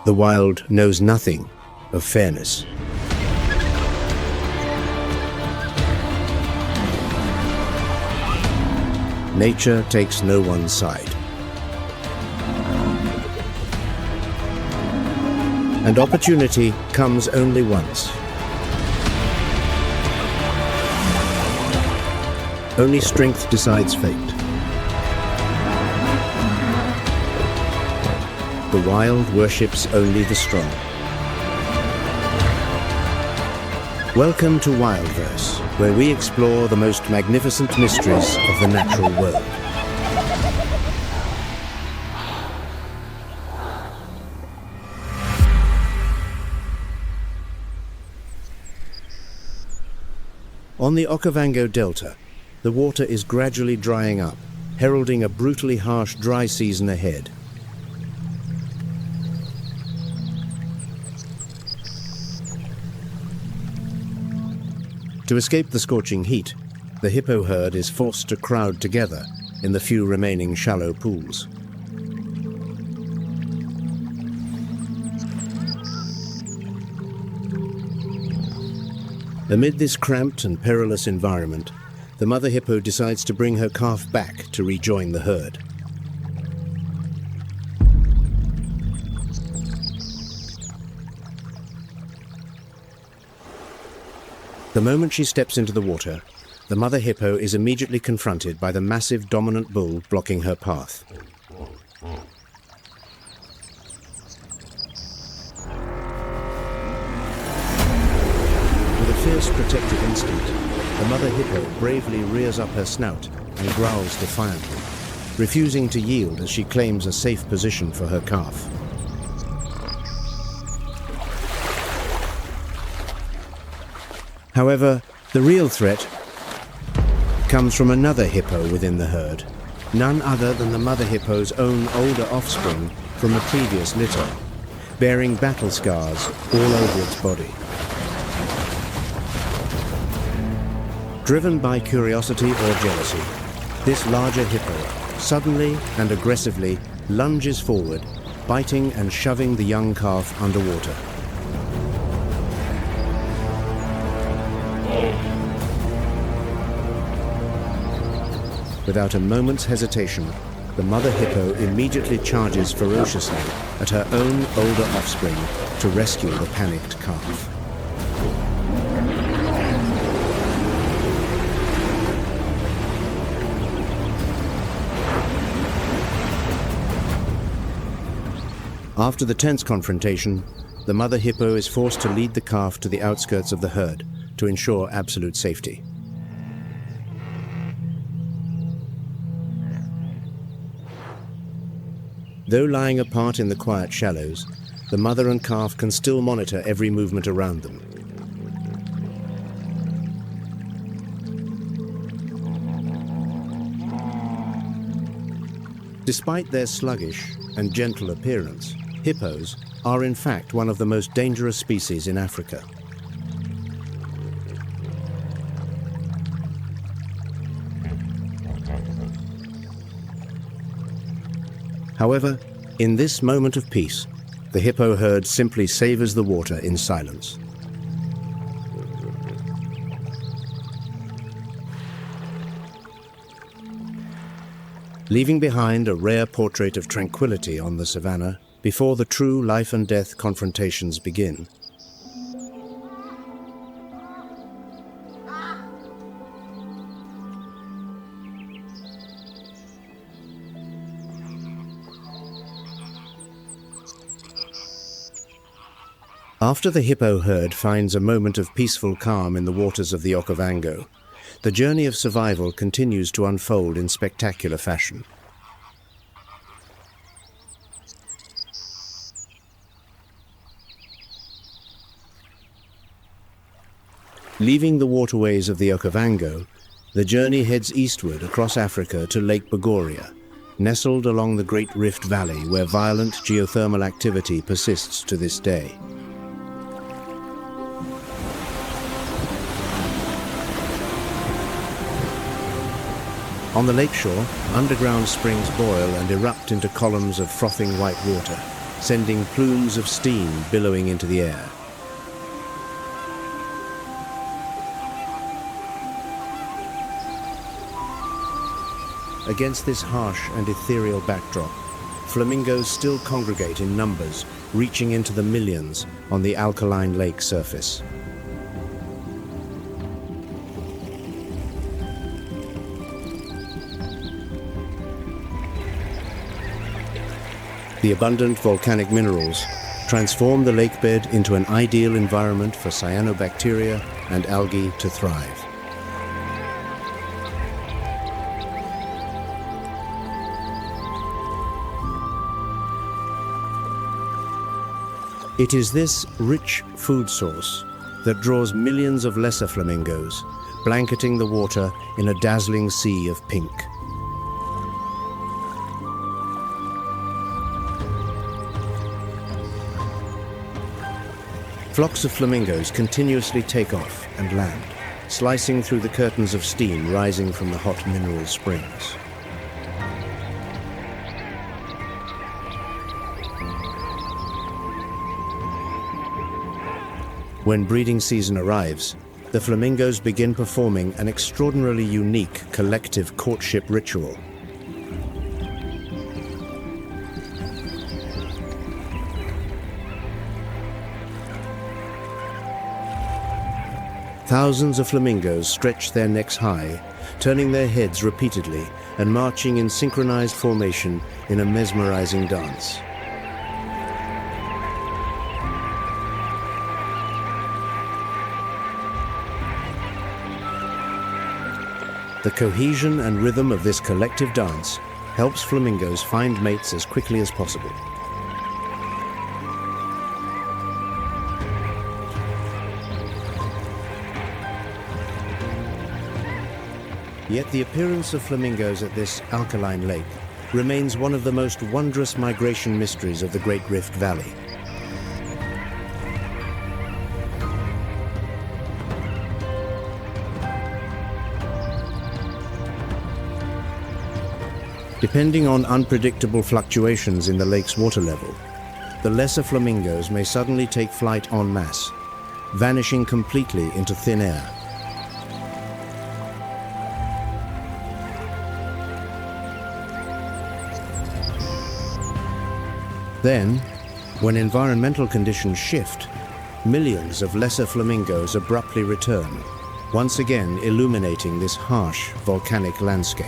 The wild knows nothing of fairness. Nature takes no one's side. And opportunity comes only once. Only strength decides fate. The wild worships only the strong. Welcome to WildVerse, where we explore the most magnificent mysteries of the natural world. On the Okavango Delta, the water is gradually drying up, heralding a brutally harsh dry season ahead. To escape the scorching heat, the hippo herd is forced to crowd together in the few remaining shallow pools. Amid this cramped and perilous environment, the mother hippo decides to bring her calf back to rejoin the herd. The moment she steps into the water, the mother hippo is immediately confronted by the massive dominant bull blocking her path. With a fierce protective instinct, the mother hippo bravely rears up her snout and growls defiantly, refusing to yield as she claims a safe position for her calf. However, the real threat comes from another hippo within the herd, none other than the mother hippo's own older offspring from the previous litter, bearing battle scars all over its body. Driven by curiosity or jealousy, this larger hippo suddenly and aggressively lunges forward, biting and shoving the young calf underwater. Without a moment's hesitation, the mother hippo immediately charges ferociously at her own older offspring to rescue the panicked calf. After the tense confrontation, the mother hippo is forced to lead the calf to the outskirts of the herd to ensure absolute safety. Though lying apart in the quiet shallows, the mother and calf can still monitor every movement around them. Despite their sluggish and gentle appearance, hippos are in fact one of the most dangerous species in Africa. However, in this moment of peace, the hippo herd simply savors the water in silence. Leaving behind a rare portrait of tranquility on the savanna before the true life and death confrontations begin, after the hippo herd finds a moment of peaceful calm in the waters of the Okavango, the journey of survival continues to unfold in spectacular fashion. Leaving the waterways of the Okavango, the journey heads eastward across Africa to Lake Bogoria, nestled along the Great Rift Valley where violent geothermal activity persists to this day. On the lakeshore, underground springs boil and erupt into columns of frothing white water, sending plumes of steam billowing into the air. Against this harsh and ethereal backdrop, flamingos still congregate in numbers, reaching into the millions on the alkaline lake surface. The abundant volcanic minerals transform the lake bed into an ideal environment for cyanobacteria and algae to thrive. It is this rich food source that draws millions of lesser flamingos, blanketing the water in a dazzling sea of pink. Flocks of flamingos continuously take off and land, slicing through the curtains of steam rising from the hot mineral springs. When breeding season arrives, the flamingos begin performing an extraordinarily unique collective courtship ritual. Thousands of flamingos stretch their necks high, turning their heads repeatedly and marching in synchronized formation in a mesmerizing dance. The cohesion and rhythm of this collective dance helps flamingos find mates as quickly as possible. Yet the appearance of flamingos at this alkaline lake remains one of the most wondrous migration mysteries of the Great Rift Valley. Depending on unpredictable fluctuations in the lake's water level, the lesser flamingos may suddenly take flight en masse, vanishing completely into thin air. Then, when environmental conditions shift, millions of lesser flamingos abruptly return, once again illuminating this harsh volcanic landscape.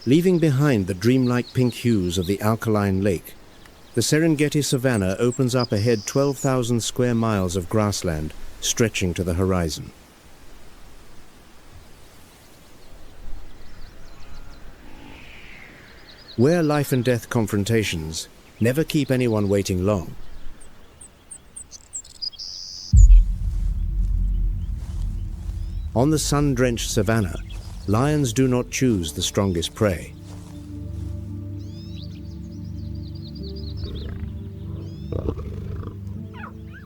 Leaving behind the dreamlike pink hues of the alkaline lake, the Serengeti savanna opens up ahead 12,000 square miles of grassland stretching to the horizon. Where life and death confrontations never keep anyone waiting long. On the sun-drenched savanna, lions do not choose the strongest prey.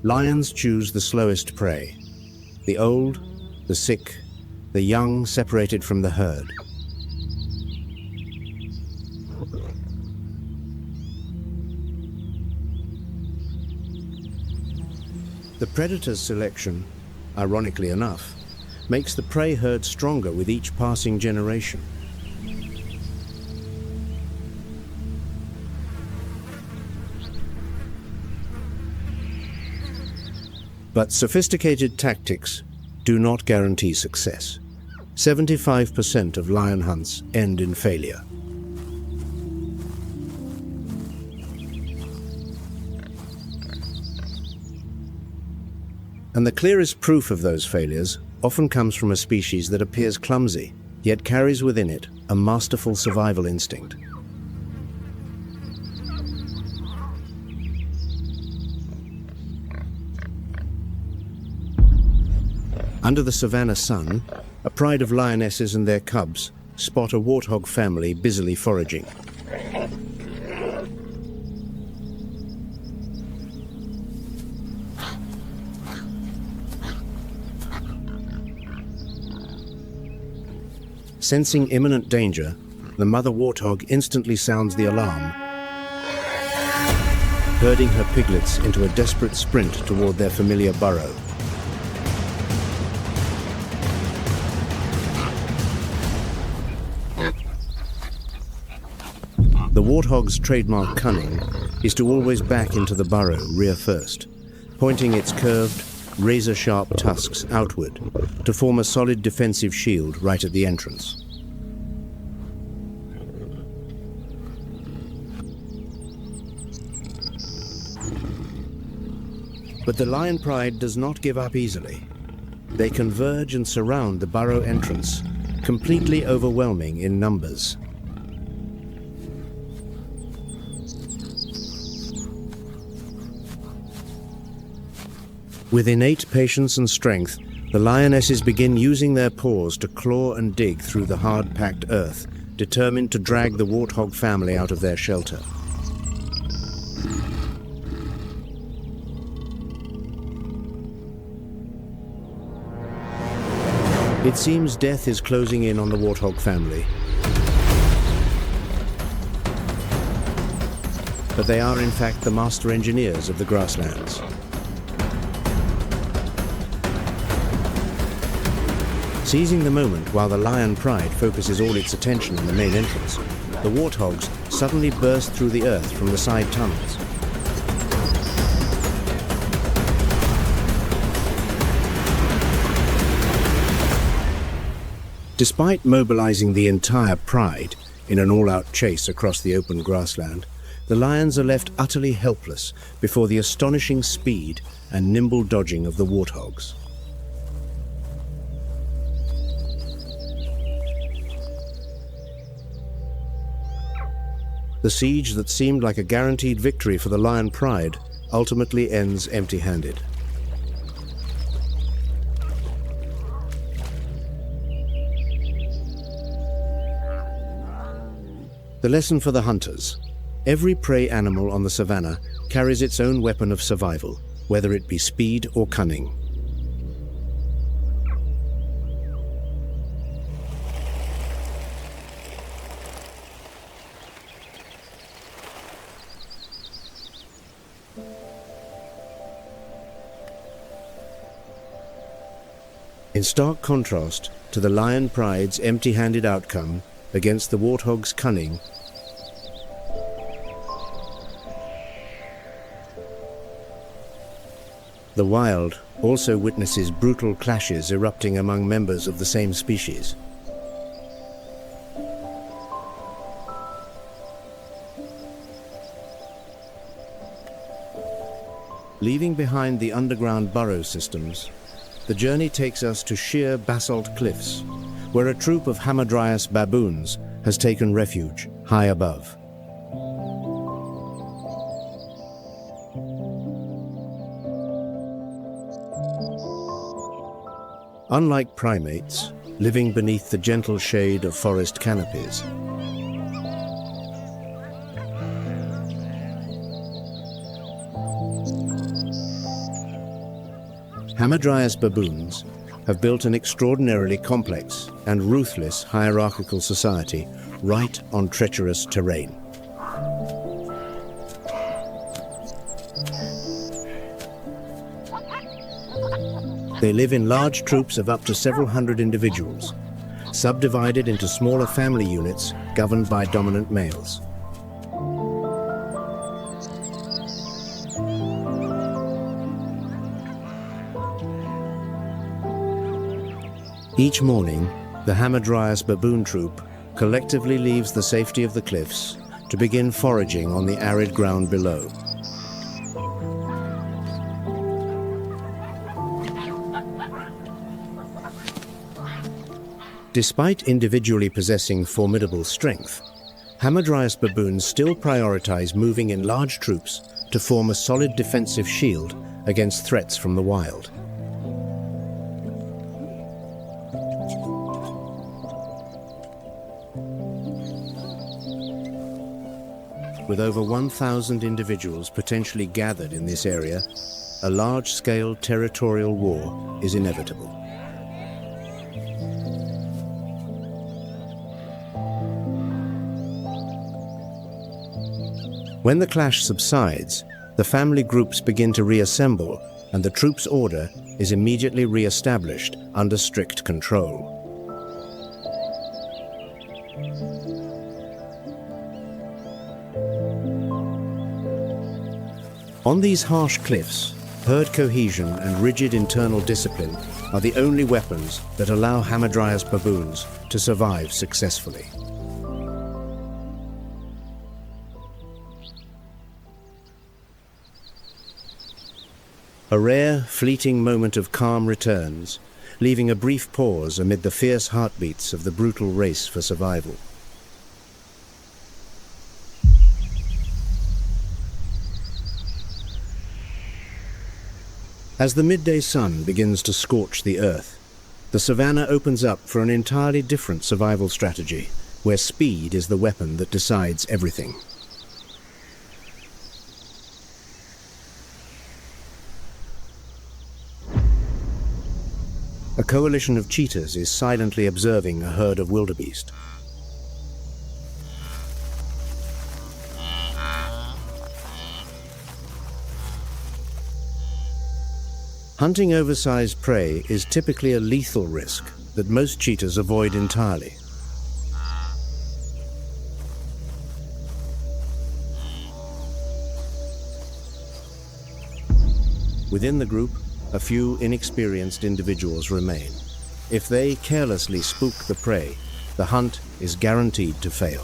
Lions choose the slowest prey, the old, the sick, the young separated from the herd. The predator's selection, ironically enough, makes the prey herd stronger with each passing generation. But sophisticated tactics do not guarantee success. 75% of lion hunts end in failure. And the clearest proof of those failures often comes from a species that appears clumsy, yet carries within it a masterful survival instinct. Under the savanna sun, a pride of lionesses and their cubs spot a warthog family busily foraging. Sensing imminent danger, the mother warthog instantly sounds the alarm, herding her piglets into a desperate sprint toward their familiar burrow. The warthog's trademark cunning is to always back into the burrow rear first, pointing its curved, razor-sharp tusks outward to form a solid defensive shield right at the entrance. But the lion pride does not give up easily. They converge and surround the burrow entrance, completely overwhelming in numbers. With innate patience and strength, the lionesses begin using their paws to claw and dig through the hard-packed earth, determined to drag the warthog family out of their shelter. It seems death is closing in on the warthog family. But they are in fact the master engineers of the grasslands. Seizing the moment while the lion pride focuses all its attention on the main entrance, the warthogs suddenly burst through the earth from the side tunnels. Despite mobilizing the entire pride in an all-out chase across the open grassland, the lions are left utterly helpless before the astonishing speed and nimble dodging of the warthogs. The siege that seemed like a guaranteed victory for the lion pride ultimately ends empty-handed. The lesson for the hunters: every prey animal on the savanna carries its own weapon of survival, whether it be speed or cunning. In stark contrast to the lion pride's empty-handed outcome against the warthog's cunning, the wild also witnesses brutal clashes erupting among members of the same species. Leaving behind the underground burrow systems, the journey takes us to sheer basalt cliffs, where a troop of hamadryas baboons has taken refuge high above. Unlike primates, living beneath the gentle shade of forest canopies, hamadryas baboons have built an extraordinarily complex and ruthless hierarchical society right on treacherous terrain. They live in large troops of up to several hundred individuals, subdivided into smaller family units governed by dominant males. Each morning, the hamadryas baboon troop collectively leaves the safety of the cliffs to begin foraging on the arid ground below. Despite individually possessing formidable strength, hamadryas baboons still prioritize moving in large troops to form a solid defensive shield against threats from the wild. With over 1,000 individuals potentially gathered in this area, a large-scale territorial war is inevitable. When the clash subsides, the family groups begin to reassemble, and the troops' order is immediately re-established under strict control. On these harsh cliffs, herd cohesion and rigid internal discipline are the only weapons that allow Hamadryas baboons to survive successfully. A rare, fleeting moment of calm returns, leaving a brief pause amid the fierce heartbeats of the brutal race for survival. As the midday sun begins to scorch the earth, the savanna opens up for an entirely different survival strategy, where speed is the weapon that decides everything. A coalition of cheetahs is silently observing a herd of wildebeest. Hunting oversized prey is typically a lethal risk that most cheetahs avoid entirely. Within the group, a few inexperienced individuals remain. If they carelessly spook the prey, the hunt is guaranteed to fail.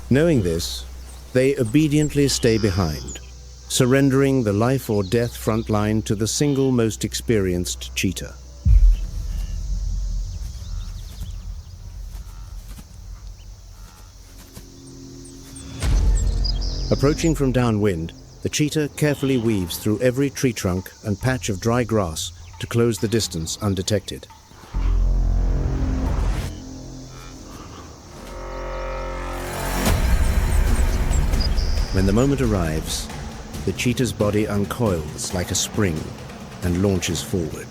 Knowing this, they obediently stay behind, surrendering the life or death front line to the single most experienced cheetah. Approaching from downwind, the cheetah carefully weaves through every tree trunk and patch of dry grass to close the distance undetected. When the moment arrives, the cheetah's body uncoils like a spring and launches forward.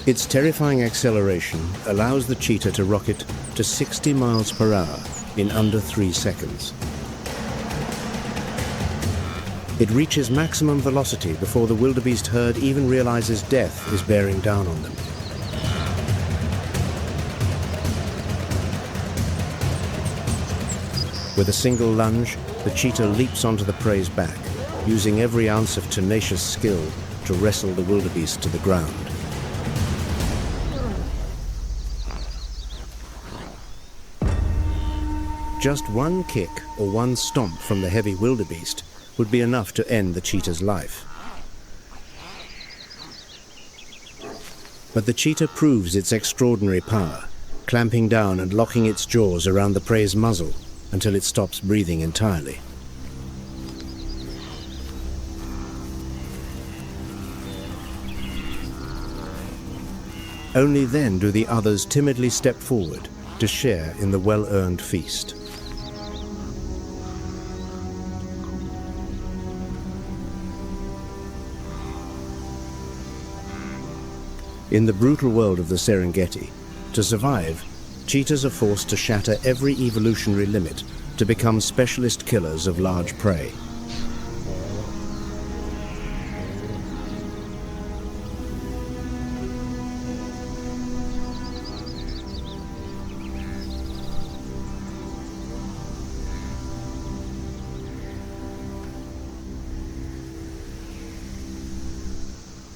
Its terrifying acceleration allows the cheetah to rocket to 60 miles per hour in under 3 seconds. It reaches maximum velocity before the wildebeest herd even realizes death is bearing down on them. With a single lunge, the cheetah leaps onto the prey's back, using every ounce of tenacious skill to wrestle the wildebeest to the ground. Just one kick or one stomp from the heavy wildebeest would be enough to end the cheetah's life. But the cheetah proves its extraordinary power, clamping down and locking its jaws around the prey's muzzle until it stops breathing entirely. Only then do the others timidly step forward to share in the well-earned feast. In the brutal world of the Serengeti, to survive, cheetahs are forced to shatter every evolutionary limit to become specialist killers of large prey.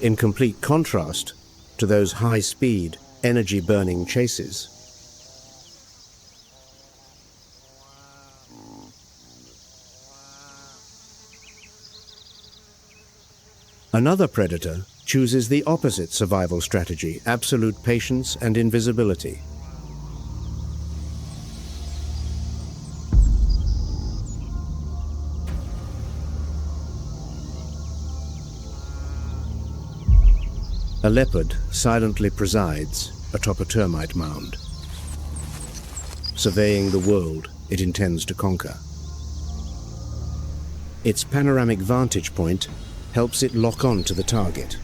In complete contrast to those high-speed, energy-burning chases, another predator chooses the opposite survival strategy: absolute patience and invisibility. A leopard silently presides atop a termite mound, surveying the world it intends to conquer. Its panoramic vantage point helps it lock on to the target,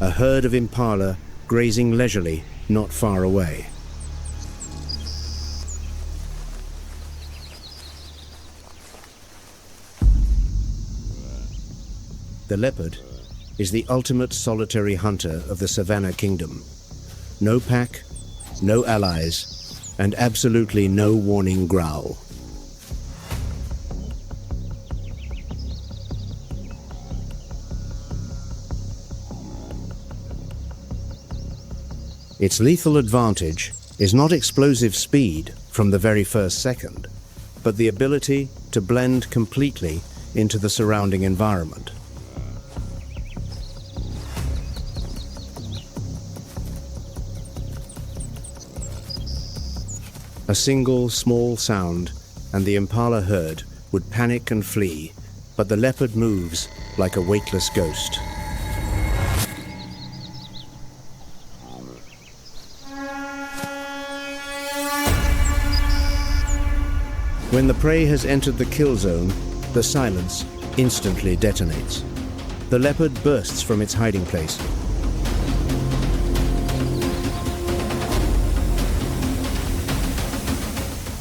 a herd of impala grazing leisurely not far away. The leopard is the ultimate solitary hunter of the savanna kingdom. No pack, no allies, and absolutely no warning growl. Its lethal advantage is not explosive speed from the very first second, but the ability to blend completely into the surrounding environment. A single small sound and the impala herd would panic and flee, but the leopard moves like a weightless ghost. When the prey has entered the kill zone, the silence instantly detonates. The leopard bursts from its hiding place.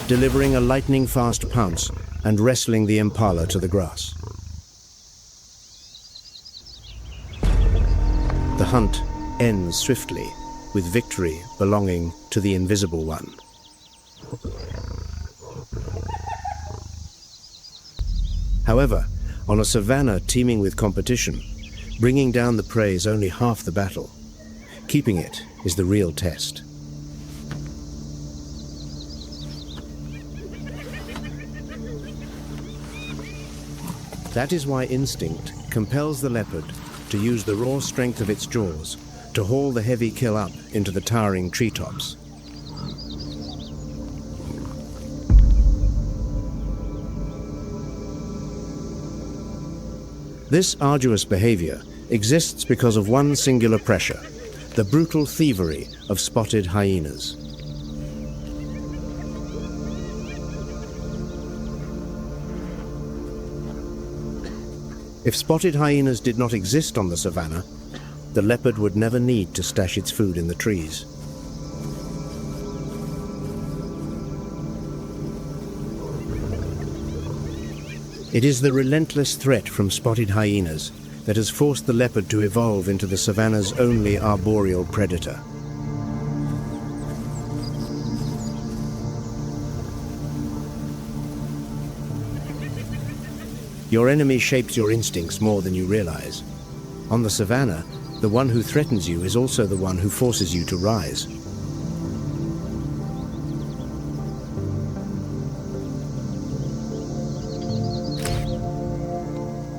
Delivering a lightning-fast pounce and wrestling the impala to the grass. The hunt ends swiftly, with victory belonging to the invisible one. However, on a savanna teeming with competition, bringing down the prey is only half the battle. Keeping it is the real test. That is why instinct compels the leopard to use the raw strength of its jaws to haul the heavy kill up into the towering treetops. This arduous behavior exists because of one singular pressure, the brutal thievery of spotted hyenas. If spotted hyenas did not exist on the savanna, the leopard would never need to stash its food in the trees. It is the relentless threat from spotted hyenas that has forced the leopard to evolve into the savanna's only arboreal predator. Your enemy shapes your instincts more than you realize. On the savanna, the one who threatens you is also the one who forces you to rise.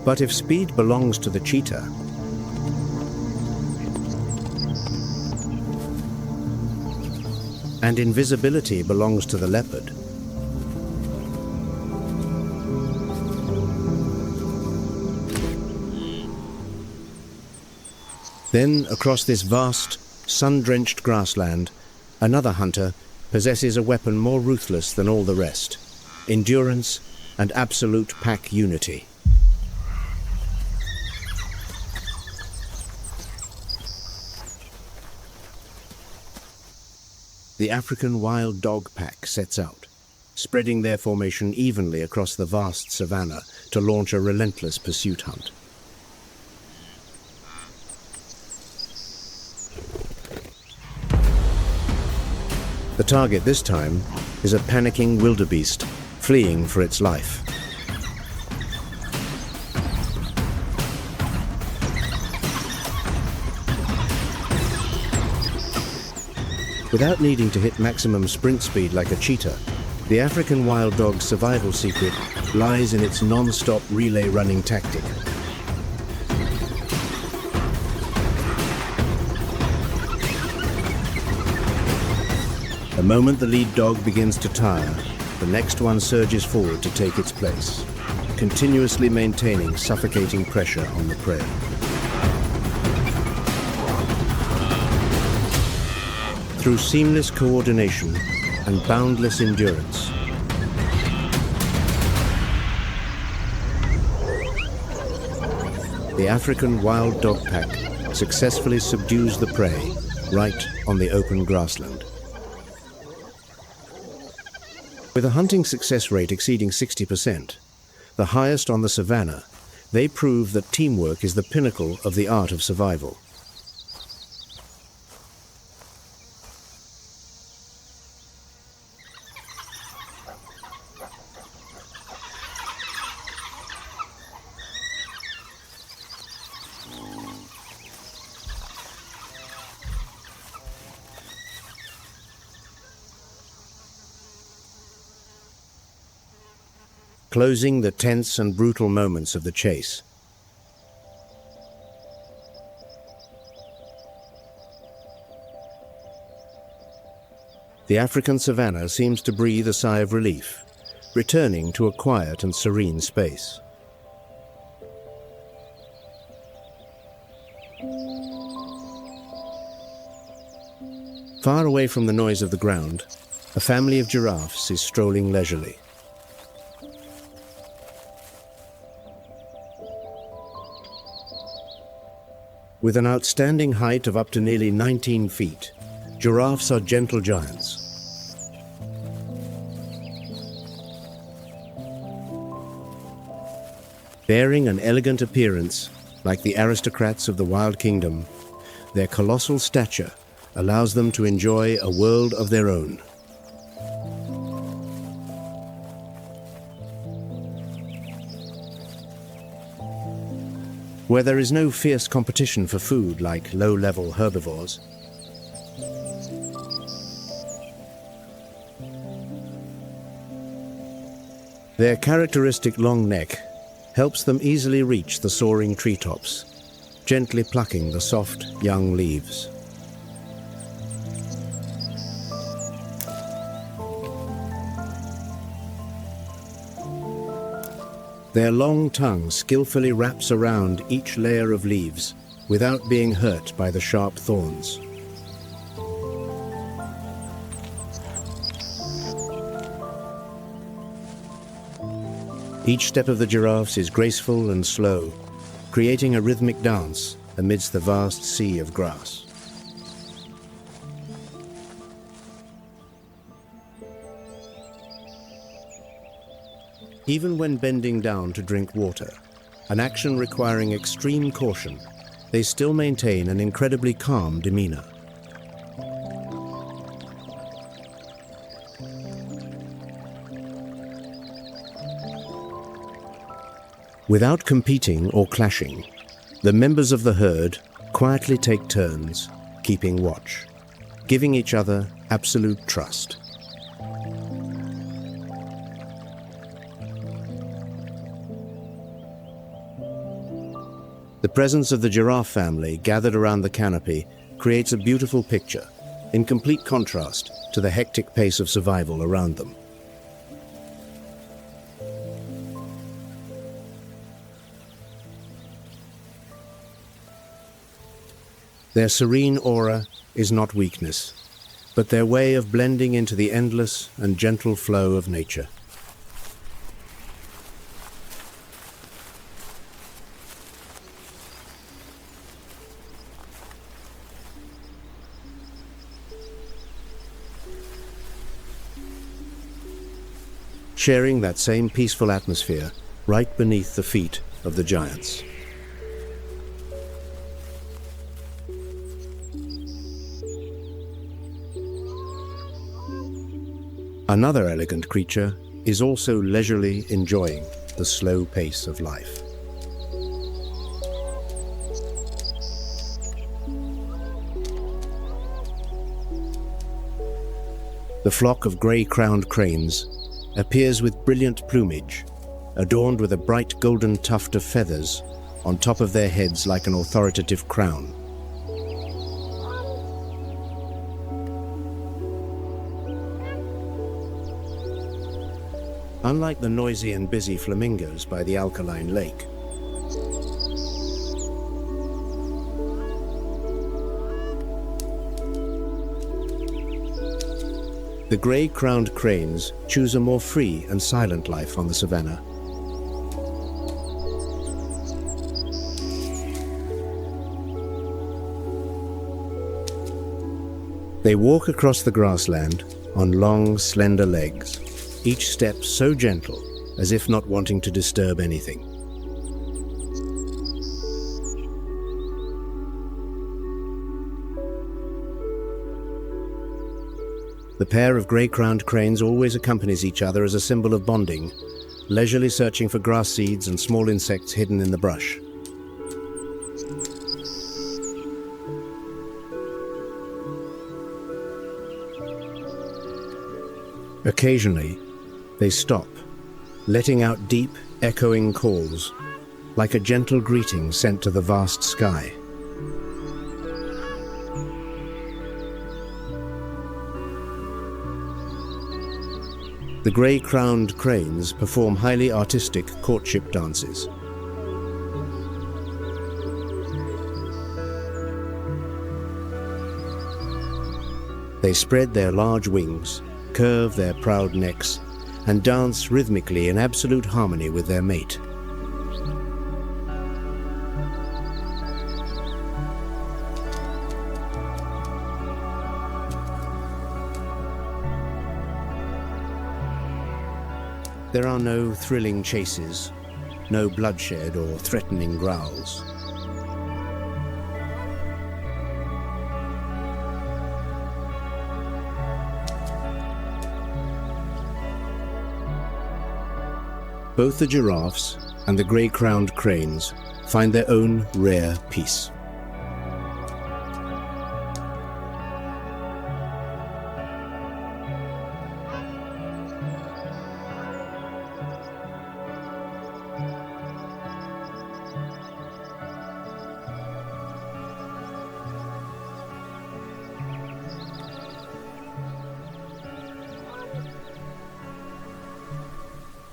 But if speed belongs to the cheetah, and invisibility belongs to the leopard, then across this vast, sun-drenched grassland, another hunter possesses a weapon more ruthless than all the rest: endurance and absolute pack unity. The African wild dog pack sets out, spreading their formation evenly across the vast savanna to launch a relentless pursuit hunt. The target this time is a panicking wildebeest, fleeing for its life. Without needing to hit maximum sprint speed like a cheetah, the African wild dog's survival secret lies in its non-stop relay running tactic. The moment the lead dog begins to tire, the next one surges forward to take its place, continuously maintaining suffocating pressure on the prey. Through seamless coordination and boundless endurance, the African wild dog pack successfully subdues the prey right on the open grassland. With a hunting success rate exceeding 60%, the highest on the savanna, they prove that teamwork is the pinnacle of the art of survival. Closing the tense and brutal moments of the chase. The African savanna seems to breathe a sigh of relief, returning to a quiet and serene space. Far away from the noise of the ground, a family of giraffes is strolling leisurely. With an outstanding height of up to nearly 19 feet, giraffes are gentle giants. Bearing an elegant appearance, like the aristocrats of the wild kingdom, their colossal stature allows them to enjoy a world of their own. Where there is no fierce competition for food like low-level herbivores, their characteristic long neck helps them easily reach the soaring treetops, gently plucking the soft, young leaves. Their long tongue skillfully wraps around each layer of leaves without being hurt by the sharp thorns. Each step of the giraffes is graceful and slow, creating a rhythmic dance amidst the vast sea of grass. Even when bending down to drink water, an action requiring extreme caution, they still maintain an incredibly calm demeanor. Without competing or clashing, the members of the herd quietly take turns, keeping watch, giving each other absolute trust. The presence of the giraffe family gathered around the canopy creates a beautiful picture, in complete contrast to the hectic pace of survival around them. Their serene aura is not weakness, but their way of blending into the endless and gentle flow of nature. Sharing that same peaceful atmosphere right beneath the feet of the giants. Another elegant creature is also leisurely enjoying the slow pace of life. The flock of grey-crowned cranes appears with brilliant plumage, adorned with a bright golden tuft of feathers on top of their heads like an authoritative crown. Unlike the noisy and busy flamingos by the alkaline lake, The grey-crowned cranes choose a more free and silent life on the savanna. They walk across the grassland on long, slender legs, each step so gentle as if not wanting to disturb anything. The pair of grey-crowned cranes always accompanies each other as a symbol of bonding, leisurely searching for grass seeds and small insects hidden in the brush. Occasionally, they stop, letting out deep, echoing calls, like a gentle greeting sent to the vast sky. The grey-crowned cranes perform highly artistic courtship dances. They spread their large wings, curve their proud necks, and dance rhythmically in absolute harmony with their mate. There are no thrilling chases, no bloodshed or threatening growls. Both the giraffes and the grey-crowned cranes find their own rare peace.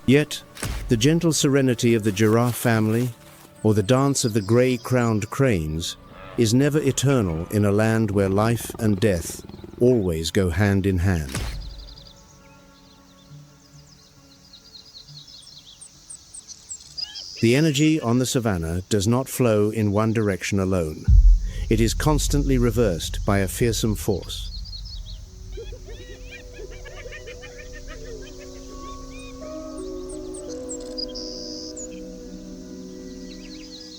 Yet, the gentle serenity of the giraffe family, or the dance of the grey-crowned cranes, is never eternal in a land where life and death always go hand in hand. The energy on the savanna does not flow in one direction alone. It is constantly reversed by a fearsome force.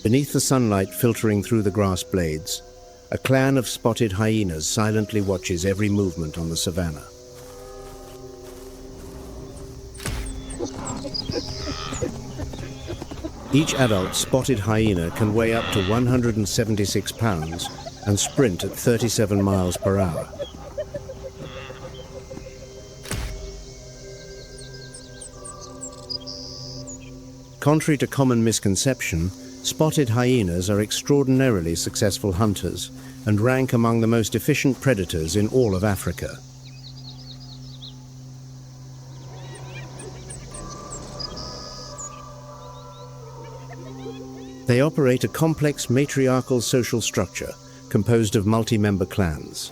Beneath the sunlight filtering through the grass blades, a clan of spotted hyenas silently watches every movement on the savanna. Each adult spotted hyena can weigh up to 176 pounds and sprint at 37 miles per hour. Contrary to common misconception, spotted hyenas are extraordinarily successful hunters and rank among the most efficient predators in all of Africa. They operate a complex matriarchal social structure composed of multi-member clans.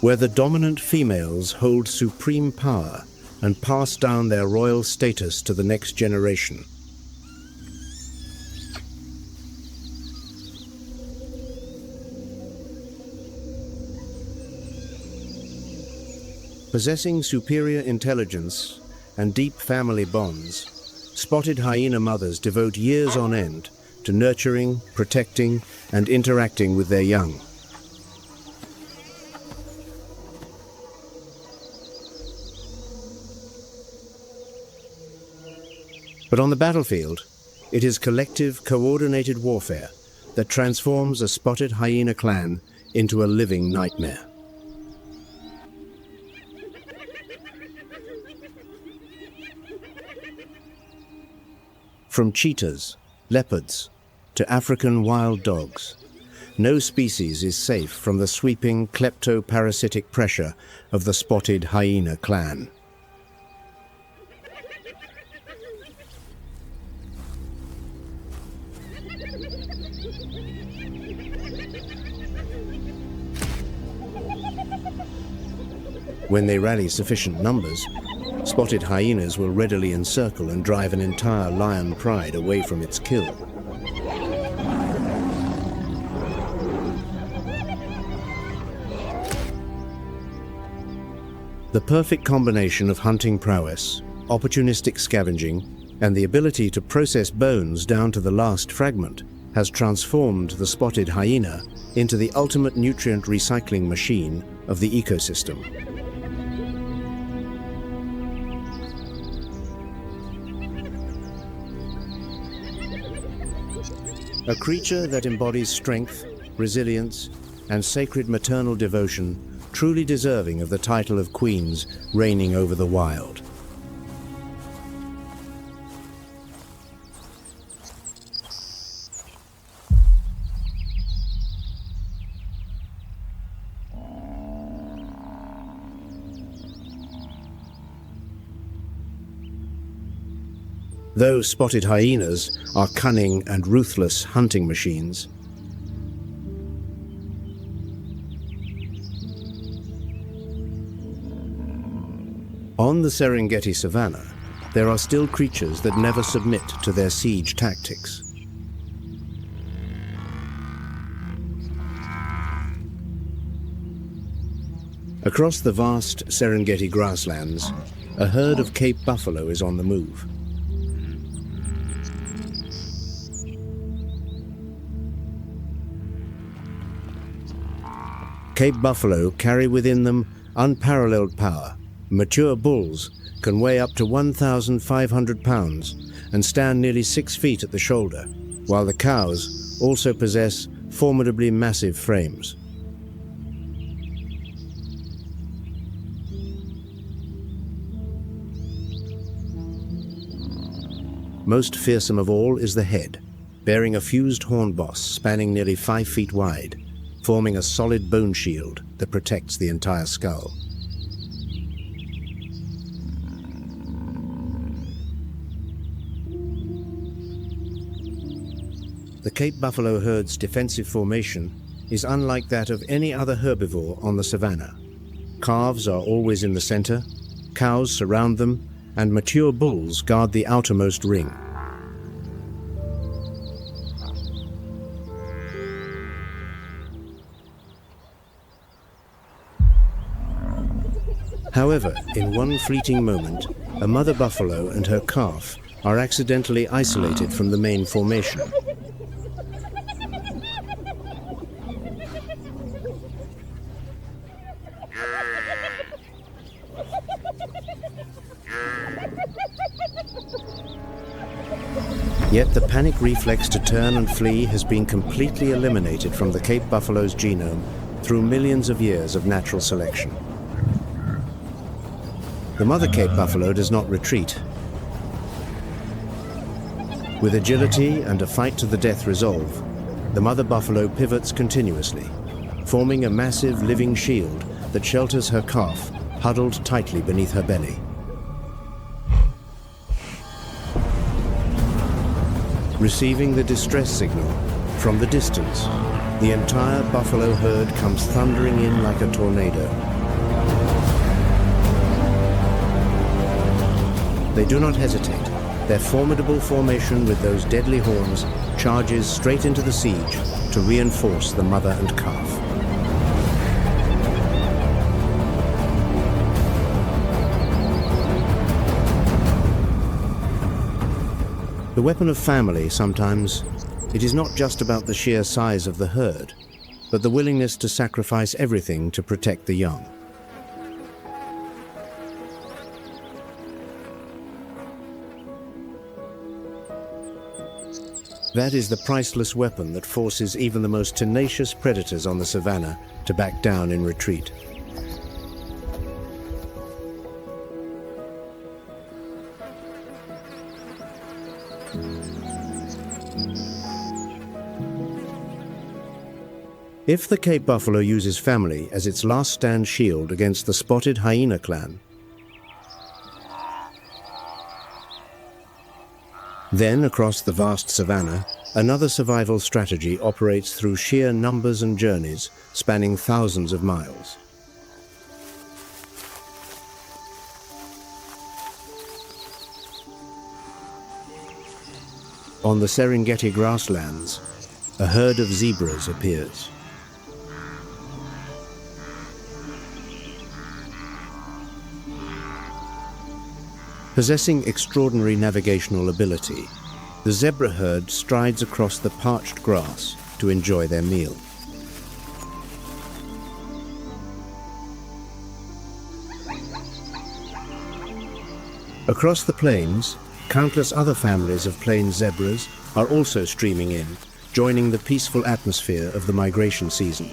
Where the dominant females hold supreme power and pass down their royal status to the next generation. Possessing superior intelligence and deep family bonds, spotted hyena mothers devote years on end to nurturing, protecting, and interacting with their young. But on the battlefield, it is collective, coordinated warfare that transforms a spotted hyena clan into a living nightmare. From cheetahs, leopards, to African wild dogs, no species is safe from the sweeping klepto-parasitic pressure of the spotted hyena clan. When they rally sufficient numbers, spotted hyenas will readily encircle and drive an entire lion pride away from its kill. The perfect combination of hunting prowess, opportunistic scavenging, and the ability to process bones down to the last fragment has transformed the spotted hyena into the ultimate nutrient recycling machine of the ecosystem. A creature that embodies strength, resilience, and sacred maternal devotion, truly deserving of the title of queens reigning over the wild. Though spotted hyenas are cunning and ruthless hunting machines, on the Serengeti savanna, there are still creatures that never submit to their siege tactics. Across the vast Serengeti grasslands, a herd of Cape buffalo is on the move. Cape buffalo carry within them unparalleled power. Mature bulls can weigh up to 1,500 pounds and stand nearly 6 feet at the shoulder, while the cows also possess formidably massive frames. Most fearsome of all is the head, bearing a fused horn boss spanning nearly 5 feet wide, forming a solid bone shield that protects the entire skull. The Cape buffalo herd's defensive formation is unlike that of any other herbivore on the savanna. Calves are always in the center, cows surround them, and mature bulls guard the outermost ring. However, in one fleeting moment, a mother buffalo and her calf are accidentally isolated from the main formation. Yet the panic reflex to turn and flee has been completely eliminated from the Cape buffalo's genome through millions of years of natural selection. The mother Cape buffalo does not retreat. With agility and a fight-to-the-death resolve, the mother buffalo pivots continuously, forming a massive living shield that shelters her calf, huddled tightly beneath her belly. Receiving the distress signal from the distance, the entire buffalo herd comes thundering in like a tornado. They do not hesitate. Their formidable formation with those deadly horns charges straight into the siege to reinforce the mother and calf. The weapon of family, sometimes, it is not just about the sheer size of the herd, but the willingness to sacrifice everything to protect the young. That is the priceless weapon that forces even the most tenacious predators on the savanna to back down in retreat. If the Cape buffalo uses family as its last stand shield against the spotted hyena clan, then across the vast savanna, Another survival strategy operates through sheer numbers and journeys spanning thousands of miles. On the Serengeti grasslands, a herd of zebras appears. Possessing extraordinary navigational ability, the zebra herd strides across the parched grass to enjoy their meal. Across the plains, countless other families of plains zebras are also streaming in, joining the peaceful atmosphere of the migration season.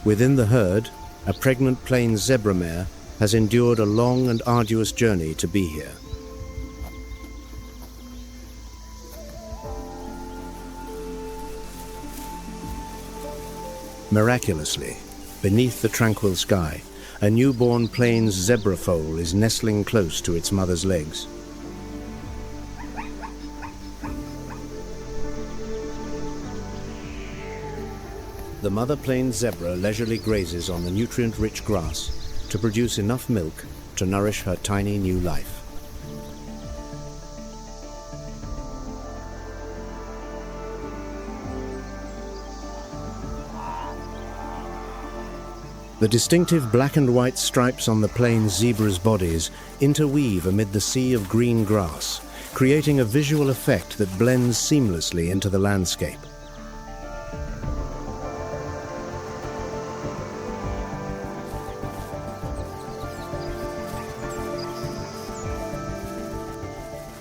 Within the herd, a pregnant plains zebra mare has endured a long and arduous journey to be here. Miraculously, beneath the tranquil sky, a newborn plains zebra foal is nestling close to its mother's legs. The mother plains zebra leisurely grazes on the nutrient-rich grass to produce enough milk to nourish her tiny new life. The distinctive black and white stripes on the plains zebra's bodies interweave amid the sea of green grass, creating a visual effect that blends seamlessly into the landscape.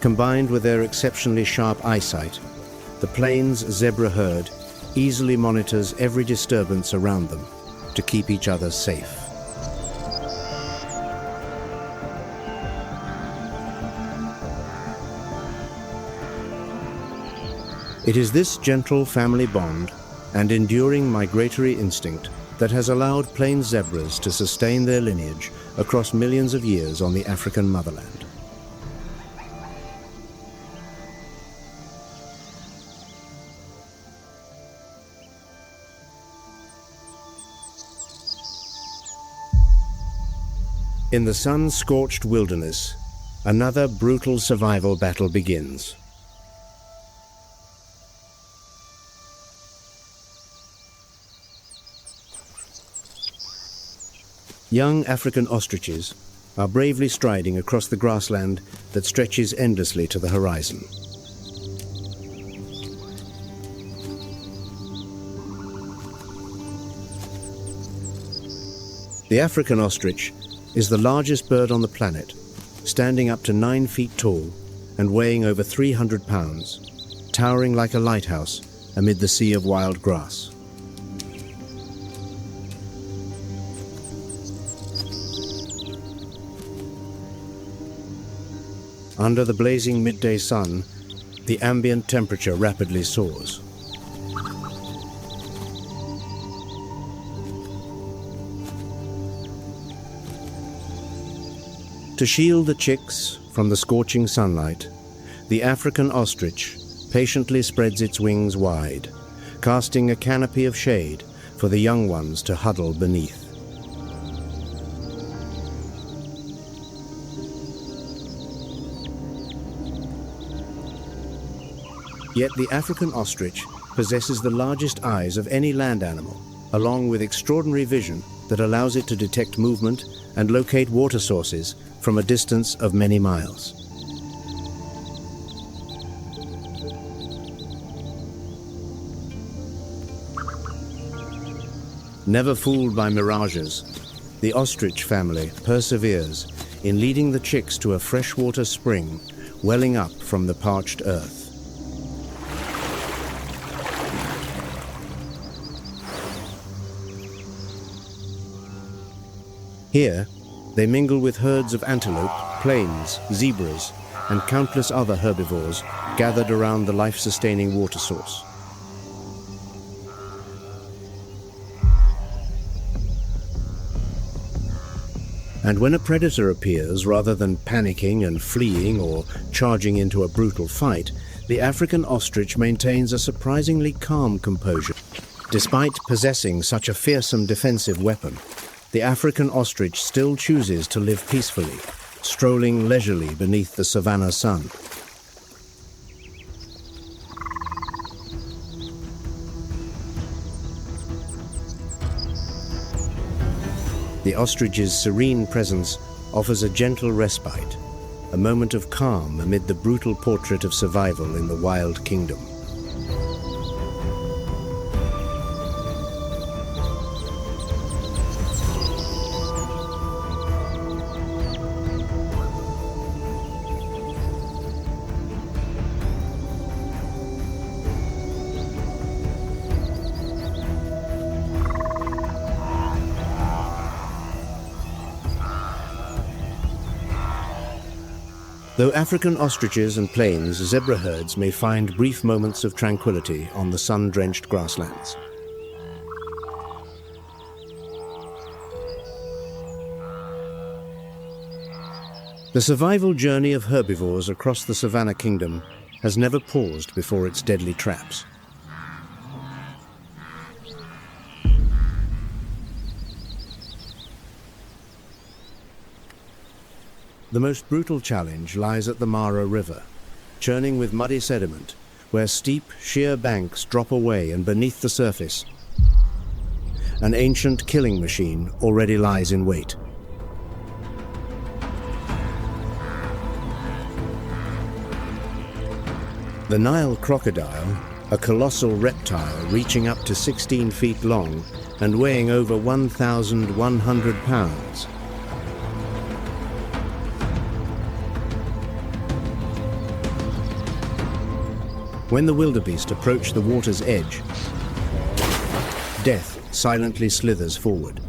Combined with their exceptionally sharp eyesight, the plains zebra herd easily monitors every disturbance around them to keep each other safe. It is this gentle family bond and enduring migratory instinct that has allowed plains zebras to sustain their lineage across millions of years on the African motherland. In the sun-scorched wilderness, another brutal survival battle begins. Young African ostriches are bravely striding across the grassland that stretches endlessly to the horizon. The African ostrich is the largest bird on the planet, standing up to 9 feet tall and weighing over 300 pounds, towering like a lighthouse amid the sea of wild grass. Under the blazing midday sun, the ambient temperature rapidly soars. To shield the chicks from the scorching sunlight, the African ostrich patiently spreads its wings wide, casting a canopy of shade for the young ones to huddle beneath. Yet the African ostrich possesses the largest eyes of any land animal, along with extraordinary vision that allows it to detect movement and locate water sources from a distance of many miles. Never fooled by mirages, the ostrich family perseveres in leading the chicks to a freshwater spring welling up from the parched earth. Here, they mingle with herds of antelope, plains, zebras, and countless other herbivores gathered around the life-sustaining water source. And when a predator appears, rather than panicking and fleeing or charging into a brutal fight, the African ostrich maintains a surprisingly calm composure. Despite possessing such a fearsome defensive weapon, the African ostrich still chooses to live peacefully, strolling leisurely beneath the savanna sun. The ostrich's serene presence offers a gentle respite, a moment of calm amid the brutal portrait of survival in the wild kingdom. Though African ostriches and plains zebra herds may find brief moments of tranquility on the sun-drenched grasslands. The survival journey of herbivores across the savanna kingdom has never paused before its deadly traps. The most brutal challenge lies at the Mara River, churning with muddy sediment, where steep, sheer banks drop away and beneath the surface, an ancient killing machine already lies in wait. The Nile crocodile, a colossal reptile reaching up to 16 feet long and weighing over 1,100 pounds, when the wildebeest approach the water's edge, death silently slithers forward.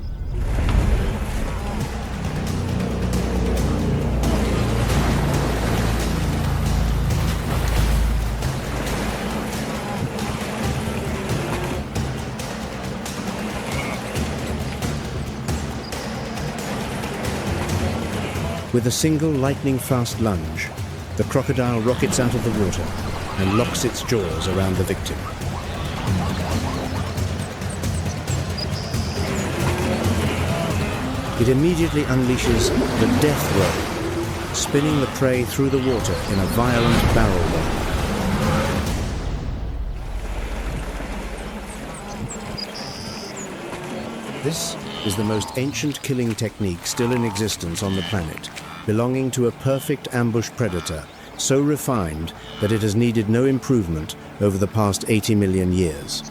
With a single lightning-fast lunge, the crocodile rockets out of the water and locks its jaws around the victim. It immediately unleashes the death roll, spinning the prey through the water in a violent barrel roll. This is the most ancient killing technique still in existence on the planet, belonging to a perfect ambush predator, so refined that it has needed no improvement over the past 80 million years.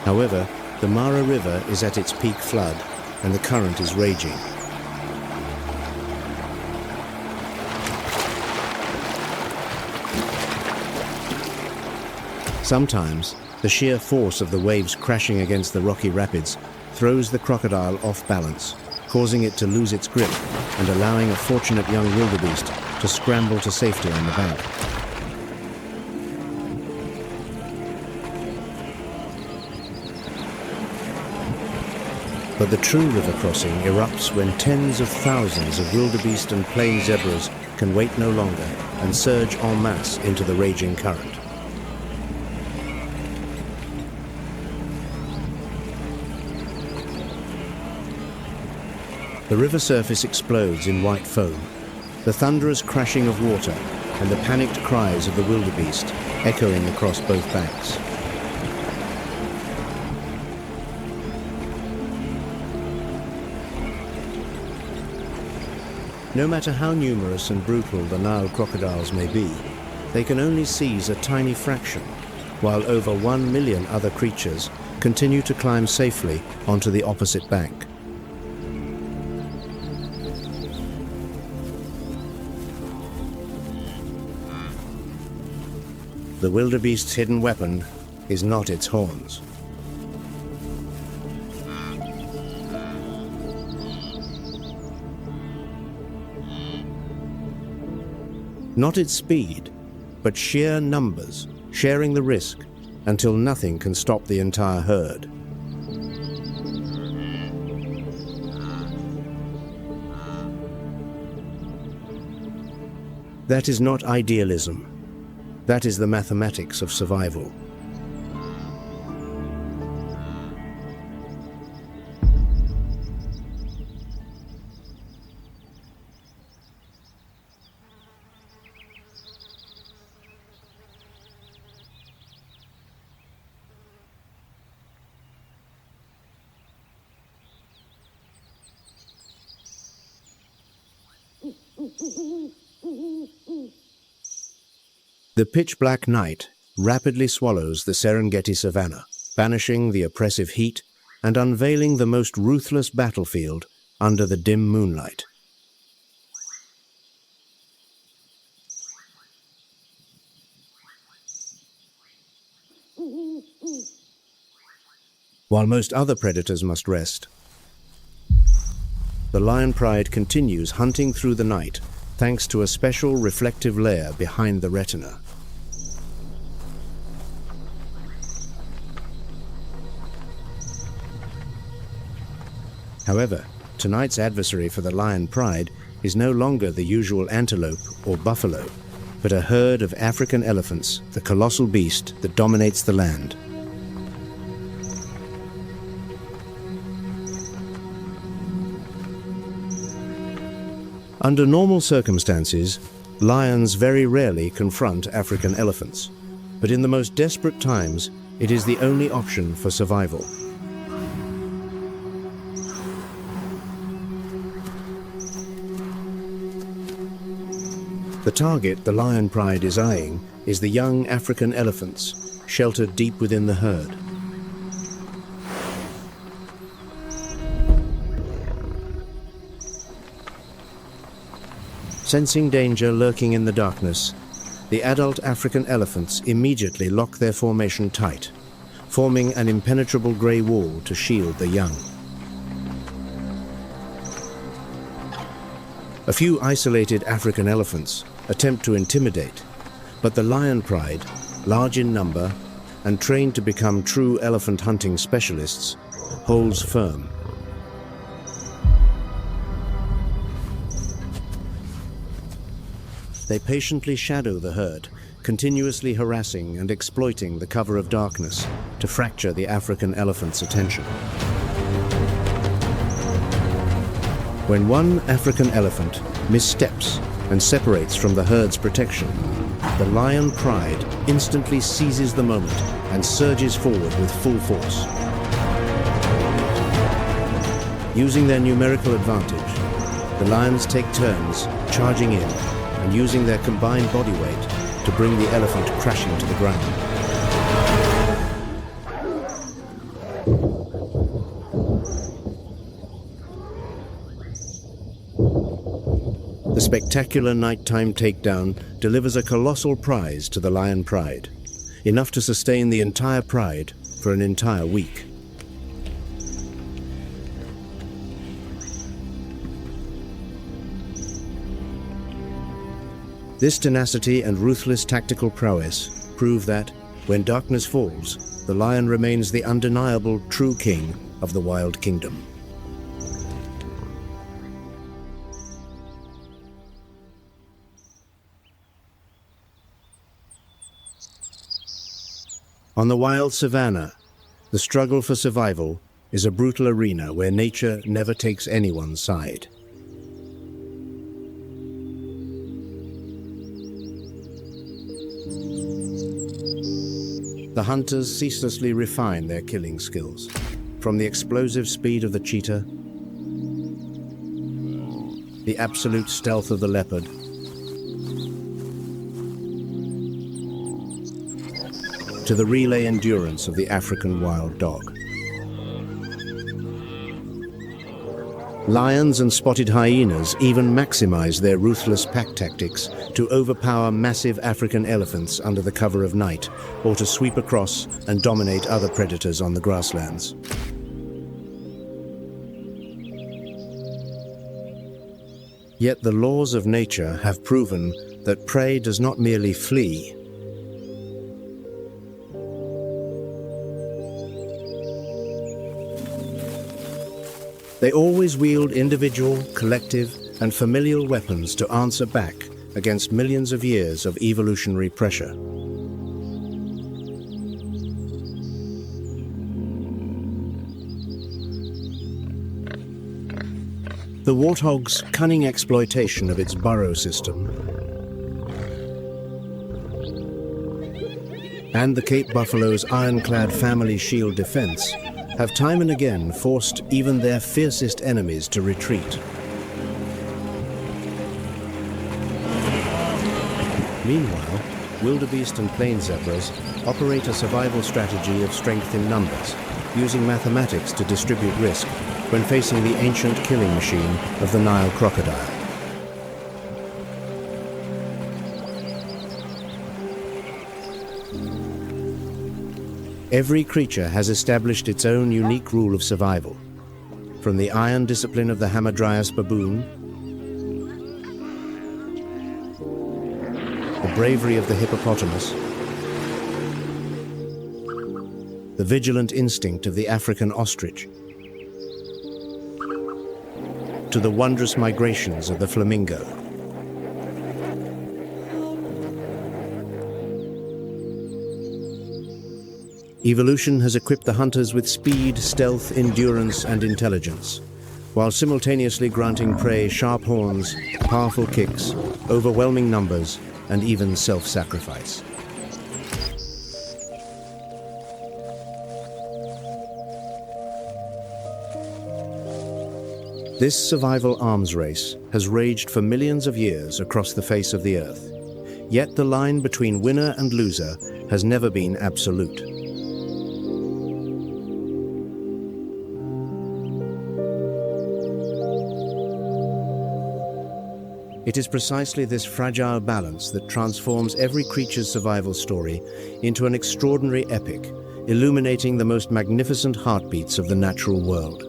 However, the Mara River is at its peak flood and the current is raging. Sometimes, the sheer force of the waves crashing against the rocky rapids throws the crocodile off balance, causing it to lose its grip and allowing a fortunate young wildebeest to scramble to safety on the bank. But the true river crossing erupts when tens of thousands of wildebeest and plain zebras can wait no longer and surge en masse into the raging current. The river surface explodes in white foam, the thunderous crashing of water and the panicked cries of the wildebeest echoing across both banks. No matter how numerous and brutal the Nile crocodiles may be, they can only seize a tiny fraction, while over 1 million other creatures continue to climb safely onto the opposite bank. The wildebeest's hidden weapon is not its horns. Not its speed, but sheer numbers, sharing the risk until nothing can stop the entire herd. That is not idealism. That is the mathematics of survival. The pitch-black night rapidly swallows the Serengeti savanna, banishing the oppressive heat and unveiling the most ruthless battlefield under the dim moonlight. While most other predators must rest, the lion pride continues hunting through the night thanks to a special reflective layer behind the retina. However, tonight's adversary for the lion pride is no longer the usual antelope or buffalo, but a herd of African elephants, the colossal beast that dominates the land. Under normal circumstances, lions very rarely confront African elephants, but in the most desperate times, it is the only option for survival. The target the lion pride is eyeing is the young African elephants, sheltered deep within the herd. Sensing danger lurking in the darkness, the adult African elephants immediately lock their formation tight, forming an impenetrable grey wall to shield the young. A few isolated African elephants attempt to intimidate, but the lion pride, large in number and trained to become true elephant hunting specialists, holds firm. They patiently shadow the herd, continuously harassing and exploiting the cover of darkness to fracture the African elephant's attention. When one African elephant missteps and separates from the herd's protection, the lion pride instantly seizes the moment and surges forward with full force. Using their numerical advantage, the lions take turns charging in and using their combined body weight to bring the elephant crashing to the ground. The spectacular nighttime takedown delivers a colossal prize to the lion pride, enough to sustain the entire pride for an entire week. This tenacity and ruthless tactical prowess prove that, when darkness falls, the lion remains the undeniable true king of the wild kingdom. On the wild savanna, the struggle for survival is a brutal arena where nature never takes anyone's side. The hunters ceaselessly refine their killing skills, from the explosive speed of the cheetah, the absolute stealth of the leopard, to the relay endurance of the African wild dog. Lions and spotted hyenas even maximize their ruthless pack tactics to overpower massive African elephants under the cover of night, or to sweep across and dominate other predators on the grasslands. Yet the laws of nature have proven that prey does not merely flee. They always wield individual, collective, and familial weapons to answer back against millions of years of evolutionary pressure. The warthog's cunning exploitation of its burrow system and the Cape buffalo's ironclad family shield defense have time and again forced even their fiercest enemies to retreat. Meanwhile, wildebeest and plain zebras operate a survival strategy of strength in numbers, using mathematics to distribute risk when facing the ancient killing machine of the Nile crocodile. Every creature has established its own unique rule of survival, from the iron discipline of the Hamadryas baboon, the bravery of the hippopotamus, the vigilant instinct of the African ostrich, to the wondrous migrations of the flamingo. Evolution has equipped the hunters with speed, stealth, endurance, and intelligence, while simultaneously granting prey sharp horns, powerful kicks, overwhelming numbers, and even self-sacrifice. This survival arms race has raged for millions of years across the face of the earth, yet the line between winner and loser has never been absolute. It is precisely this fragile balance that transforms every creature's survival story into an extraordinary epic, illuminating the most magnificent heartbeats of the natural world.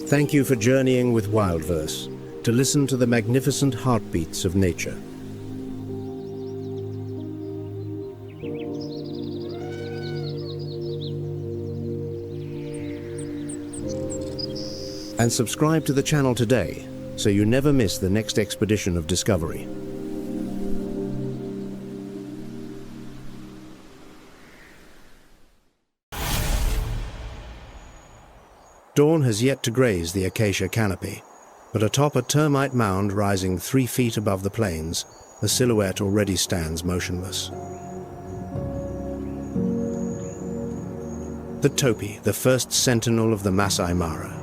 Thank you for journeying with WildVerse to listen to the magnificent heartbeats of nature. And subscribe to the channel today so you never miss the next expedition of discovery. Dawn has yet to graze the acacia canopy, but atop a termite mound rising 3 feet above the plains, a silhouette already stands motionless. The topi, the first sentinel of the Masai Mara.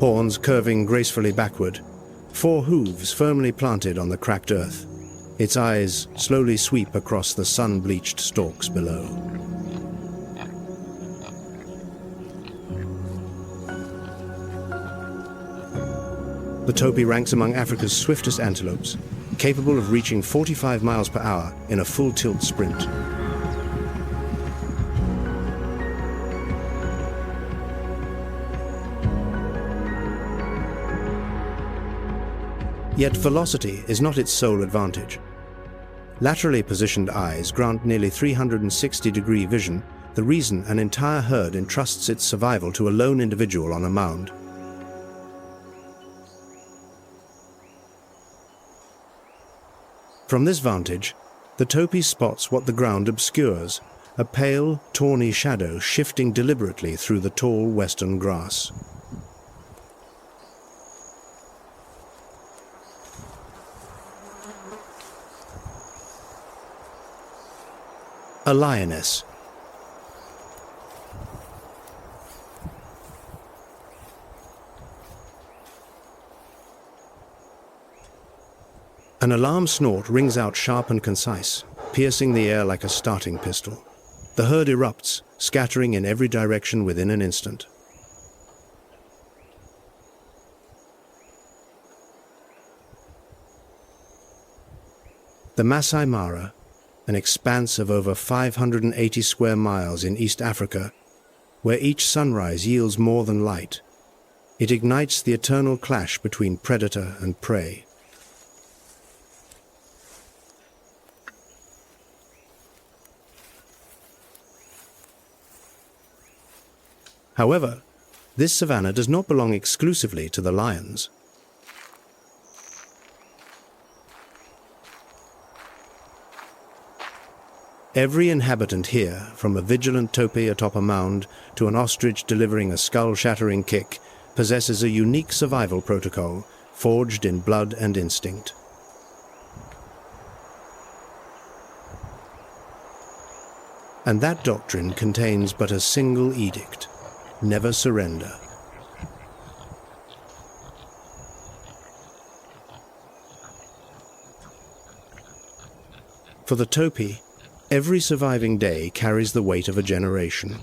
Horns curving gracefully backward, 4 hooves firmly planted on the cracked earth. Its eyes slowly sweep across the sun-bleached stalks below. The topi ranks among Africa's swiftest antelopes, capable of reaching 45 miles per hour in a full-tilt sprint. Yet velocity is not its sole advantage. Laterally positioned eyes grant nearly 360-degree vision, the reason an entire herd entrusts its survival to a lone individual on a mound. From this vantage, the topi spots what the ground obscures, a pale, tawny shadow shifting deliberately through the tall western grass. A lioness. An alarm snort rings out sharp and concise, piercing the air like a starting pistol. The herd erupts, scattering in every direction within an instant. The Masai Mara, an expanse of over 580 square miles in East Africa, where each sunrise yields more than light. It ignites the eternal clash between predator and prey. However, this savanna does not belong exclusively to the lions. Every inhabitant here, from a vigilant topi atop a mound to an ostrich delivering a skull-shattering kick, possesses a unique survival protocol forged in blood and instinct. And that doctrine contains but a single edict: never surrender. For the topi, every surviving day carries the weight of a generation.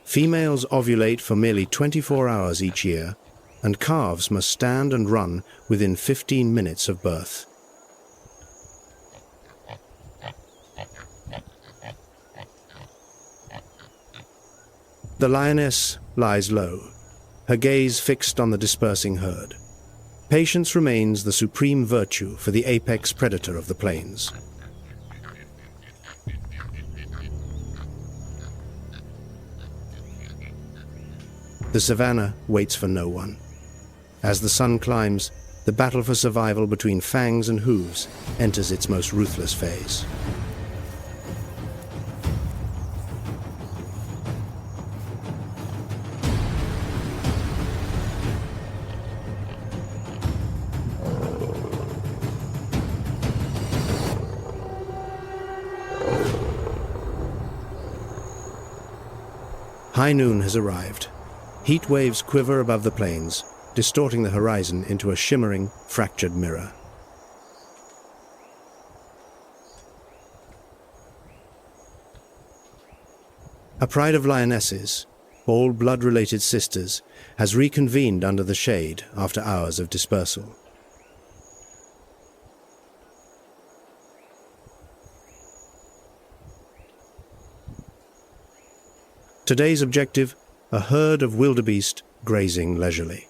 Females ovulate for merely 24 hours each year, and calves must stand and run within 15 minutes of birth. The lioness lies low, her gaze fixed on the dispersing herd. Patience remains the supreme virtue for the apex predator of the plains. The savanna waits for no one. As the sun climbs, the battle for survival between fangs and hooves enters its most ruthless phase. High noon has arrived. Heat waves quiver above the plains, distorting the horizon into a shimmering, fractured mirror. A pride of lionesses, all blood-related sisters, has reconvened under the shade after hours of dispersal. Today's objective: a herd of wildebeest grazing leisurely.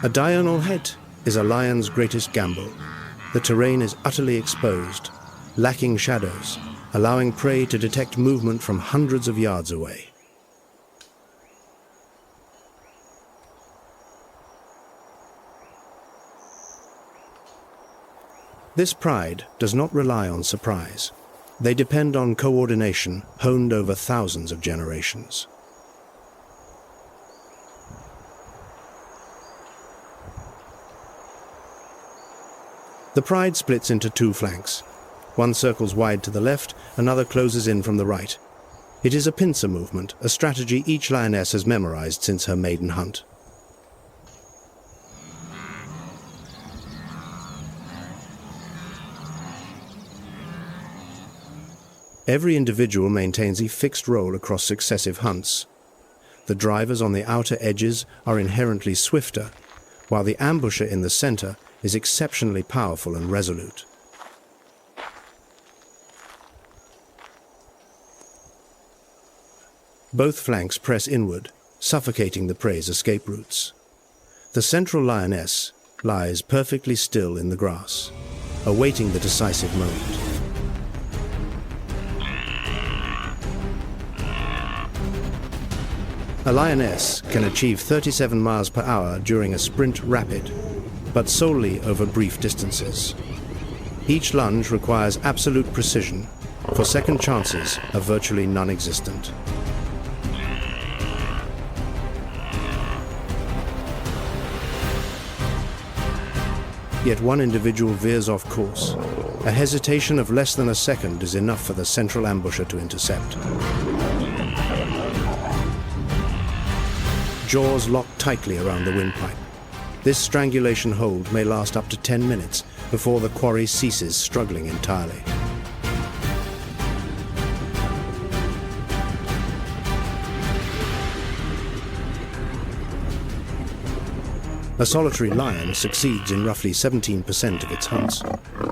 A diurnal het is a lion's greatest gamble. The terrain is utterly exposed, lacking shadows, allowing prey to detect movement from hundreds of yards away. This pride does not rely on surprise. They depend on coordination honed over thousands of generations. The pride splits into two flanks. One circles wide to the left, another closes in from the right. It is a pincer movement, a strategy each lioness has memorized since her maiden hunt. Every individual maintains a fixed role across successive hunts. The drivers on the outer edges are inherently swifter, while the ambusher in the center is exceptionally powerful and resolute. Both flanks press inward, suffocating the prey's escape routes. The central lioness lies perfectly still in the grass, awaiting the decisive moment. A lioness can achieve 37 miles per hour during a sprint rapid, but solely over brief distances. Each lunge requires absolute precision, for second chances are virtually non-existent. Yet one individual veers off course. A hesitation of less than a second is enough for the central ambusher to intercept. Jaws lock tightly around the windpipe. This strangulation hold may last up to 10 minutes before the quarry ceases struggling entirely. A solitary lion succeeds in roughly 17% of its hunts.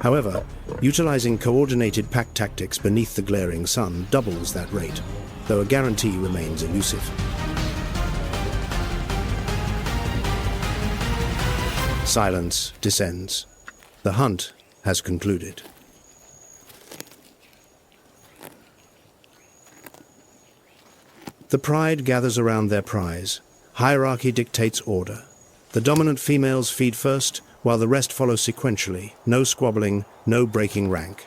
However, utilizing coordinated pack tactics beneath the glaring sun doubles that rate, though a guarantee remains elusive. Silence descends. The hunt has concluded. The pride gathers around their prize. Hierarchy dictates order. The dominant females feed first, while the rest follow sequentially. No squabbling, no breaking rank.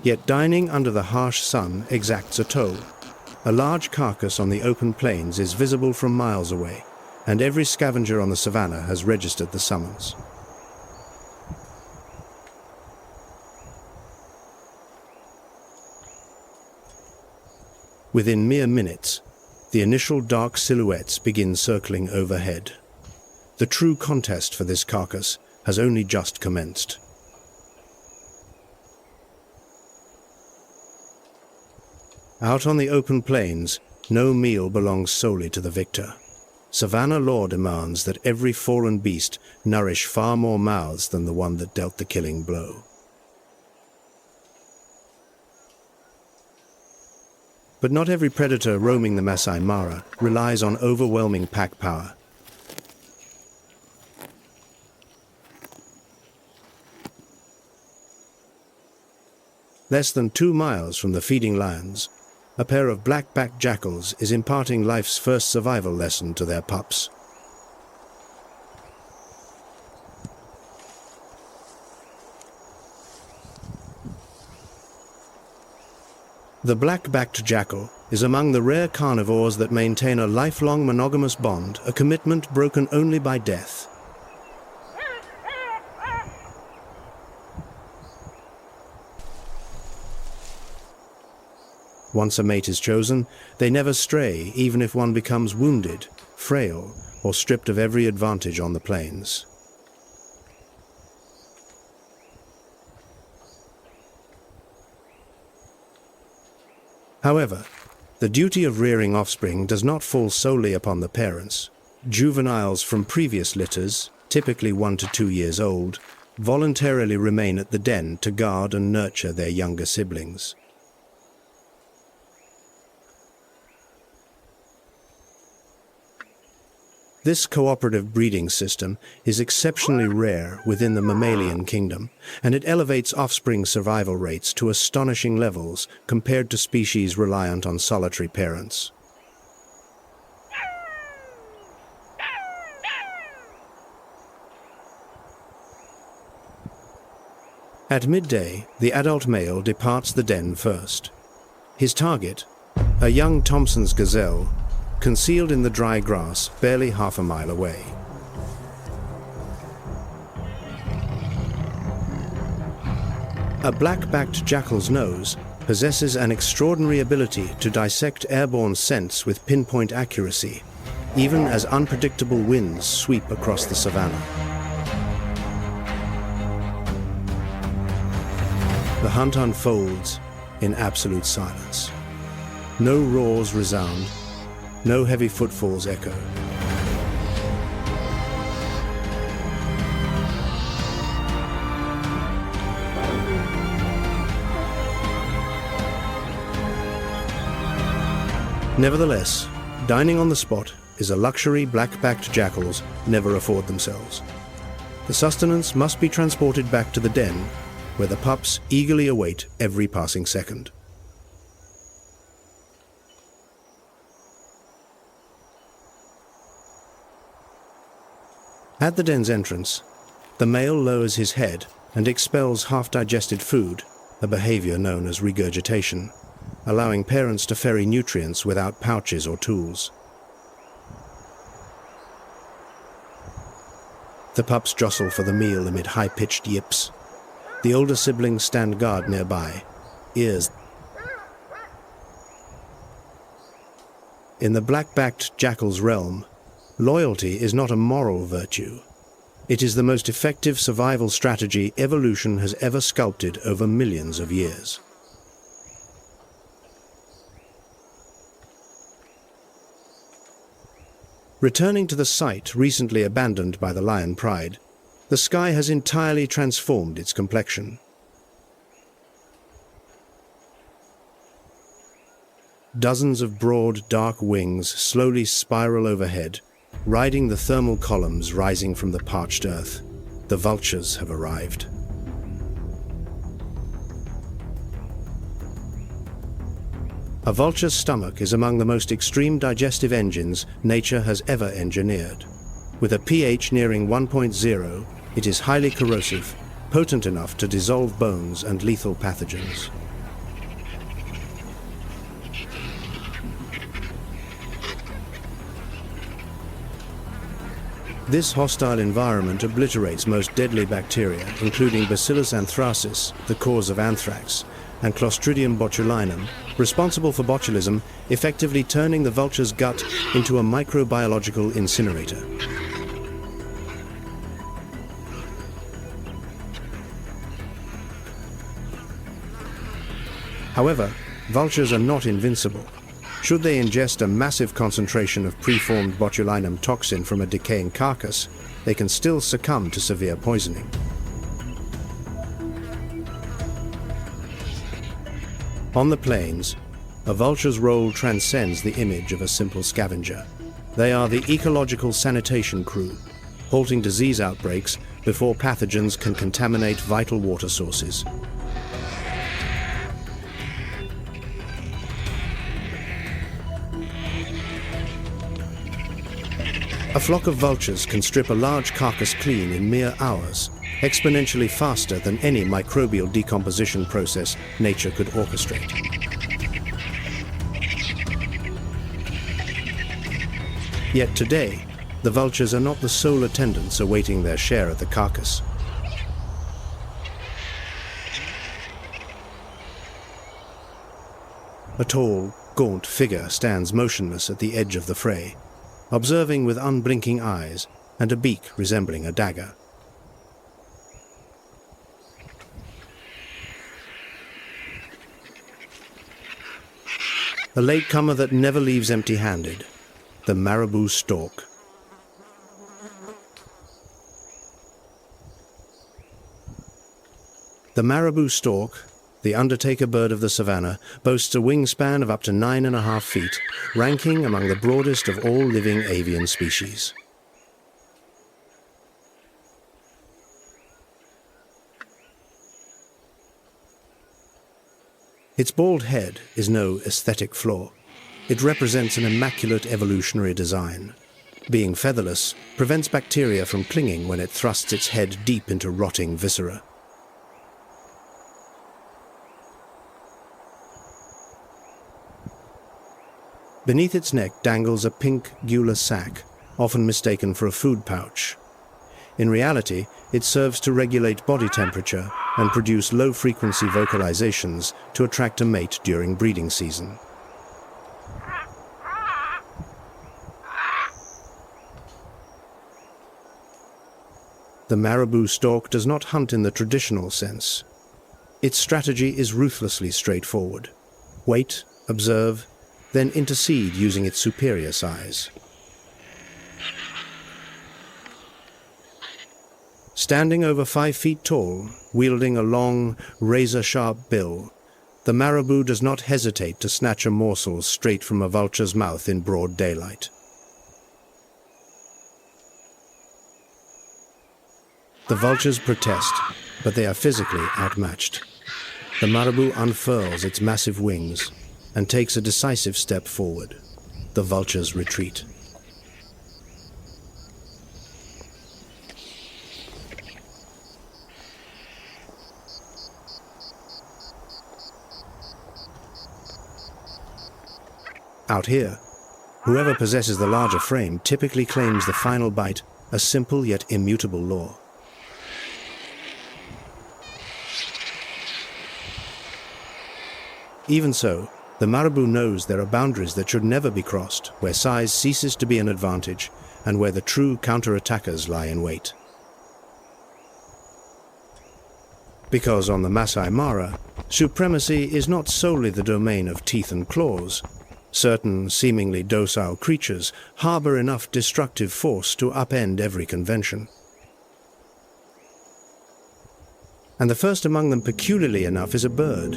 Yet dining under the harsh sun exacts a toll. A large carcass on the open plains is visible from miles away, and every scavenger on the savanna has registered the summons. Within mere minutes, the initial dark silhouettes begin circling overhead. The true contest for this carcass has only just commenced. Out on the open plains, no meal belongs solely to the victor. Savanna law demands that every fallen beast nourish far more mouths than the one that dealt the killing blow. But not every predator roaming the Masai Mara relies on overwhelming pack power. Less than 2 miles from the feeding lions, a pair of black-backed jackals is imparting life's first survival lesson to their pups. The black-backed jackal is among the rare carnivores that maintain a lifelong monogamous bond, a commitment broken only by death. Once a mate is chosen, they never stray, even if one becomes wounded, frail, or stripped of every advantage on the plains. However, the duty of rearing offspring does not fall solely upon the parents. Juveniles from previous litters, typically 1 to 2 years old, voluntarily remain at the den to guard and nurture their younger siblings. This cooperative breeding system is exceptionally rare within the mammalian kingdom, and it elevates offspring survival rates to astonishing levels compared to species reliant on solitary parents. At midday, the adult male departs the den first. His target, a young Thompson's gazelle, concealed in the dry grass barely half a mile away. A black-backed jackal's nose possesses an extraordinary ability to dissect airborne scents with pinpoint accuracy, even as unpredictable winds sweep across the savanna. The hunt unfolds in absolute silence. No roars resound. No heavy footfalls echo. Nevertheless, dining on the spot is a luxury black-backed jackals never afford themselves. The sustenance must be transported back to the den, where the pups eagerly await every passing second. At the den's entrance, the male lowers his head and expels half-digested food, a behavior known as regurgitation, allowing parents to ferry nutrients without pouches or tools. The pups jostle for the meal amid high-pitched yips. The older siblings stand guard nearby, ears. In the black-backed jackal's realm, loyalty is not a moral virtue. It is the most effective survival strategy evolution has ever sculpted over millions of years. Returning to the site recently abandoned by the lion pride, the sky has entirely transformed its complexion. Dozens of broad, dark wings slowly spiral overhead, riding the thermal columns rising from the parched earth. The vultures have arrived. A vulture's stomach is among the most extreme digestive engines nature has ever engineered. With a pH nearing 1.0, it is highly corrosive, potent enough to dissolve bones and lethal pathogens. This hostile environment obliterates most deadly bacteria, including Bacillus anthracis, the cause of anthrax, and Clostridium botulinum, responsible for botulism, effectively turning the vulture's gut into a microbiological incinerator. However, vultures are not invincible. Should they ingest a massive concentration of preformed botulinum toxin from a decaying carcass, they can still succumb to severe poisoning. On the plains, a vulture's role transcends the image of a simple scavenger. They are the ecological sanitation crew, halting disease outbreaks before pathogens can contaminate vital water sources. A flock of vultures can strip a large carcass clean in mere hours, exponentially faster than any microbial decomposition process nature could orchestrate. Yet today, the vultures are not the sole attendants awaiting their share of the carcass. A tall, gaunt figure stands motionless at the edge of the fray, observing with unblinking eyes and a beak resembling a dagger. A latecomer that never leaves empty-handed, the marabou stork. The marabou stork, the undertaker bird of the savanna, boasts a wingspan of up to 9.5 feet, ranking among the broadest of all living avian species. Its bald head is no aesthetic flaw. It represents an immaculate evolutionary design. Being featherless prevents bacteria from clinging when it thrusts its head deep into rotting viscera. Beneath its neck dangles a pink gular sac, often mistaken for a food pouch. In reality, it serves to regulate body temperature and produce low-frequency vocalizations to attract a mate during breeding season. The marabou stork does not hunt in the traditional sense. Its strategy is ruthlessly straightforward. Wait, observe, then intercede using its superior size. Standing over 5 feet tall, wielding a long, razor-sharp bill, the marabou does not hesitate to snatch a morsel straight from a vulture's mouth in broad daylight. The vultures protest, but they are physically outmatched. The marabou unfurls its massive wings and takes a decisive step forward. The vultures retreat. Out here, whoever possesses the larger frame typically claims the final bite, a simple yet immutable law. Even so, the marabou knows there are boundaries that should never be crossed, where size ceases to be an advantage, and where the true counter-attackers lie in wait. Because on the Masai Mara, supremacy is not solely the domain of teeth and claws. Certain seemingly docile creatures harbor enough destructive force to upend every convention. And the first among them, peculiarly enough, is a bird.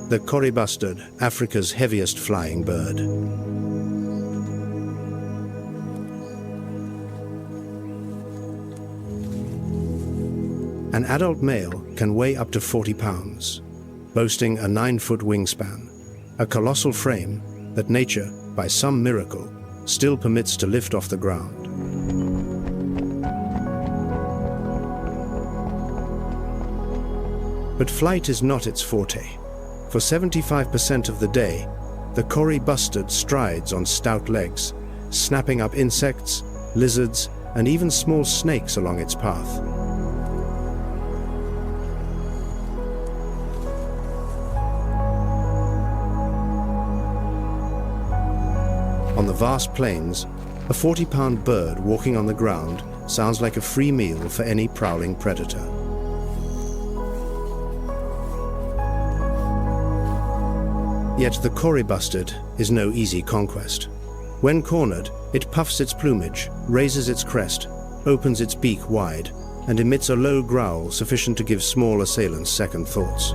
The Kori bustard, Africa's heaviest flying bird. An adult male can weigh up to 40 pounds, boasting a 9-foot wingspan, a colossal frame that nature, by some miracle, still permits to lift off the ground. But flight is not its forte. For 75% of the day, the Kori bustard strides on stout legs, snapping up insects, lizards, and even small snakes along its path. On the vast plains, a 40-pound bird walking on the ground sounds like a free meal for any prowling predator. Yet the Kori bustard is no easy conquest. When cornered, it puffs its plumage, raises its crest, opens its beak wide, and emits a low growl sufficient to give small assailants second thoughts.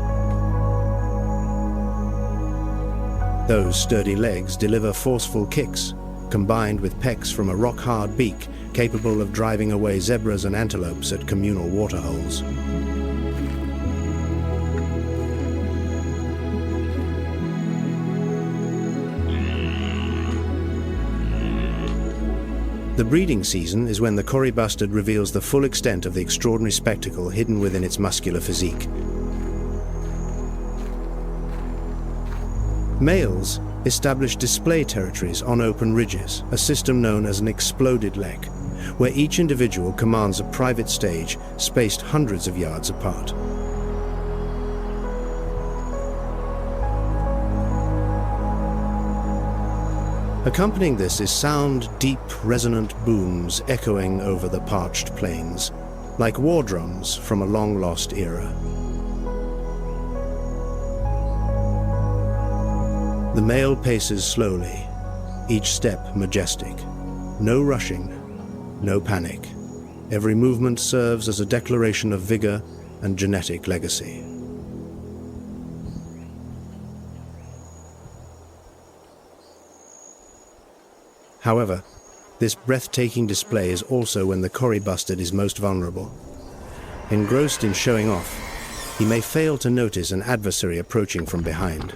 Those sturdy legs deliver forceful kicks, combined with pecks from a rock-hard beak capable of driving away zebras and antelopes at communal waterholes. The breeding season is when the Kori bustard reveals the full extent of the extraordinary spectacle hidden within its muscular physique. Males establish display territories on open ridges, a system known as an exploded leg, where each individual commands a private stage spaced hundreds of yards apart. Accompanying this is sound, deep, resonant booms echoing over the parched plains, like war drums from a long-lost era. The male paces slowly, each step majestic. No rushing, no panic. Every movement serves as a declaration of vigor and genetic legacy. However, this breathtaking display is also when the Kori bustard is most vulnerable. Engrossed in showing off, he may fail to notice an adversary approaching from behind.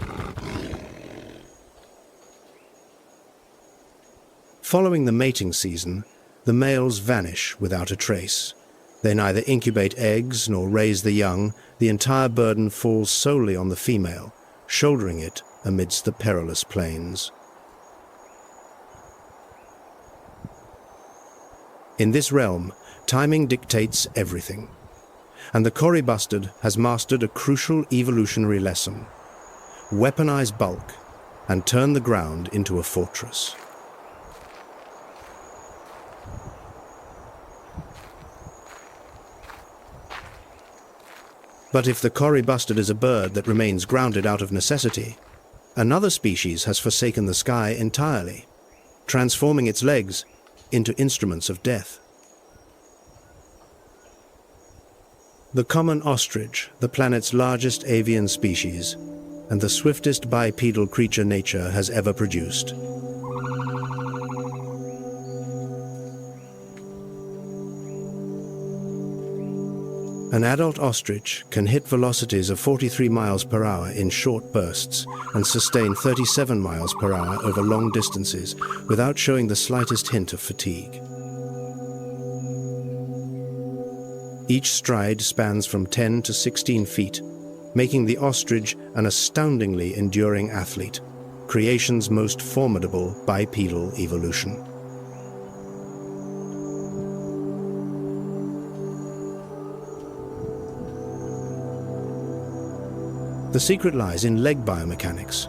Following the mating season, the males vanish without a trace. They neither incubate eggs nor raise the young. The entire burden falls solely on the female, shouldering it amidst the perilous plains. In this realm, timing dictates everything, and the Kori bustard has mastered a crucial evolutionary lesson: weaponize bulk and turn the ground into a fortress. But if the Kori bustard is a bird that remains grounded out of necessity, another species has forsaken the sky entirely, transforming its legs into instruments of death. The common ostrich, the planet's largest avian species, and the swiftest bipedal creature nature has ever produced. An adult ostrich can hit velocities of 43 miles per hour in short bursts and sustain 37 miles per hour over long distances without showing the slightest hint of fatigue. Each stride spans from 10 to 16 feet, making the ostrich an astoundingly enduring athlete, creation's most formidable bipedal evolution. The secret lies in leg biomechanics.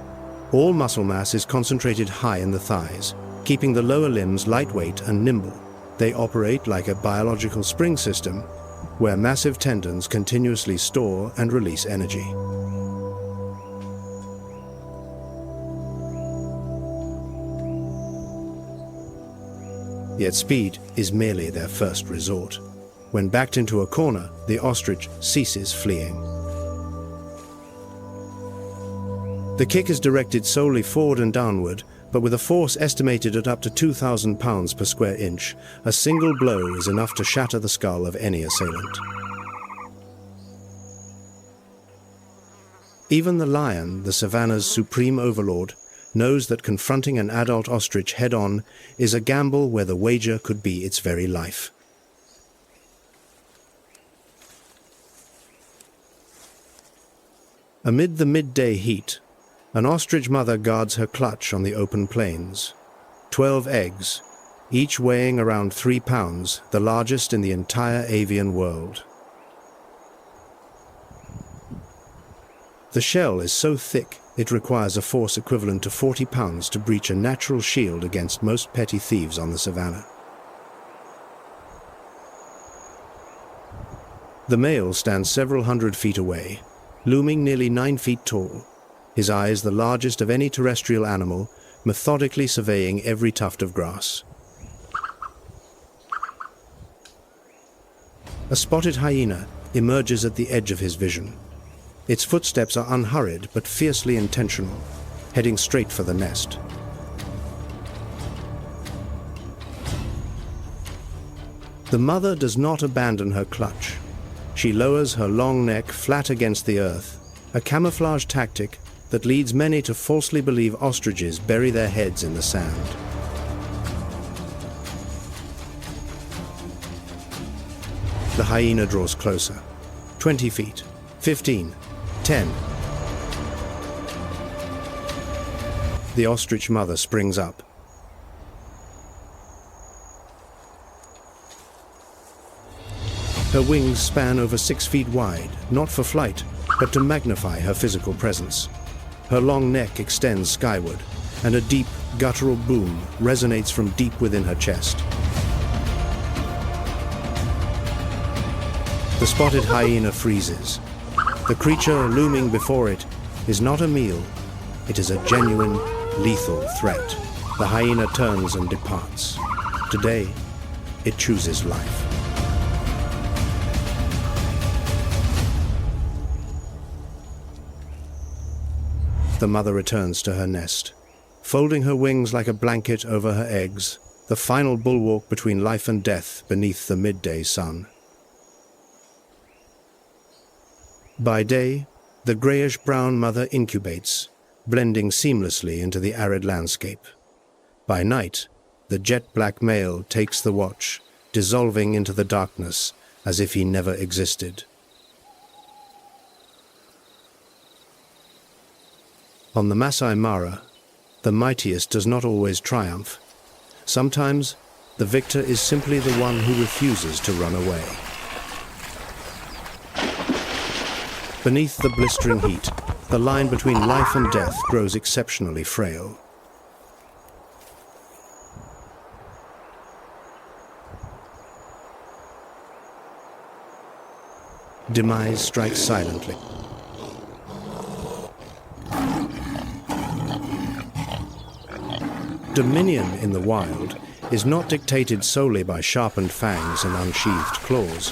All muscle mass is concentrated high in the thighs, keeping the lower limbs lightweight and nimble. They operate like a biological spring system, where massive tendons continuously store and release energy. Yet speed is merely their first resort. When backed into a corner, the ostrich ceases fleeing. The kick is directed solely forward and downward, but with a force estimated at up to 2,000 pounds per square inch, a single blow is enough to shatter the skull of any assailant. Even the lion, the savanna's supreme overlord, knows that confronting an adult ostrich head-on is a gamble where the wager could be its very life. Amid the midday heat, an ostrich mother guards her clutch on the open plains. 12 eggs, each weighing around 3 pounds, the largest in the entire avian world. The shell is so thick it requires a force equivalent to 40 pounds to breach a natural shield against most petty thieves on the savannah. The male stands several hundred feet away, looming nearly 9 feet tall, his eyes the largest of any terrestrial animal, methodically surveying every tuft of grass. A spotted hyena emerges at the edge of his vision. Its footsteps are unhurried but fiercely intentional, heading straight for the nest. The mother does not abandon her clutch. She lowers her long neck flat against the earth, a camouflage tactic that leads many to falsely believe ostriches bury their heads in the sand. The hyena draws closer. 20 feet, 15, 10. The ostrich mother springs up. Her wings span over 6 feet wide, not for flight, but to magnify her physical presence. Her long neck extends skyward, and a deep, guttural boom resonates from deep within her chest. The spotted hyena freezes. The creature looming before it is not a meal, it is a genuine, lethal threat. The hyena turns and departs. Today, it chooses life. The mother returns to her nest, folding her wings like a blanket over her eggs, the final bulwark between life and death beneath the midday sun. By day, the grayish-brown mother incubates, blending seamlessly into the arid landscape. By night, the jet-black male takes the watch, dissolving into the darkness as if he never existed. On the Masai Mara, the mightiest does not always triumph. Sometimes, the victor is simply the one who refuses to run away. Beneath the blistering heat, the line between life and death grows exceptionally frail. Demise strikes silently. Dominion in the wild is not dictated solely by sharpened fangs and unsheathed claws.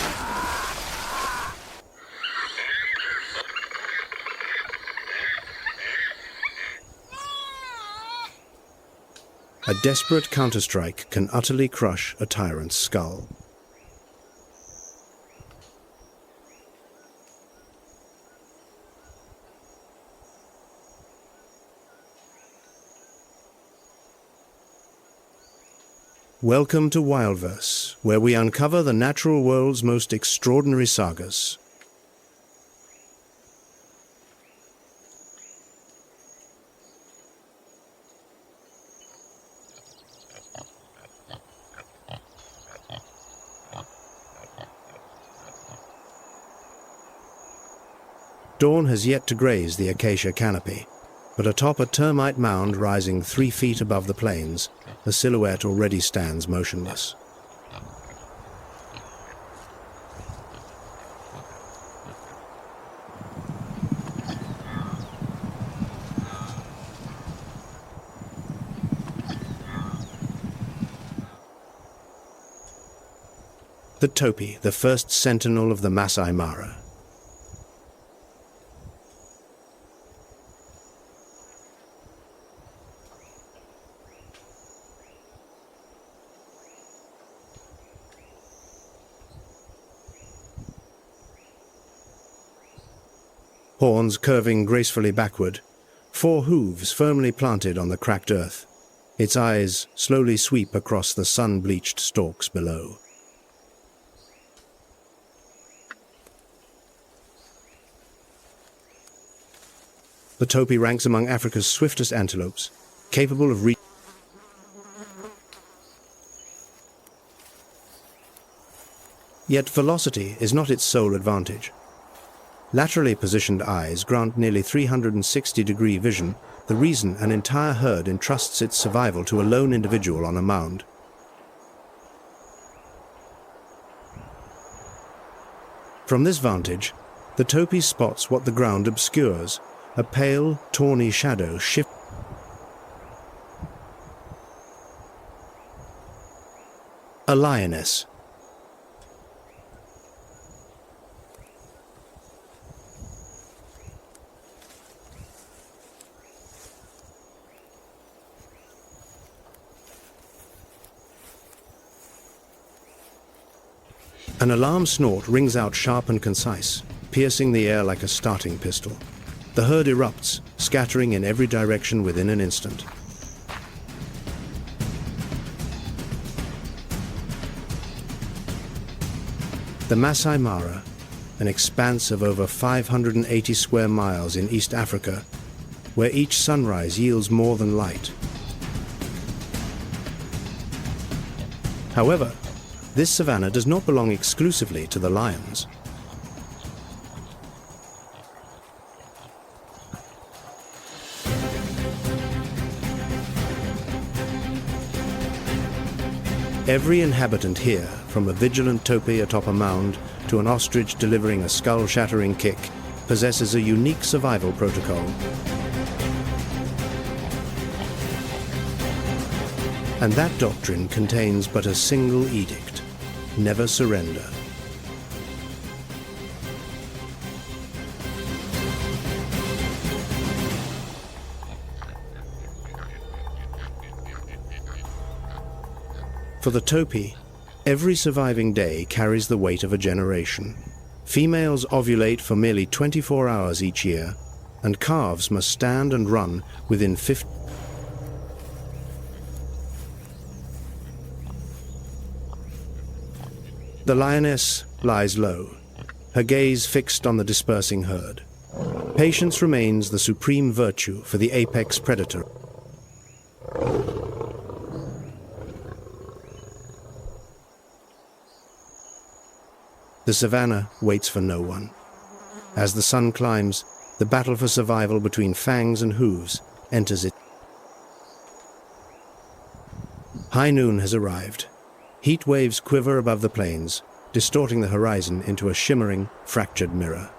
A desperate counterstrike can utterly crush a tyrant's skull. Welcome to WildVerse, where we uncover the natural world's most extraordinary sagas. Dawn has yet to graze the acacia canopy, but atop a termite mound rising 3 feet above the plains, the silhouette already stands motionless. The topi, the first sentinel of the Masai Mara. Horns curving gracefully backward, 4 hooves firmly planted on the cracked earth. Its eyes slowly sweep across the sun-bleached stalks below. The topi ranks among Africa's swiftest antelopes, capable of reaching. Yet velocity is not its sole advantage. Laterally positioned eyes grant nearly 360-degree vision, the reason an entire herd entrusts its survival to a lone individual on a mound. From this vantage, the topi spots what the ground obscures, a pale, tawny shadow shift. A lioness. An alarm snort rings out sharp and concise, piercing the air like a starting pistol. The herd erupts, scattering in every direction within an instant. The Masai Mara, an expanse of over 580 square miles in East Africa, where each sunrise yields more than light. However, this savanna does not belong exclusively to the lions. Every inhabitant here, from a vigilant topi atop a mound to an ostrich delivering a skull-shattering kick, possesses a unique survival protocol. And that doctrine contains but a single edict: never surrender. For the topi, every surviving day carries the weight of a generation. Females ovulate for merely 24 hours each year, and calves must stand and run within 50. The lioness lies low, her gaze fixed on the dispersing herd. Patience remains the supreme virtue for the apex predator. The savanna waits for no one. As the sun climbs, the battle for survival between fangs and hooves enters it. High noon has arrived. Heat waves quiver above the plains, distorting the horizon into a shimmering, fractured mirror.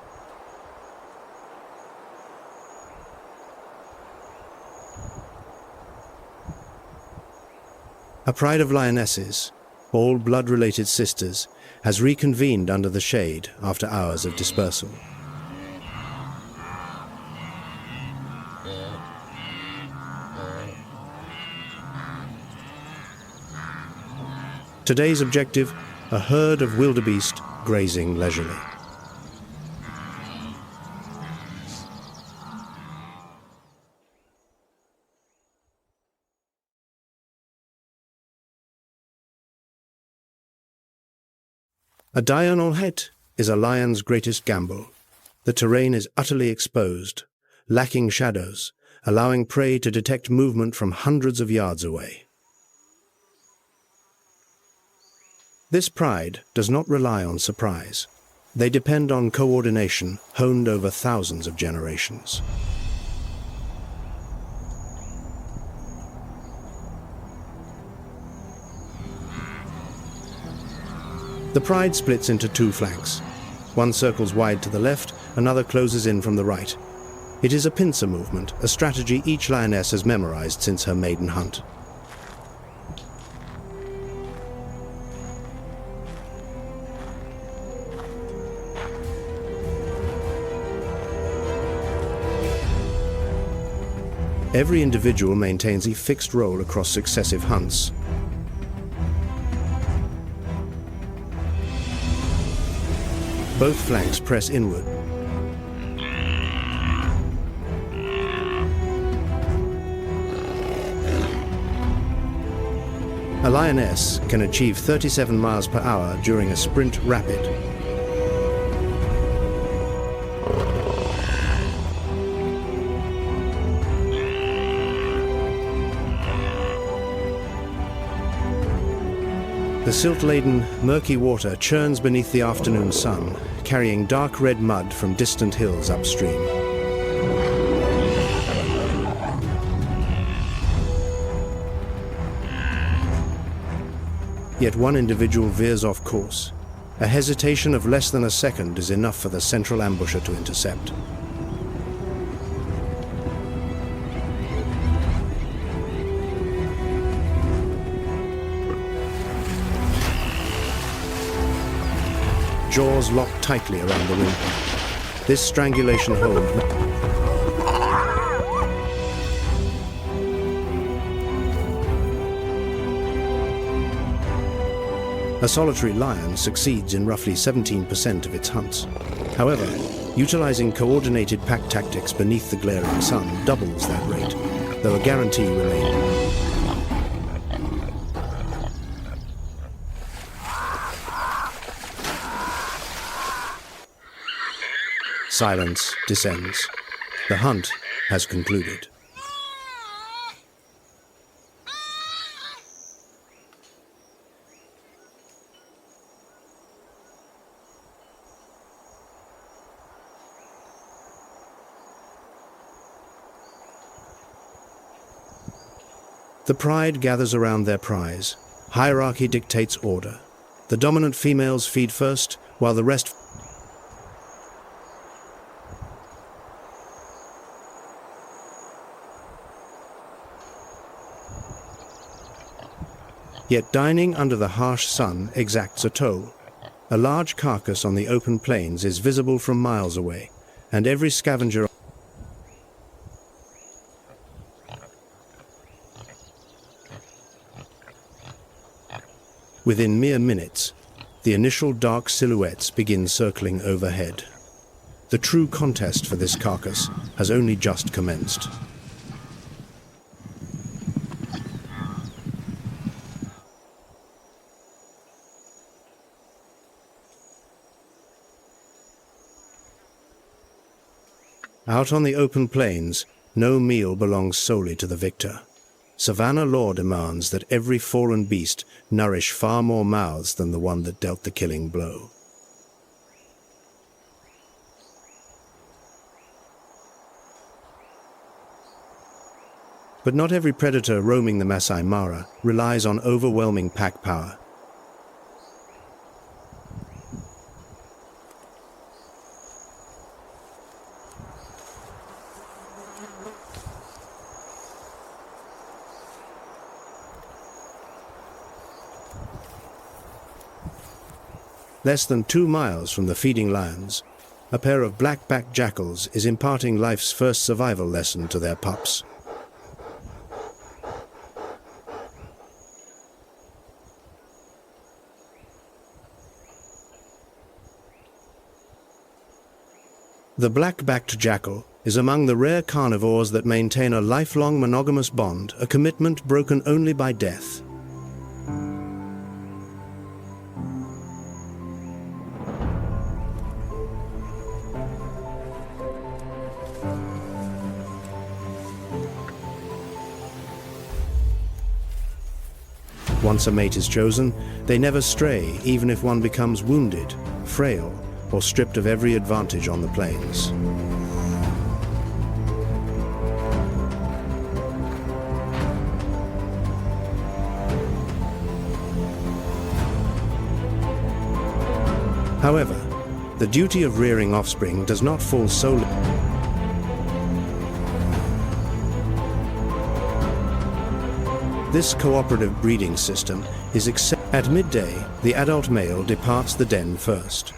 A pride of lionesses, all blood-related sisters, has reconvened under the shade after hours of dispersal. Today's objective, a herd of wildebeest grazing leisurely. A diurnal het is a lion's greatest gamble. The terrain is utterly exposed, lacking shadows, allowing prey to detect movement from hundreds of yards away. This pride does not rely on surprise. They depend on coordination honed over thousands of generations. The pride splits into 2 flanks. One circles wide to the left, another closes in from the right. It is a pincer movement, a strategy each lioness has memorized since her maiden hunt. Every individual maintains a fixed role across successive hunts. Both flanks press inward. A lioness can achieve 37 miles per hour during a sprint rapid. The silt-laden, murky water churns beneath the afternoon sun, carrying dark red mud from distant hills upstream. Yet one individual veers off course. A hesitation of less than a second is enough for the central ambusher to intercept. Jaws lock tightly around the windpipe. This strangulation hold A solitary lion succeeds in roughly 17% of its hunts. However, utilizing coordinated pack tactics beneath the glaring sun doubles that rate, though a guarantee remains. Silence descends. The hunt has concluded. The pride gathers around their prize. Hierarchy dictates order. The dominant females feed first, while the rest Yet dining under the harsh sun exacts a toll. A large carcass on the open plains is visible from miles away, and every scavenger Within mere minutes, the initial dark silhouettes begin circling overhead. The true contest for this carcass has only just commenced. Out on the open plains, no meal belongs solely to the victor. Savanna law demands that every fallen beast nourish far more mouths than the one that dealt the killing blow. But not every predator roaming the Masai Mara relies on overwhelming pack power. Less than 2 miles from the feeding lions, a pair of black-backed jackals is imparting life's first survival lesson to their pups. The black-backed jackal is among the rare carnivores that maintain a lifelong monogamous bond, a commitment broken only by death. Once a mate is chosen, they never stray, even if one becomes wounded, frail, or stripped of every advantage on the plains. However, the duty of rearing offspring does not fall solely. This cooperative breeding system is At midday, the adult male departs the den first.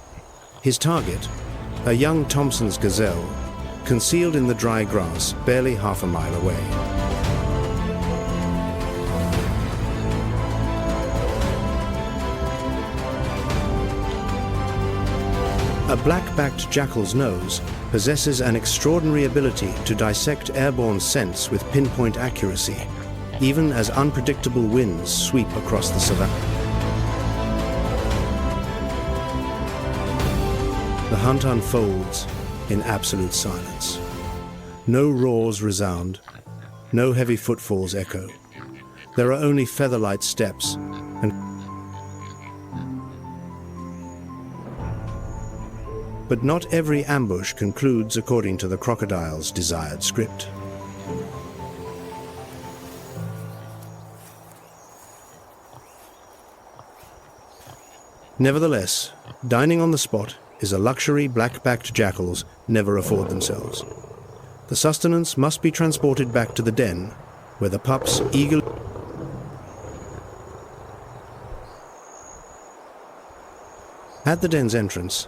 His target, a young Thompson's gazelle, concealed in the dry grass barely half a mile away. A black-backed jackal's nose possesses an extraordinary ability to dissect airborne scents with pinpoint accuracy, even as unpredictable winds sweep across the savanna. The hunt unfolds in absolute silence. No roars resound, no heavy footfalls echo. There are only feather-light steps and but not every ambush concludes according to the crocodile's desired script. Nevertheless, dining on the spot is a luxury black-backed jackals never afford themselves. The sustenance must be transported back to the den, where the pups eagerly... At the den's entrance,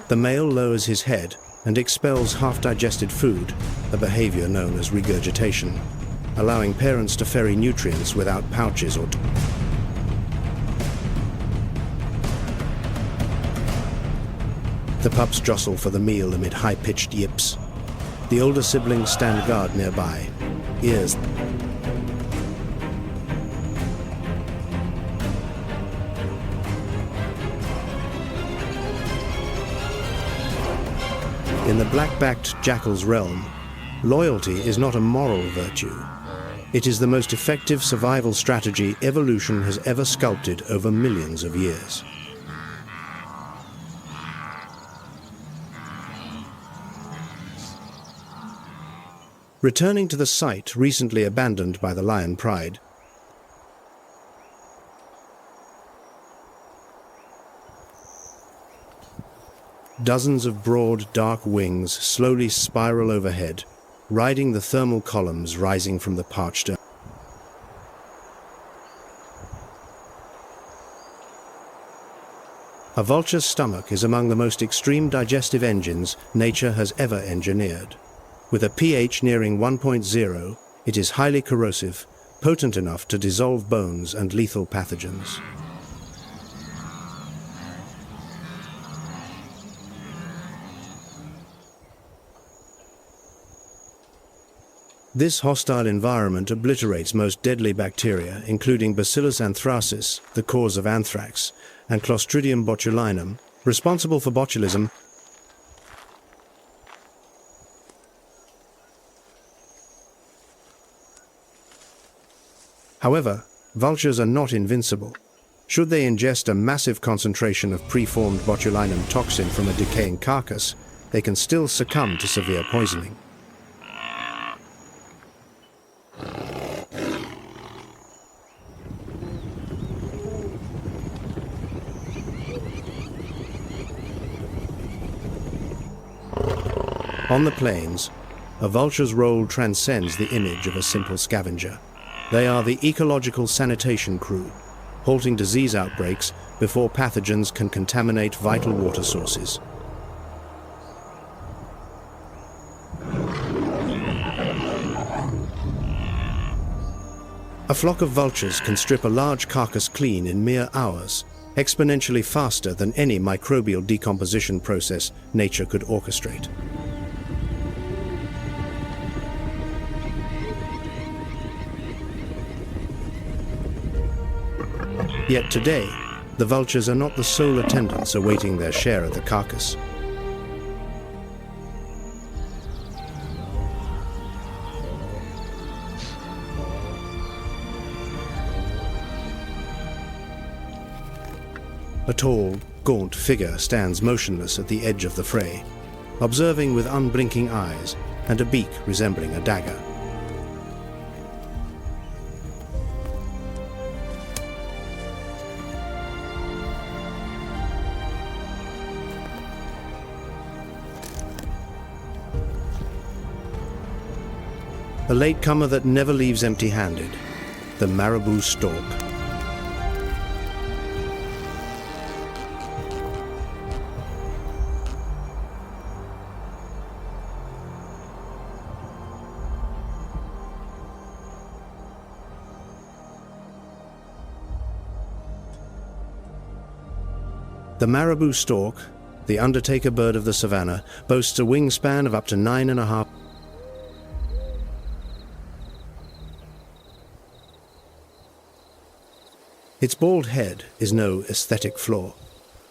the male lowers his head and expels half-digested food, a behavior known as regurgitation, allowing parents to ferry nutrients without pouches or... The pups jostle for the meal amid high-pitched yips. The older siblings stand guard nearby, ears... In the black-backed jackal's realm, loyalty is not a moral virtue. It is the most effective survival strategy evolution has ever sculpted over millions of years. Returning to the site recently abandoned by the lion pride, dozens of broad, dark wings slowly spiral overhead, riding the thermal columns rising from the parched earth. A vulture's stomach is among the most extreme digestive engines nature has ever engineered. With a pH nearing 1.0, it is highly corrosive, potent enough to dissolve bones and lethal pathogens. This hostile environment obliterates most deadly bacteria, including Bacillus anthracis, the cause of anthrax, and Clostridium botulinum, responsible for botulism. However, vultures are not invincible. Should they ingest a massive concentration of preformed botulinum toxin from a decaying carcass, they can still succumb to severe poisoning. On the plains, a vulture's role transcends the image of a simple scavenger. They are the ecological sanitation crew, halting disease outbreaks before pathogens can contaminate vital water sources. A flock of vultures can strip a large carcass clean in mere hours, exponentially faster than any microbial decomposition process nature could orchestrate. Yet today, the vultures are not the sole attendants awaiting their share of the carcass. A tall, gaunt figure stands motionless at the edge of the fray, observing with unblinking eyes and a beak resembling a dagger. A latecomer that never leaves empty-handed, the marabou stork. The marabou stork, the undertaker bird of the savanna, boasts a wingspan of up to 9.5. Its bald head is no aesthetic flaw.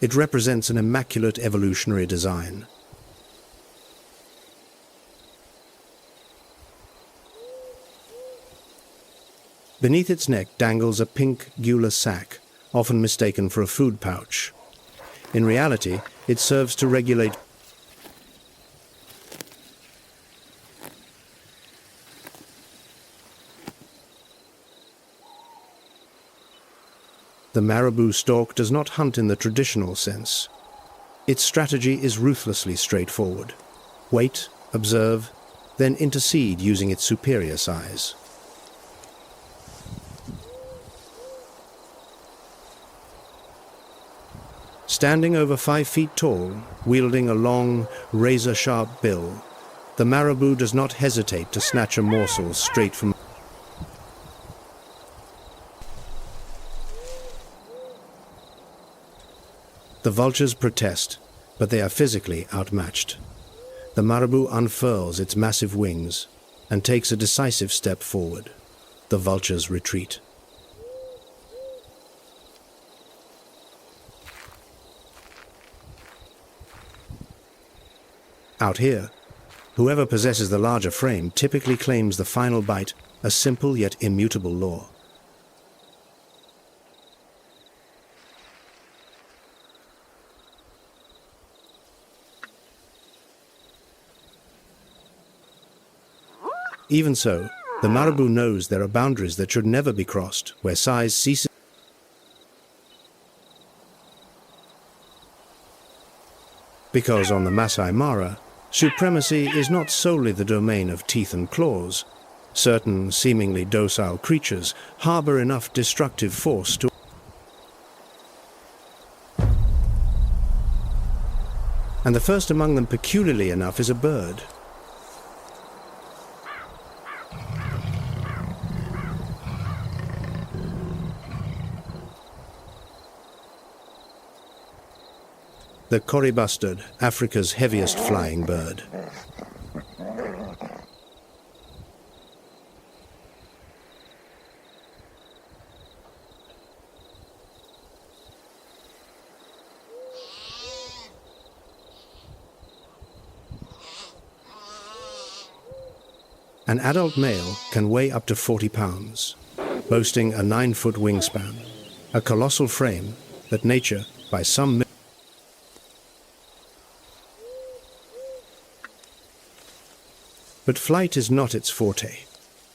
It represents an immaculate evolutionary design. Beneath its neck dangles a pink gular sac, often mistaken for a food pouch. In reality, it serves to regulate The marabou stork does not hunt in the traditional sense. Its strategy is ruthlessly straightforward. Wait, observe, then intercede using its superior size. Standing over 5 feet tall, wielding a long, razor-sharp bill, the marabou does not hesitate to snatch a morsel straight from. The vultures protest, but they are physically outmatched. The marabou unfurls its massive wings and takes a decisive step forward. The vultures retreat. Out here, whoever possesses the larger frame typically claims the final bite, a simple yet immutable law. Even so, the marabou knows there are boundaries that should never be crossed, where size ceases. Because on the Masai Mara, supremacy is not solely the domain of teeth and claws. Certain seemingly docile creatures harbor enough destructive force to. And the first among them, peculiarly enough, is a bird. The Kori bustard, Africa's heaviest flying bird. An adult male can weigh up to 40 pounds, boasting a 9-foot wingspan, a colossal frame that nature, by some. But flight is not its forte.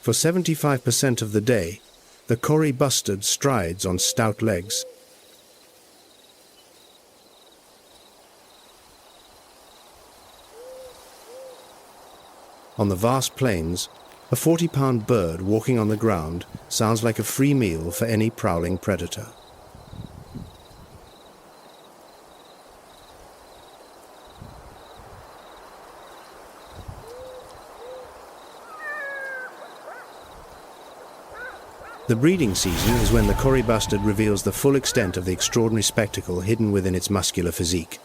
For 75% of the day, the Kori bustard strides on stout legs. On the vast plains, a 40-pound bird walking on the ground sounds like a free meal for any prowling predator. The breeding season is when the Kori bustard reveals the full extent of the extraordinary spectacle hidden within its muscular physique.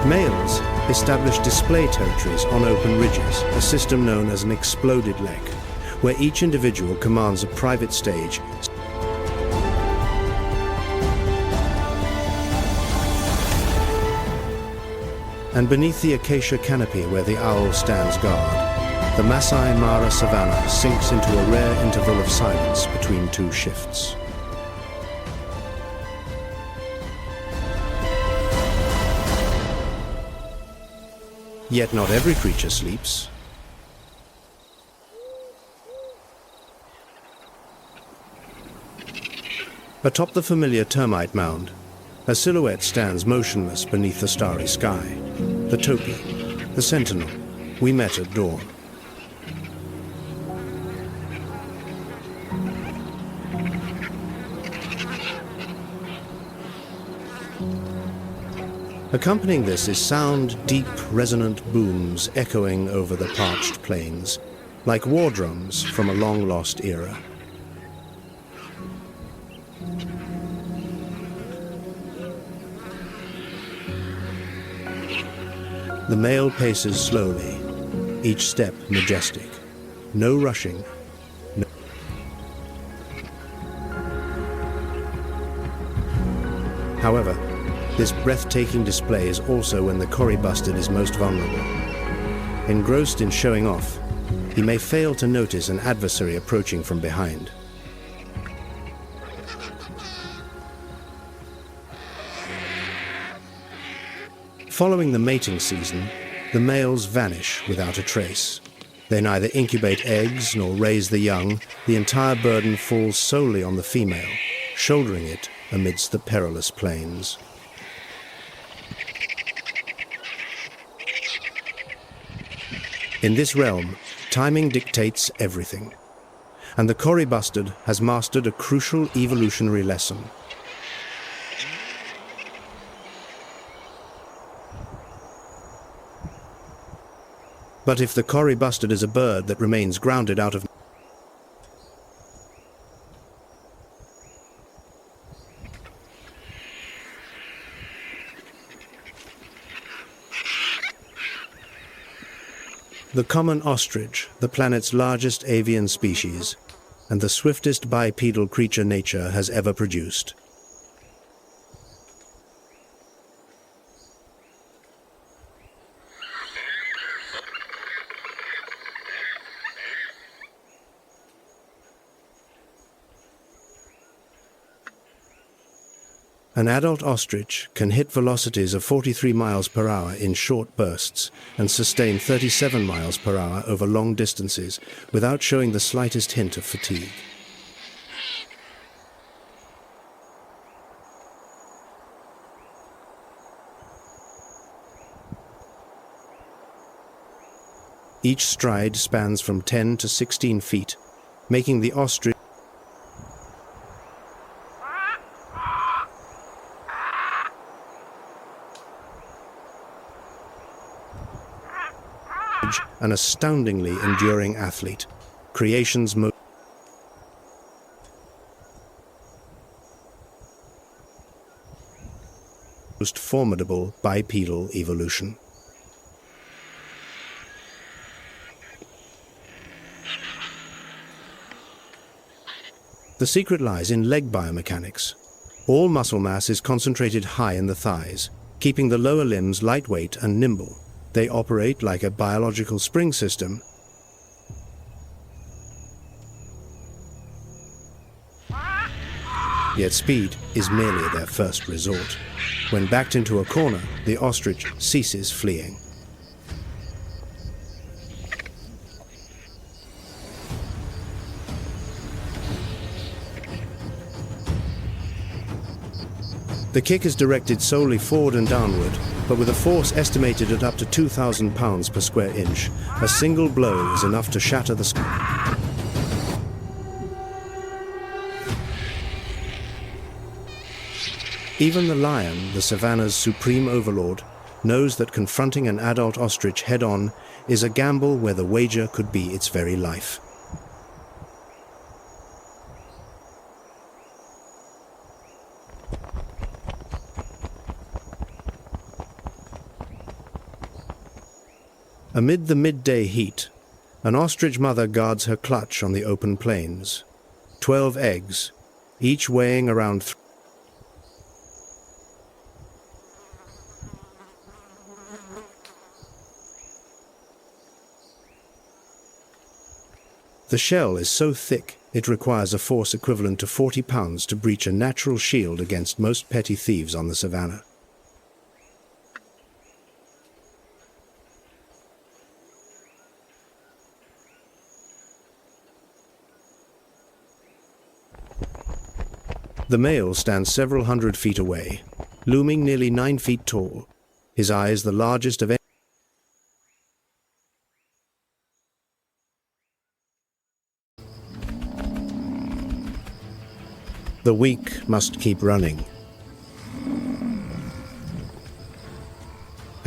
Males establish display territories on open ridges, a system known as an exploded leg, where each individual commands a private stage. And beneath the acacia canopy where the owl stands guard, the Masai Mara savanna sinks into a rare interval of silence between two shifts. Yet not every creature sleeps. Atop the familiar termite mound, a silhouette stands motionless beneath the starry sky. The topi, the sentinel, we met at dawn. Accompanying this is sound, deep, resonant booms echoing over the parched plains, like war drums from a long-lost era. The male paces slowly, each step majestic. No rushing. However, this breathtaking display is also when the Cory bustard is most vulnerable. Engrossed in showing off, he may fail to notice an adversary approaching from behind. Following the mating season, the males vanish without a trace. They neither incubate eggs nor raise the young. The entire burden falls solely on the female, shouldering it amidst the perilous plains. In this realm, timing dictates everything, and the Cory bustard has mastered a crucial evolutionary lesson. But if the Cory bustard is a bird that remains grounded out of the common ostrich, the planet's largest avian species, and the swiftest bipedal creature nature has ever produced. An adult ostrich can hit velocities of 43 miles per hour in short bursts and sustain 37 miles per hour over long distances without showing the slightest hint of fatigue. Each stride spans from 10 to 16 feet, making the ostrich an astoundingly enduring athlete, creation's most formidable bipedal evolution. The secret lies in leg biomechanics. All muscle mass is concentrated high in the thighs, keeping the lower limbs lightweight and nimble. They operate like a biological spring system. Yet speed is merely their first resort. When backed into a corner, the ostrich ceases fleeing. The kick is directed solely forward and downward, but with a force estimated at up to 2,000 pounds per square inch, a single blow is enough to shatter the skull. Even the lion, the savanna's supreme overlord, knows that confronting an adult ostrich head-on is a gamble where the wager could be its very life. Amid the midday heat, an ostrich mother guards her clutch on the open plains. 12 eggs, each weighing around The shell is so thick it requires a force equivalent to 40 pounds to breach a natural shield against most petty thieves on the savannah. The male stands several hundred feet away, looming nearly 9 feet tall, his eyes the largest of any. The weak must keep running.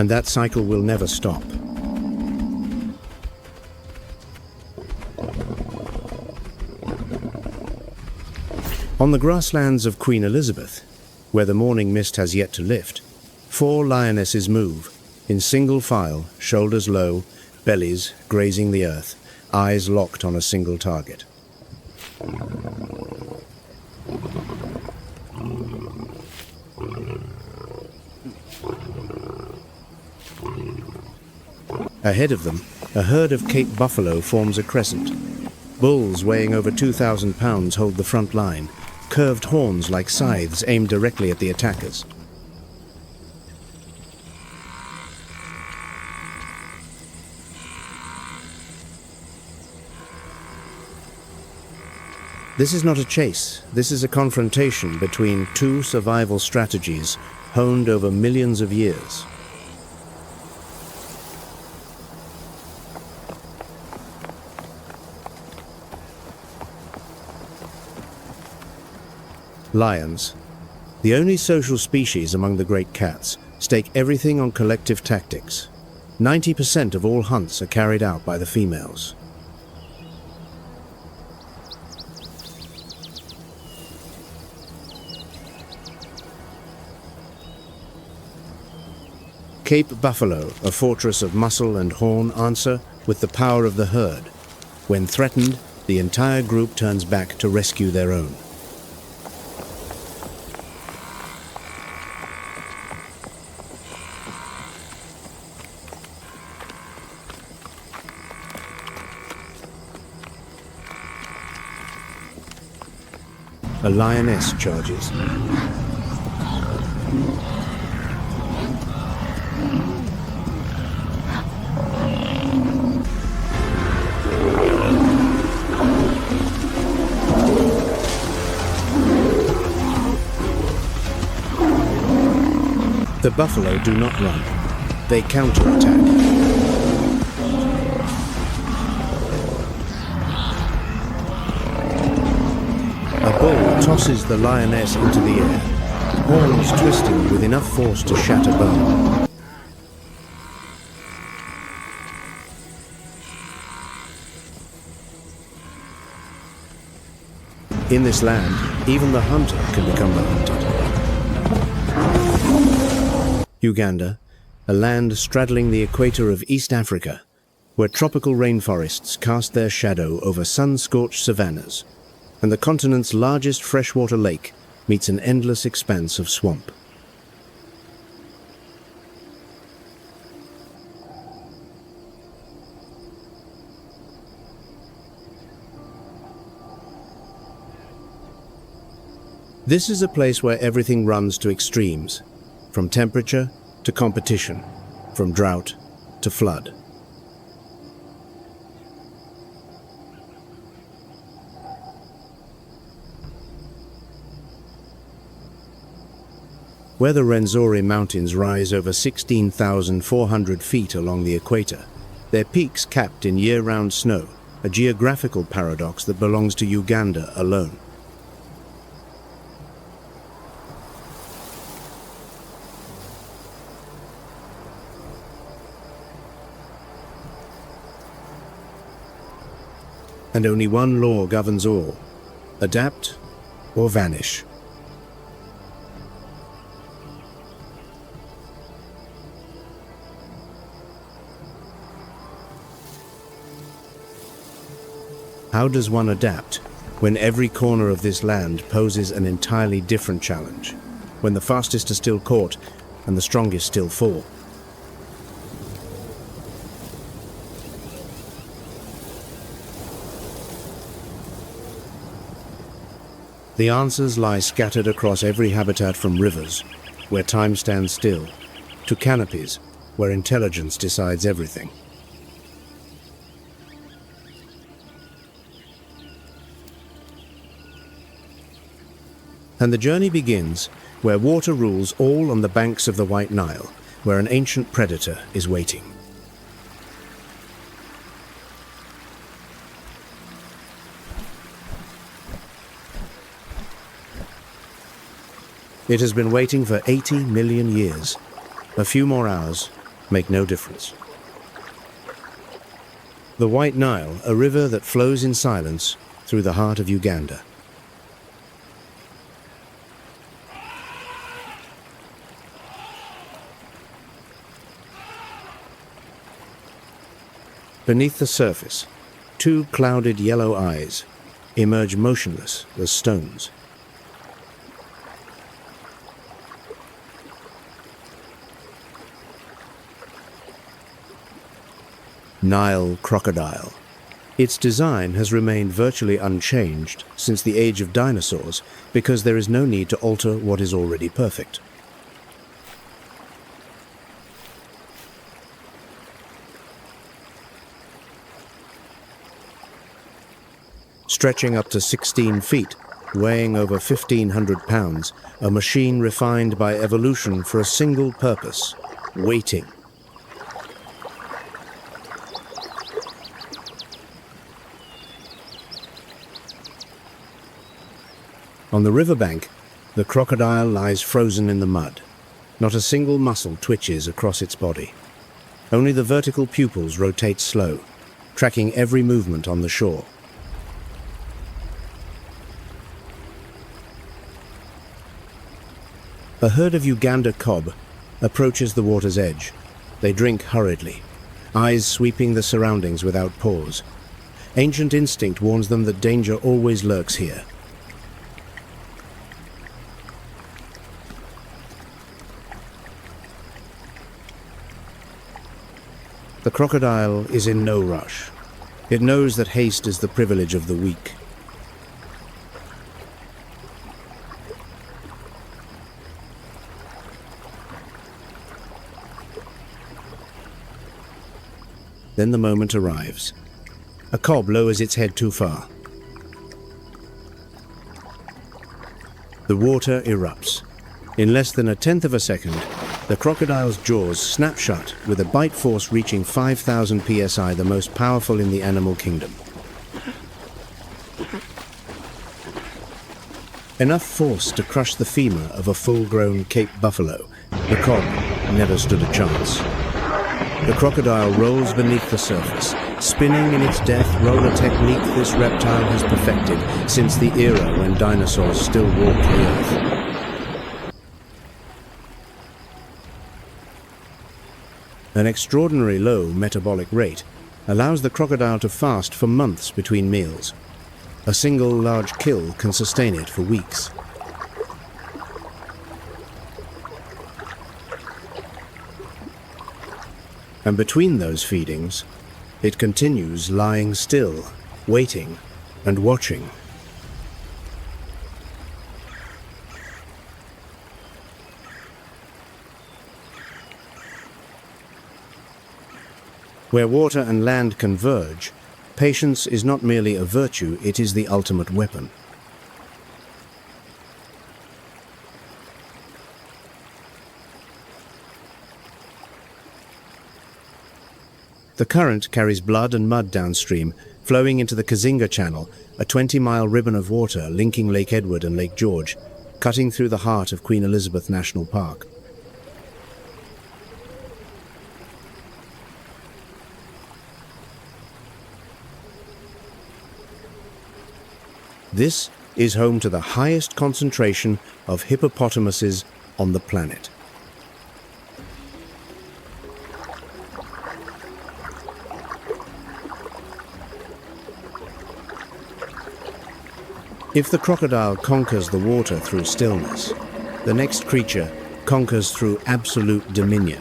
And that cycle will never stop. On the grasslands of Queen Elizabeth, where the morning mist has yet to lift, 4 lionesses move, in single file, shoulders low, bellies grazing the earth, eyes locked on a single target. Ahead of them, a herd of Cape buffalo forms a crescent. Bulls weighing over 2,000 pounds hold the front line, curved horns like scythes aimed directly at the attackers. This is not a chase, this is a confrontation between 2 survival strategies honed over millions of years. Lions, the only social species among the great cats, stake everything on collective tactics. 90% of all hunts are carried out by the females. Cape buffalo, a fortress of muscle and horn, answer with the power of the herd. When threatened, the entire group turns back to rescue their own. A lioness charges. The buffalo do not run. They counterattack. A bull tosses the lioness into the air, horns twisting with enough force to shatter bone. In this land, even the hunter can become the hunted. Uganda, a land straddling the equator of East Africa, where tropical rainforests cast their shadow over sun-scorched savannas, and the continent's largest freshwater lake meets an endless expanse of swamp. This is a place where everything runs to extremes, from temperature to competition, from drought to flood. Where the Rwenzori Mountains rise over 16,400 feet along the equator, their peaks capped in year-round snow, a geographical paradox that belongs to Uganda alone. And only one law governs all: adapt or vanish. How does one adapt when every corner of this land poses an entirely different challenge, when the fastest are still caught and the strongest still fall? The answers lie scattered across every habitat, from rivers, where time stands still, to canopies, where intelligence decides everything. And the journey begins where water rules all on the banks of the White Nile, where an ancient predator is waiting. It has been waiting for 80 million years. A few more hours, make no difference. The White Nile, a river that flows in silence through the heart of Uganda. Beneath the surface, two clouded yellow eyes emerge motionless as stones. Nile crocodile. Its design has remained virtually unchanged since the age of dinosaurs because there is no need to alter what is already perfect. Stretching up to 16 feet, weighing over 1,500 pounds, a machine refined by evolution for a single purpose: waiting. On the riverbank, the crocodile lies frozen in the mud. Not a single muscle twitches across its body. Only the vertical pupils rotate slow, tracking every movement on the shore. A herd of Uganda kob approaches the water's edge. They drink hurriedly, eyes sweeping the surroundings without pause. Ancient instinct warns them that danger always lurks here. The crocodile is in no rush. It knows that haste is the privilege of the weak. Then the moment arrives. A kob lowers its head too far. The water erupts. In less than 1/10 of a second, the crocodile's jaws snap shut with a bite force reaching 5,000 psi, the most powerful in the animal kingdom. Enough force to crush the femur of a full-grown Cape buffalo. The kob never stood a chance. The crocodile rolls beneath the surface, spinning in its death roller technique this reptile has perfected since the era when dinosaurs still walked the earth. An extraordinary low metabolic rate allows the crocodile to fast for months between meals. A single large kill can sustain it for weeks. And between those feedings, it continues lying still, waiting and watching. Where water and land converge, patience is not merely a virtue, it is the ultimate weapon. The current carries blood and mud downstream, flowing into the Kazinga Channel, a 20-mile ribbon of water linking Lake Edward and Lake George, cutting through the heart of Queen Elizabeth National Park. This is home to the highest concentration of hippopotamuses on the planet. If the crocodile conquers the water through stillness, the next creature conquers through absolute dominion.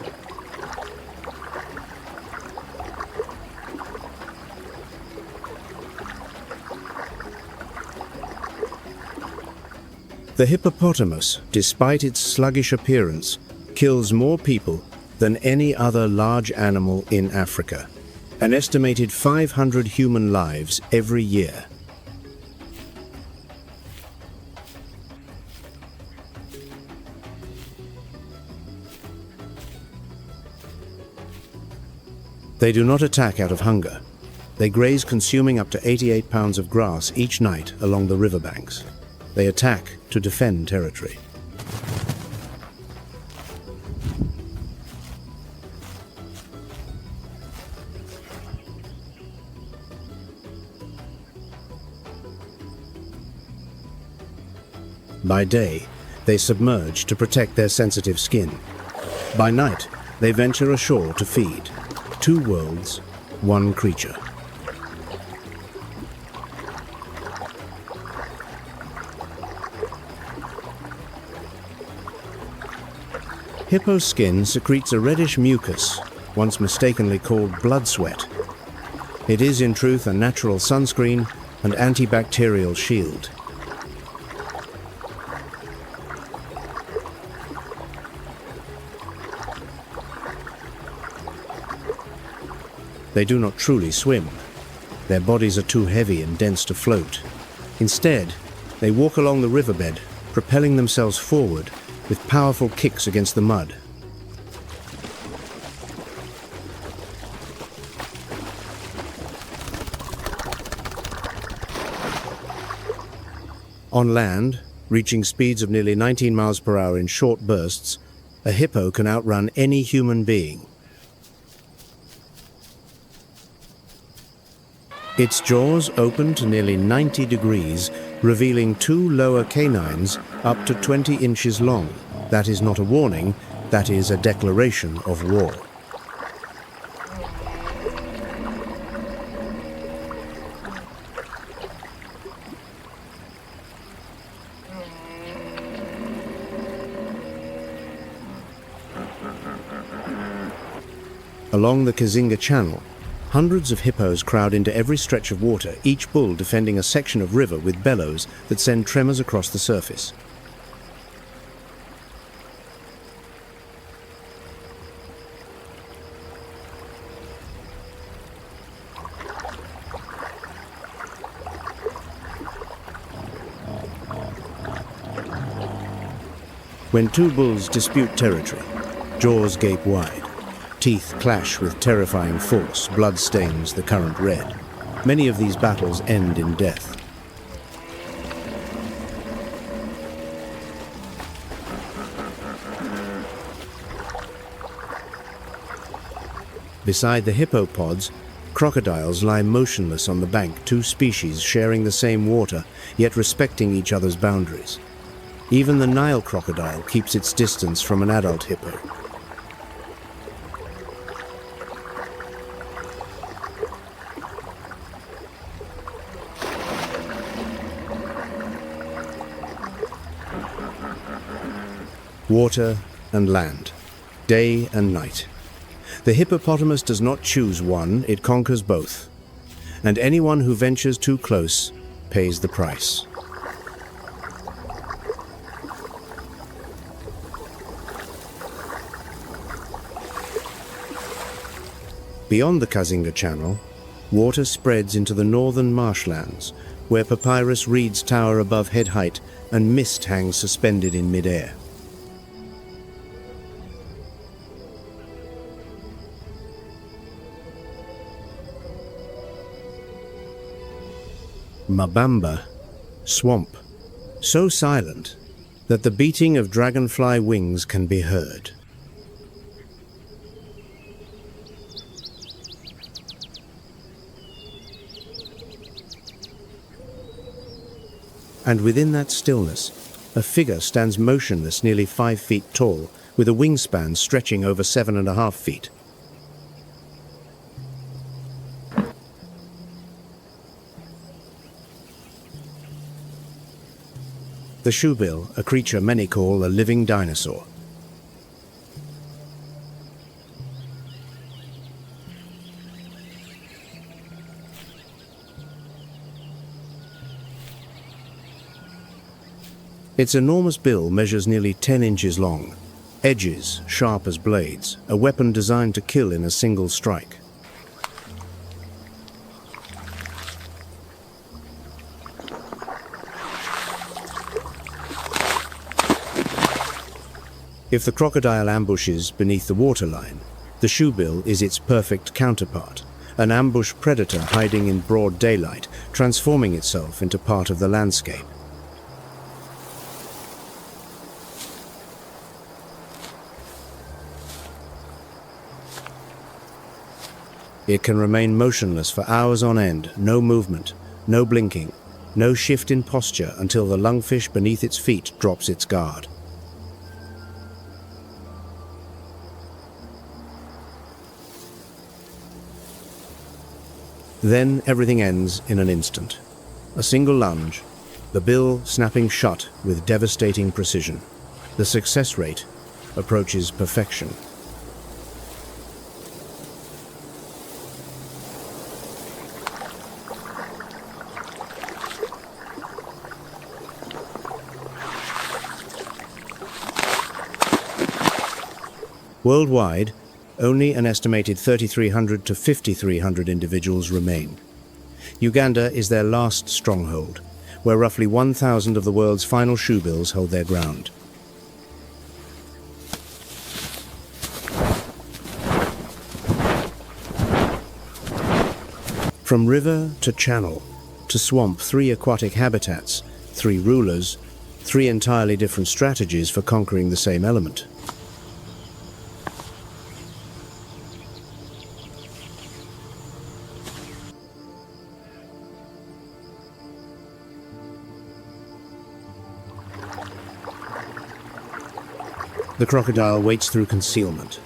The hippopotamus, despite its sluggish appearance, kills more people than any other large animal in Africa, an estimated 500 human lives every year. They do not attack out of hunger. They graze, consuming up to 88 pounds of grass each night along the riverbanks. They attack to defend territory. By day, they submerge to protect their sensitive skin. By night, they venture ashore to feed. Two worlds, one creature. Hippo skin secretes a reddish mucus, once mistakenly called blood sweat. It is in truth a natural sunscreen and antibacterial shield. They do not truly swim. Their bodies are too heavy and dense to float. Instead, they walk along the riverbed, propelling themselves forward with powerful kicks against the mud. On land, reaching speeds of nearly 19 miles per hour in short bursts, a hippo can outrun any human being. Its jaws open to nearly 90 degrees, revealing two lower canines up to 20 inches long. That is not a warning, that is a declaration of war. Along the Kazinga Channel, hundreds of hippos crowd into every stretch of water, each bull defending a section of river with bellows that send tremors across the surface. When two bulls dispute territory, jaws gape wide. Teeth clash with terrifying force, blood stains the current red. Many of these battles end in death. Beside the hippopods, crocodiles lie motionless on the bank, two species sharing the same water, yet respecting each other's boundaries. Even the Nile crocodile keeps its distance from an adult hippo. Water and land, day and night. The hippopotamus does not choose one, it conquers both. And anyone who ventures too close pays the price. Beyond the Kazinga Channel, water spreads into the northern marshlands, where papyrus reeds tower above head height and mist hangs suspended in mid-air. Mabamba, swamp, so silent that the beating of dragonfly wings can be heard. And within that stillness, a figure stands motionless, nearly 5 feet tall, with a wingspan stretching over 7.5 feet. The shoebill, a creature many call a living dinosaur. Its enormous bill measures nearly 10 inches long, edges sharp as blades, a weapon designed to kill in a single strike. If the crocodile ambushes beneath the waterline, the shoebill is its perfect counterpart, an ambush predator hiding in broad daylight, transforming itself into part of the landscape. It can remain motionless for hours on end, no movement, no blinking, No shift in posture until the lungfish beneath its feet drops its guard. Then everything ends in an instant. A single lunge, the bill snapping shut with devastating precision. The success rate approaches perfection. Worldwide, only an estimated 3,300 to 5,300 individuals remain. Uganda is their last stronghold, where roughly 1,000 of the world's final shoebills hold their ground. From river to channel to swamp, 3 aquatic habitats, 3 rulers, 3 entirely different strategies for conquering the same element. The crocodile waits through concealment.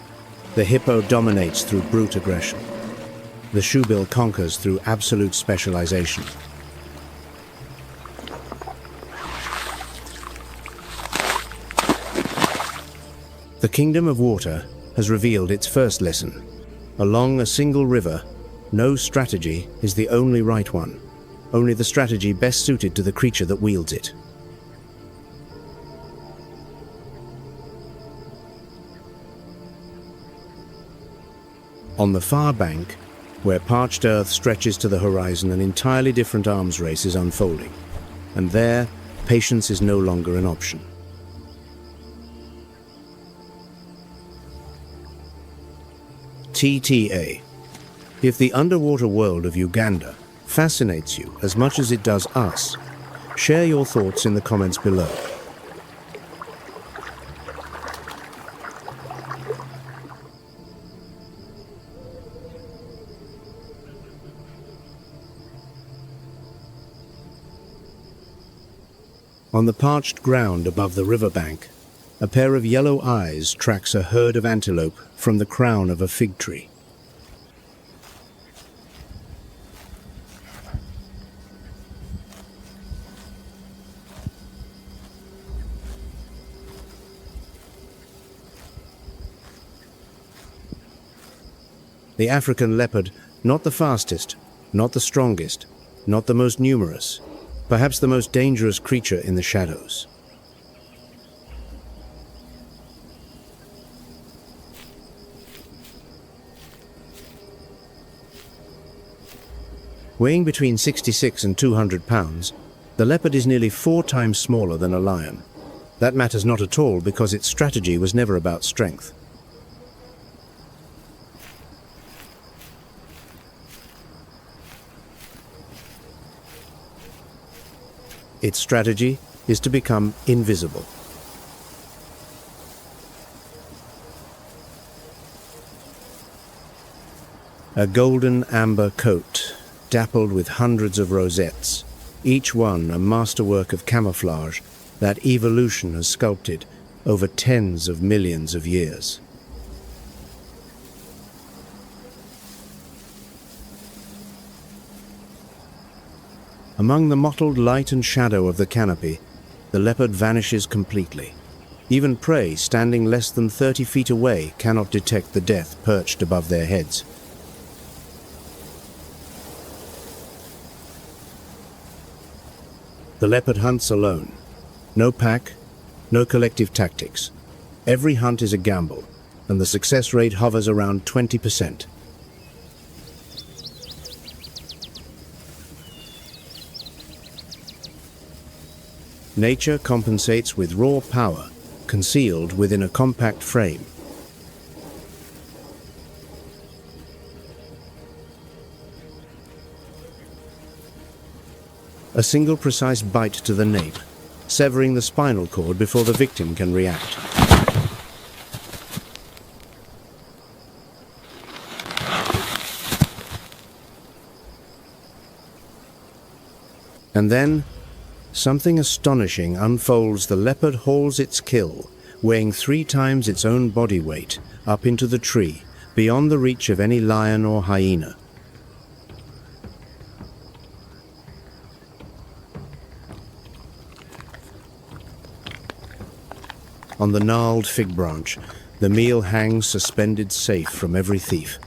The hippo dominates through brute aggression. The shoebill conquers through absolute specialization. The kingdom of water has revealed its first lesson. Along a single river, no strategy is the only right one, only the strategy best suited to the creature that wields it. On the far bank, where parched earth stretches to the horizon, an entirely different arms race is unfolding. And there, patience is no longer an option. TTA. If the underwater world of Uganda fascinates you as much as it does us, share your thoughts in the comments below. On the parched ground above the riverbank, a pair of yellow eyes tracks a herd of antelope from the crown of a fig tree. The African leopard, not the fastest, not the strongest, not the most numerous, perhaps the most dangerous creature in the shadows. Weighing between 66 and 200 pounds, the leopard is nearly 4 times smaller than a lion. That matters not at all because its strategy was never about strength. Its strategy is to become invisible. A golden amber coat, dappled with hundreds of rosettes, each one a masterwork of camouflage that evolution has sculpted over tens of millions of years. Among the mottled light and shadow of the canopy, the leopard vanishes completely. Even prey standing less than 30 feet away cannot detect the death perched above their heads. The leopard hunts alone. No pack, no collective tactics. Every hunt is a gamble, and the success rate hovers around 20%. Nature compensates with raw power, concealed within a compact frame. A single precise bite to the nape, severing the spinal cord before the victim can react. And then, something astonishing unfolds. The leopard hauls its kill, weighing 3 times its own body weight, up into the tree, beyond the reach of any lion or hyena. On the gnarled fig branch, the meal hangs suspended safe from every thief.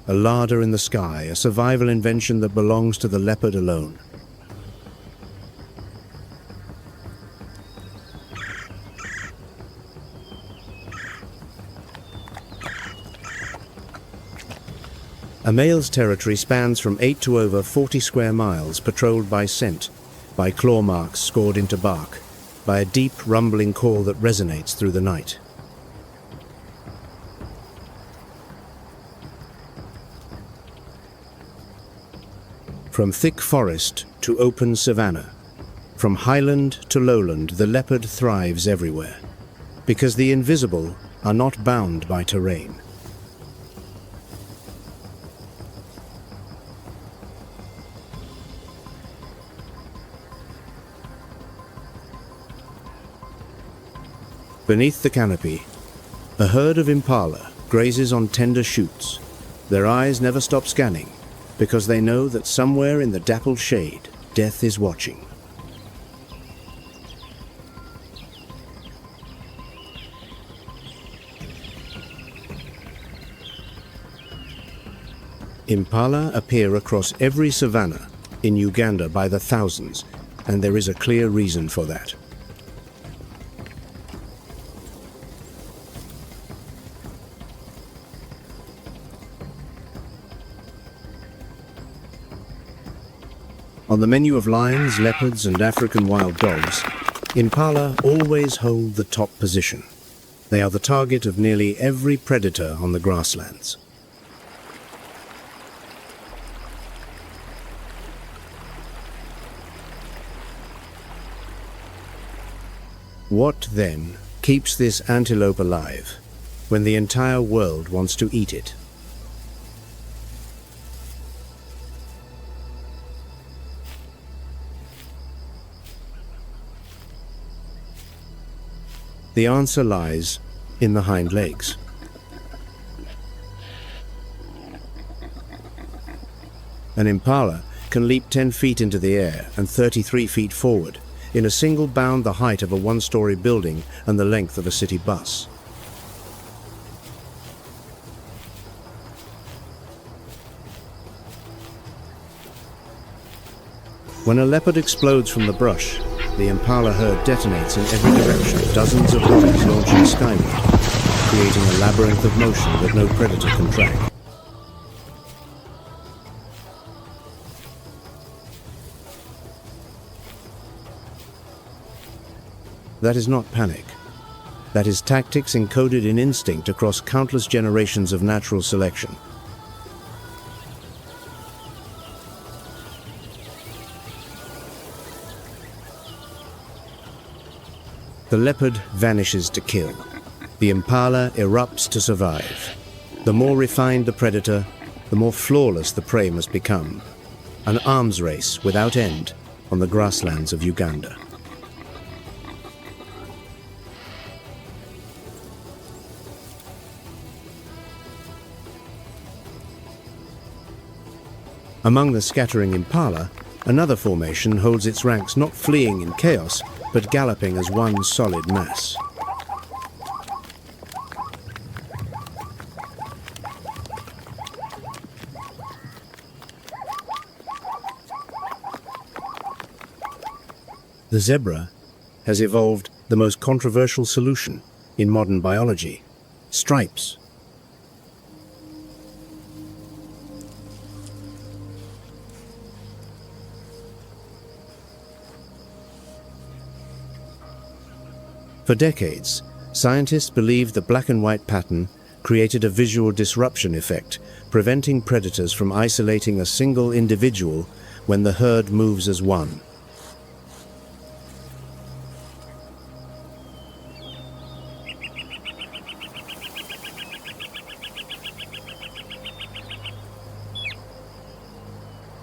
A larder in the sky, a survival invention that belongs to the leopard alone. A male's territory spans from 8 to over 40 square miles, patrolled by scent, by claw marks scored into bark, by a deep rumbling call that resonates through the night. From thick forest to open savanna, from highland to lowland, the leopard thrives everywhere, because the invisible are not bound by terrain. Beneath the canopy, a herd of impala grazes on tender shoots. Their eyes never stop scanning, because they know that somewhere in the dappled shade, death is watching. Impala appear across every savanna in Uganda by the thousands, and there is a clear reason for that. On the menu of lions, leopards, and African wild dogs, impala always hold the top position. They are the target of nearly every predator on the grasslands. What, then, keeps this antelope alive when the entire world wants to eat it? The answer lies in the hind legs. An impala can leap 10 feet into the air and 33 feet forward, in a single bound the height of a 1-story building and the length of a city bus. When a leopard explodes from the brush, the impala herd detonates in every direction, dozens of bodies launching skyward, creating a labyrinth of motion that no predator can track. That is not panic. That is tactics encoded in instinct across countless generations of natural selection. The leopard vanishes to kill. The impala erupts to survive. The more refined the predator, the more flawless the prey must become. An arms race without end on the grasslands of Uganda. Among the scattering impala, another formation holds its ranks, not fleeing in chaos, but galloping as one solid mass. The zebra has evolved the most controversial solution in modern biology: stripes. For decades, scientists believed the black and white pattern created a visual disruption effect, preventing predators from isolating a single individual when the herd moves as one.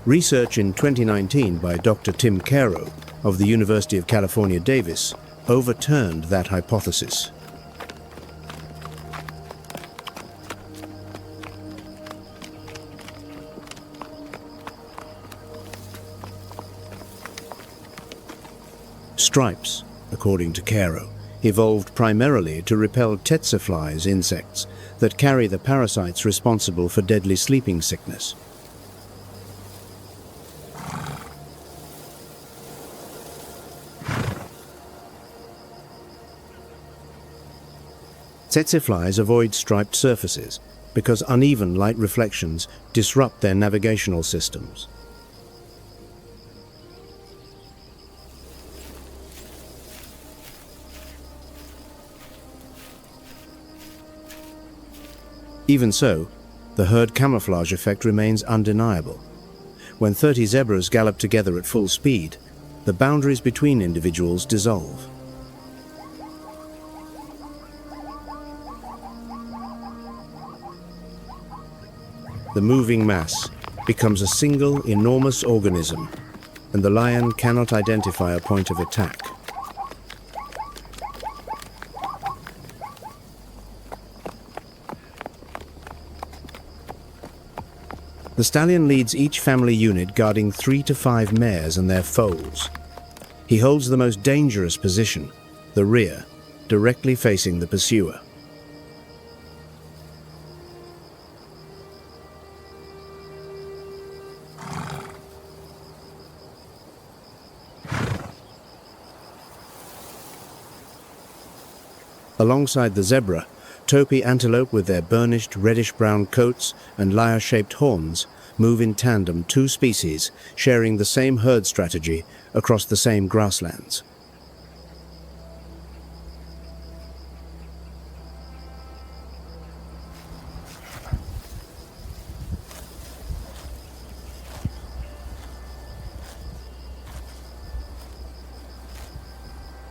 Research in 2019 by Dr. Tim Caro of the University of California, Davis overturned that hypothesis. Stripes, according to Caro, evolved primarily to repel tsetse flies, insects that carry the parasites responsible for deadly sleeping sickness. Tsetse flies avoid striped surfaces because uneven light reflections disrupt their navigational systems. Even so, the herd camouflage effect remains undeniable. When 30 zebras gallop together at full speed, the boundaries between individuals dissolve. The moving mass becomes a single enormous organism, and the lion cannot identify a point of attack. The stallion leads each family unit guarding 3 to 5 mares and their foals. He holds the most dangerous position, the rear, directly facing the pursuer. Alongside the zebra, topee antelope with their burnished reddish-brown coats and lyre-shaped horns move in tandem, 2 species sharing the same herd strategy across the same grasslands.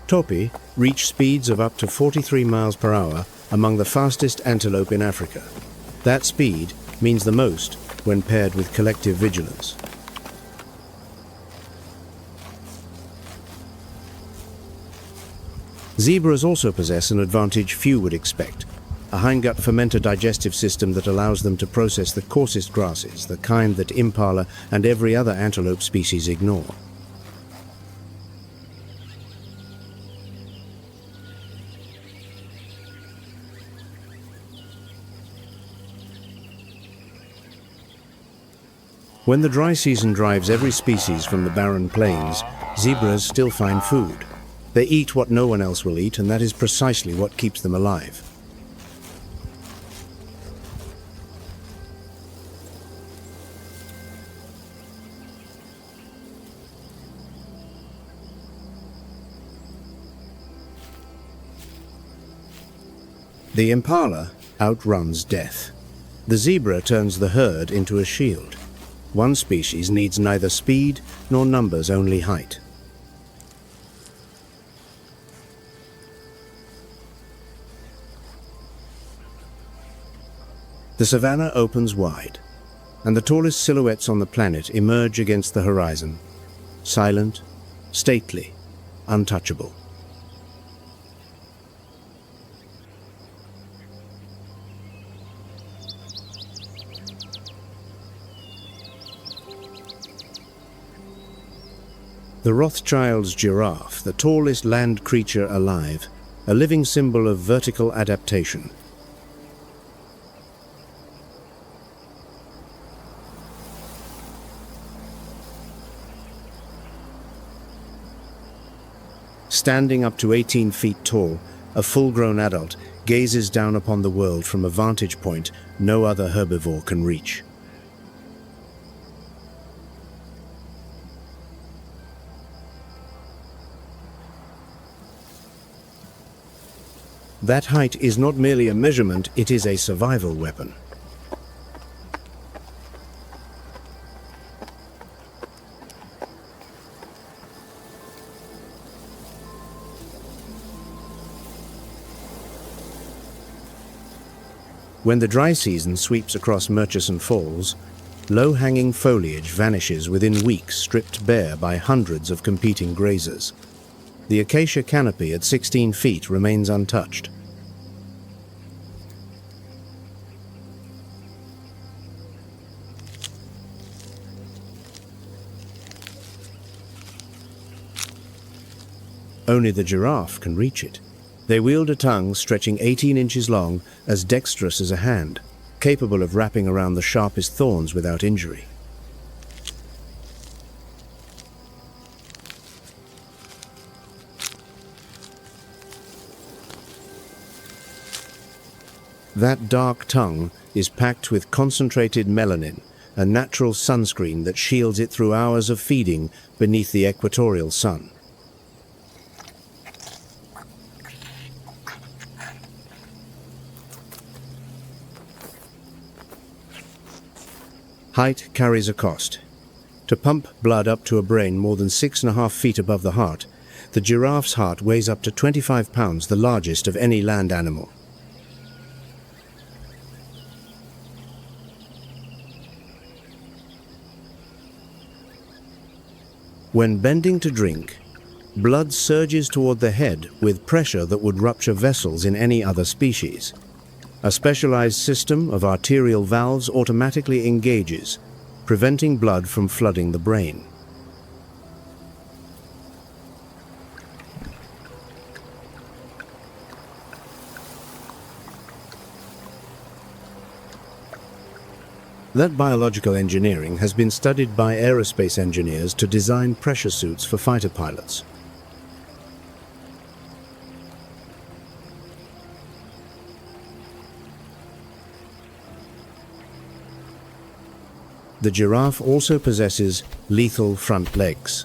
Topee reach speeds of up to 43 miles per hour among the fastest antelope in Africa. That speed means the most when paired with collective vigilance. Zebras also possess an advantage few would expect, a hindgut fermenter-digestive system that allows them to process the coarsest grasses, the kind that impala and every other antelope species ignore. When the dry season drives every species from the barren plains, zebras still find food. They eat what no one else will eat, and that is precisely what keeps them alive. The impala outruns death. The zebra turns the herd into a shield. One species needs neither speed nor numbers, only height. The savanna opens wide, and the tallest silhouettes on the planet emerge against the horizon, silent, stately, untouchable. The Rothschild's giraffe, the tallest land creature alive, a living symbol of vertical adaptation. Standing up to 18 feet tall, a full-grown adult gazes down upon the world from a vantage point no other herbivore can reach. That height is not merely a measurement, it is a survival weapon. When the dry season sweeps across Murchison Falls, low-hanging foliage vanishes within weeks, stripped bare by hundreds of competing grazers. The acacia canopy at 16 feet remains untouched. Only the giraffe can reach it. They wield a tongue stretching 18 inches long, as dexterous as a hand, capable of wrapping around the sharpest thorns without injury. That dark tongue is packed with concentrated melanin, a natural sunscreen that shields it through hours of feeding beneath the equatorial sun. Height carries a cost. To pump blood up to a brain more than 6.5 feet above the heart, the giraffe's heart weighs up to 25 pounds, the largest of any land animal. When bending to drink, blood surges toward the head with pressure that would rupture vessels in any other species. A specialized system of arterial valves automatically engages, preventing blood from flooding the brain. That biological engineering has been studied by aerospace engineers to design pressure suits for fighter pilots. The giraffe also possesses lethal front legs.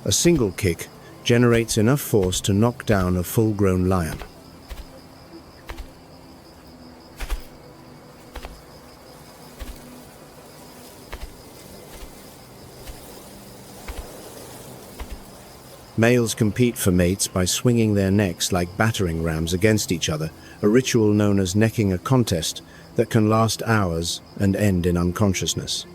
A single kick generates enough force to knock down a full-grown lion. Males compete for mates by swinging their necks like battering rams against each other, a ritual known as necking a contest that can last hours and end in unconsciousness.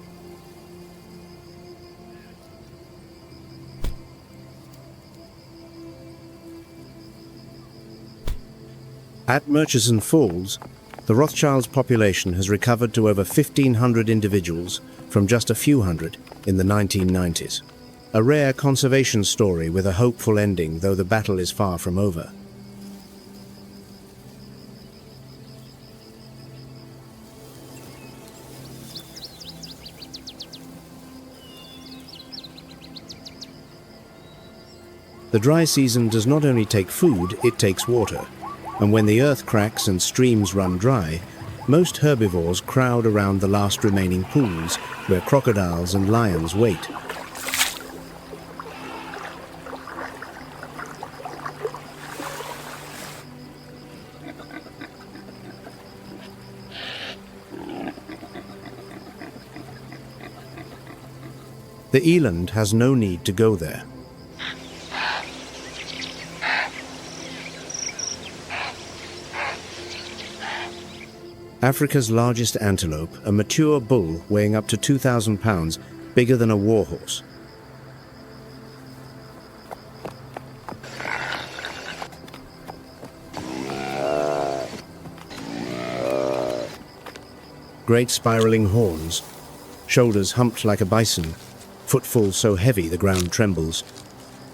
At Murchison Falls, the Rothschild's population has recovered to over 1,500 individuals from just a few hundred in the 1990s. A rare conservation story with a hopeful ending, though the battle is far from over. The dry season does not only take food, it takes water. And when the earth cracks and streams run dry, most herbivores crowd around the last remaining pools where crocodiles and lions wait. The eland has no need to go there. Africa's largest antelope, a mature bull weighing up to 2,000 pounds, bigger than a warhorse. Great spiraling horns, shoulders humped like a bison, footfall so heavy the ground trembles.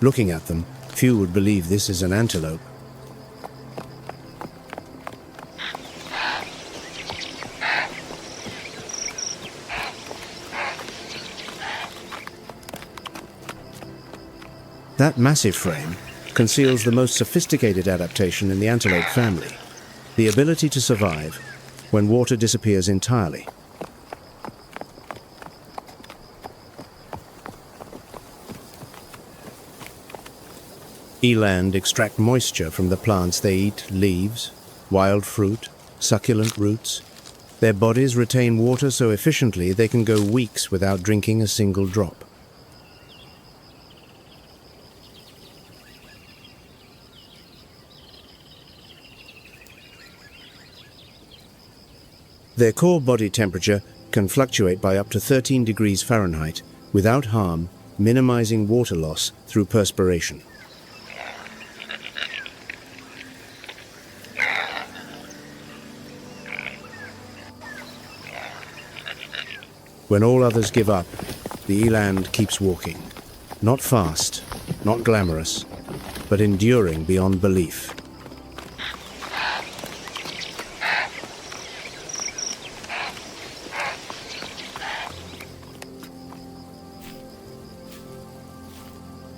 Looking at them, few would believe this is an antelope. That massive frame conceals the most sophisticated adaptation in the antelope family, the ability to survive when water disappears entirely. Eland extract moisture from the plants they eat, leaves, wild fruit, succulent roots. Their bodies retain water so efficiently they can go weeks without drinking a single drop. Their core body temperature can fluctuate by up to 13 degrees Fahrenheit without harm, minimizing water loss through perspiration. When all others give up, the eland keeps walking. Not fast, not glamorous, but enduring beyond belief.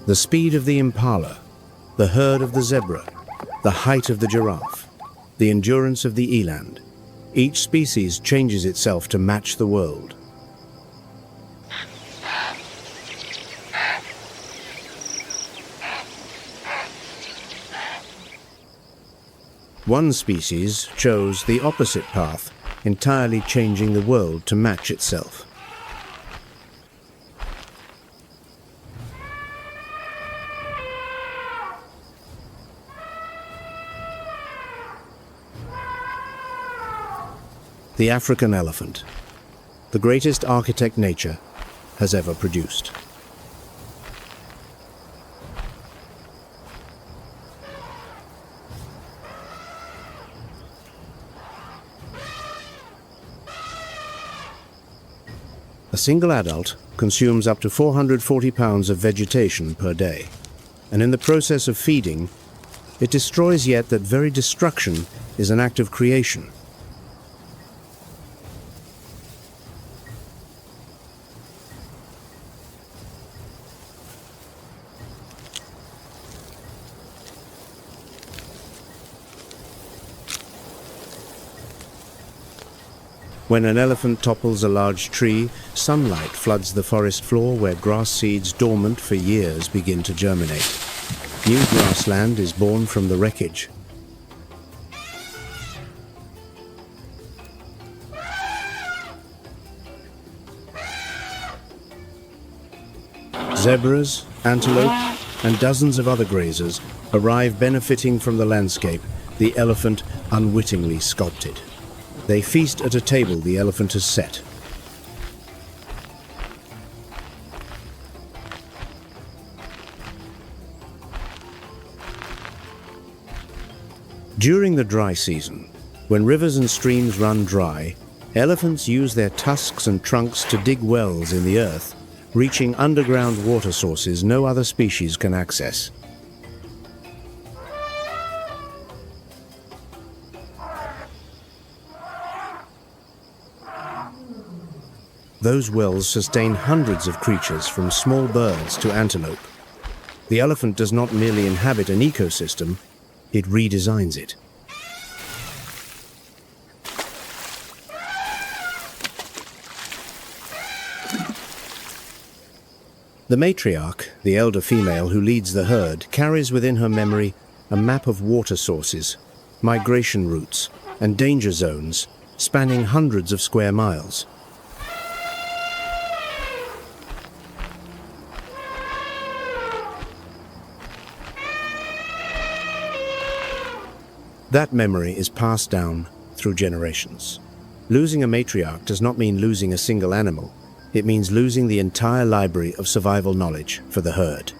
The speed of the impala, the herd of the zebra, the height of the giraffe, the endurance of the eland. Each species changes itself to match the world. One species chose the opposite path, entirely changing the world to match itself. The African elephant, the greatest architect nature has ever produced. A single adult consumes up to 440 pounds of vegetation per day, and in the process of feeding, it destroys, yet that very destruction is an act of creation. When an elephant topples a large tree, sunlight floods the forest floor where grass seeds dormant for years begin to germinate. New grassland is born from the wreckage. Zebras, antelope, and dozens of other grazers arrive benefiting from the landscape the elephant unwittingly sculpted. They feast at a table the elephant has set. During the dry season, when rivers and streams run dry, elephants use their tusks and trunks to dig wells in the earth, reaching underground water sources no other species can access. Those wells sustain hundreds of creatures, from small birds to antelope. The elephant does not merely inhabit an ecosystem, it redesigns it. The matriarch, the elder female who leads the herd, carries within her memory a map of water sources, migration routes, and danger zones spanning hundreds of square miles. That memory is passed down through generations. Losing a matriarch does not mean losing a single animal. It means losing the entire library of survival knowledge for the herd.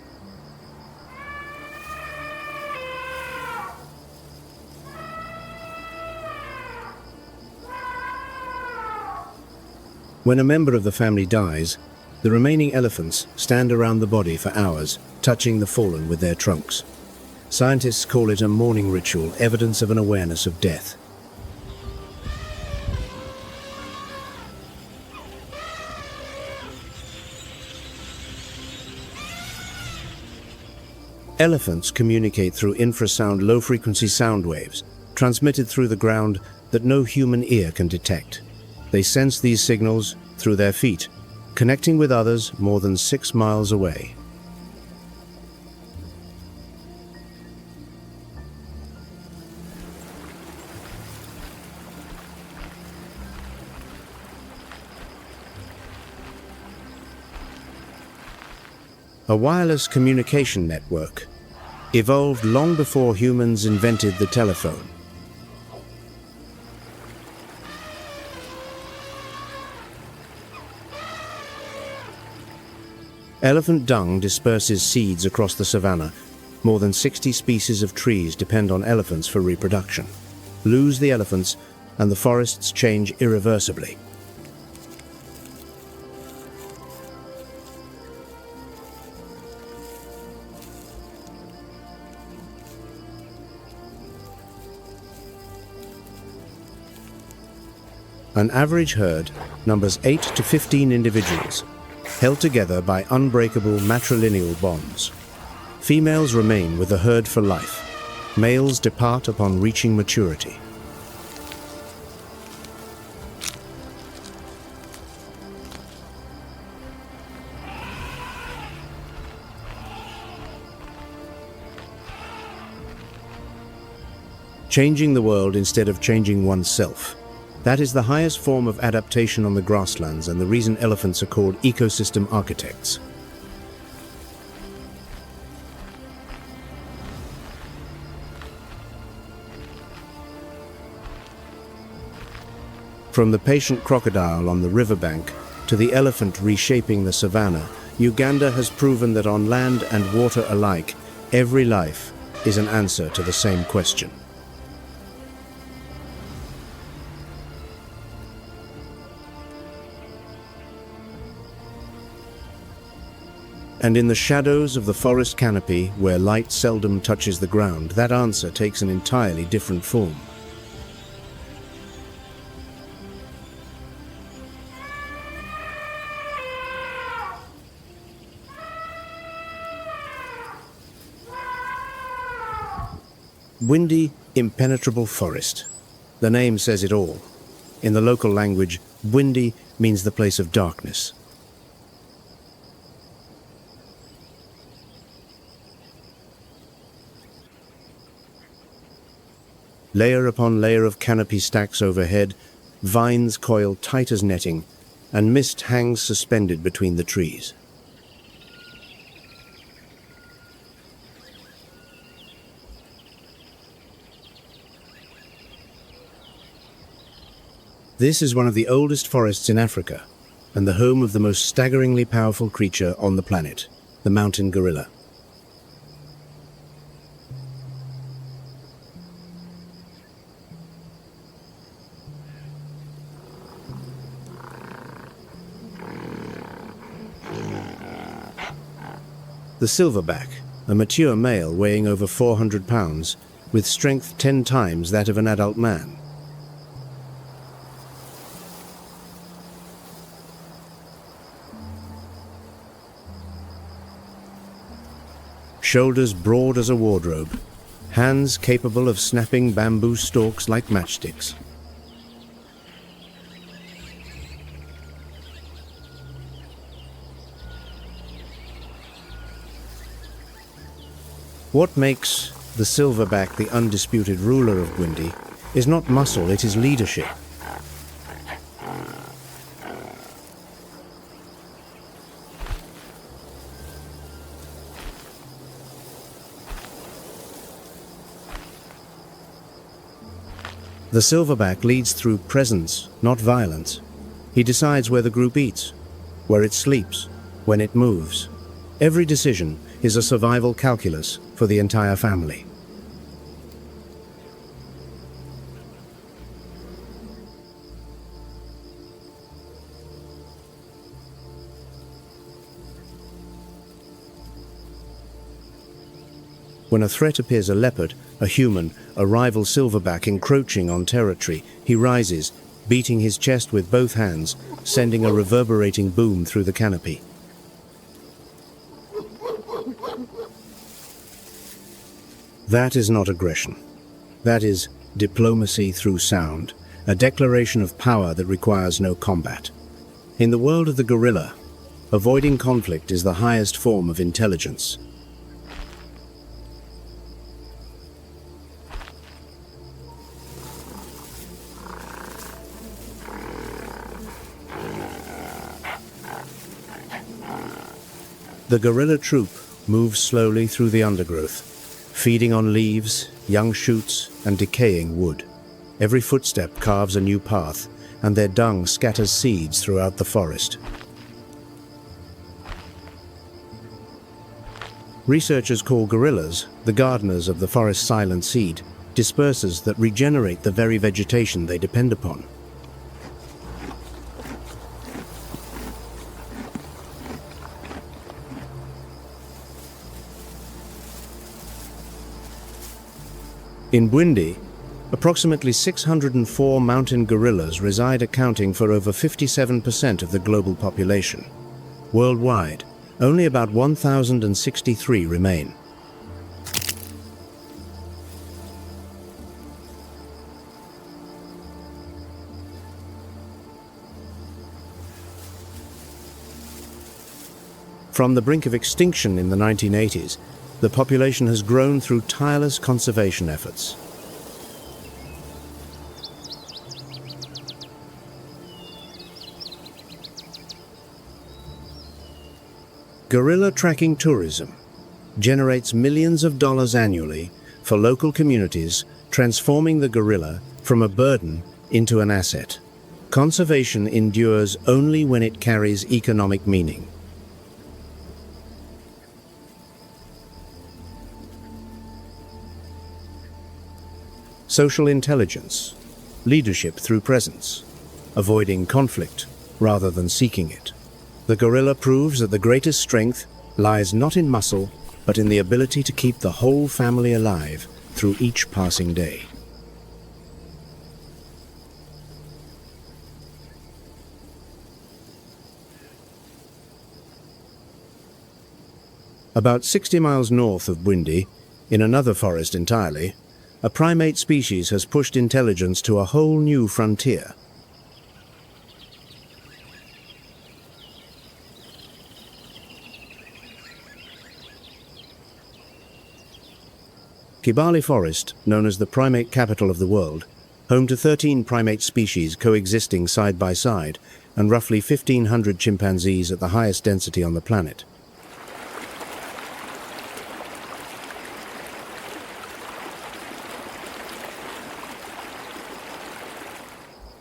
When a member of the family dies, the remaining elephants stand around the body for hours, touching the fallen with their trunks. Scientists call it a mourning ritual, evidence of an awareness of death. Elephants communicate through infrasound low-frequency sound waves, transmitted through the ground that no human ear can detect. They sense these signals through their feet, connecting with others more than 6 miles away. A wireless communication network evolved long before humans invented the telephone. Elephant dung disperses seeds across the savanna. More than 60 species of trees depend on elephants for reproduction. Lose the elephants, and the forests change irreversibly. An average herd numbers 8 to 15 individuals, held together by unbreakable matrilineal bonds. Females remain with the herd for life. Males depart upon reaching maturity. Changing the world instead of changing oneself. That is the highest form of adaptation on the grasslands and the reason elephants are called ecosystem architects. From the patient crocodile on the riverbank to the elephant reshaping the savanna, Uganda has proven that on land and water alike, every life is an answer to the same question. And in the shadows of the forest canopy, where light seldom touches the ground, that answer takes an entirely different form. Windy, impenetrable forest. The name says it all. In the local language, windy means the place of darkness. Layer upon layer of canopy stacks overhead, vines coil tight as netting, and mist hangs suspended between the trees. This is one of the oldest forests in Africa, and the home of the most staggeringly powerful creature on the planet, the mountain gorilla. The silverback, a mature male weighing over 400 pounds, with strength 10 times that of an adult man. Shoulders broad as a wardrobe, hands capable of snapping bamboo stalks like matchsticks. What makes the silverback the undisputed ruler of Gwindi is not muscle, it is leadership. The silverback leads through presence, not violence. He decides where the group eats, where it sleeps, when it moves. Every decision is a survival calculus for the entire family. When a threat appears, a leopard, a human, a rival silverback encroaching on territory, he rises, beating his chest with both hands, sending a reverberating boom through the canopy. That is not aggression. That is diplomacy through sound, a declaration of power that requires no combat. In the world of the gorilla, avoiding conflict is the highest form of intelligence. The gorilla troop moves slowly through the undergrowth, feeding on leaves, young shoots, and decaying wood. Every footstep carves a new path, and their dung scatters seeds throughout the forest. Researchers call gorillas the gardeners of the forest's silent seed, dispersers that regenerate the very vegetation they depend upon. In Burundi, approximately 604 mountain gorillas reside, accounting for over 57% of the global population. Worldwide, only about 1,063 remain. From the brink of extinction in the 1980s, the population has grown through tireless conservation efforts. Gorilla tracking tourism generates millions of dollars annually for local communities, transforming the gorilla from a burden into an asset. Conservation endures only when it carries economic meaning. Social intelligence, leadership through presence, avoiding conflict rather than seeking it. The gorilla proves that the greatest strength lies not in muscle, but in the ability to keep the whole family alive through each passing day. About 60 miles north of Burundi, in another forest entirely, a primate species has pushed intelligence to a whole new frontier. Kibale Forest, known as the primate capital of the world, home to 13 primate species coexisting side by side, and roughly 1,500 chimpanzees at the highest density on the planet.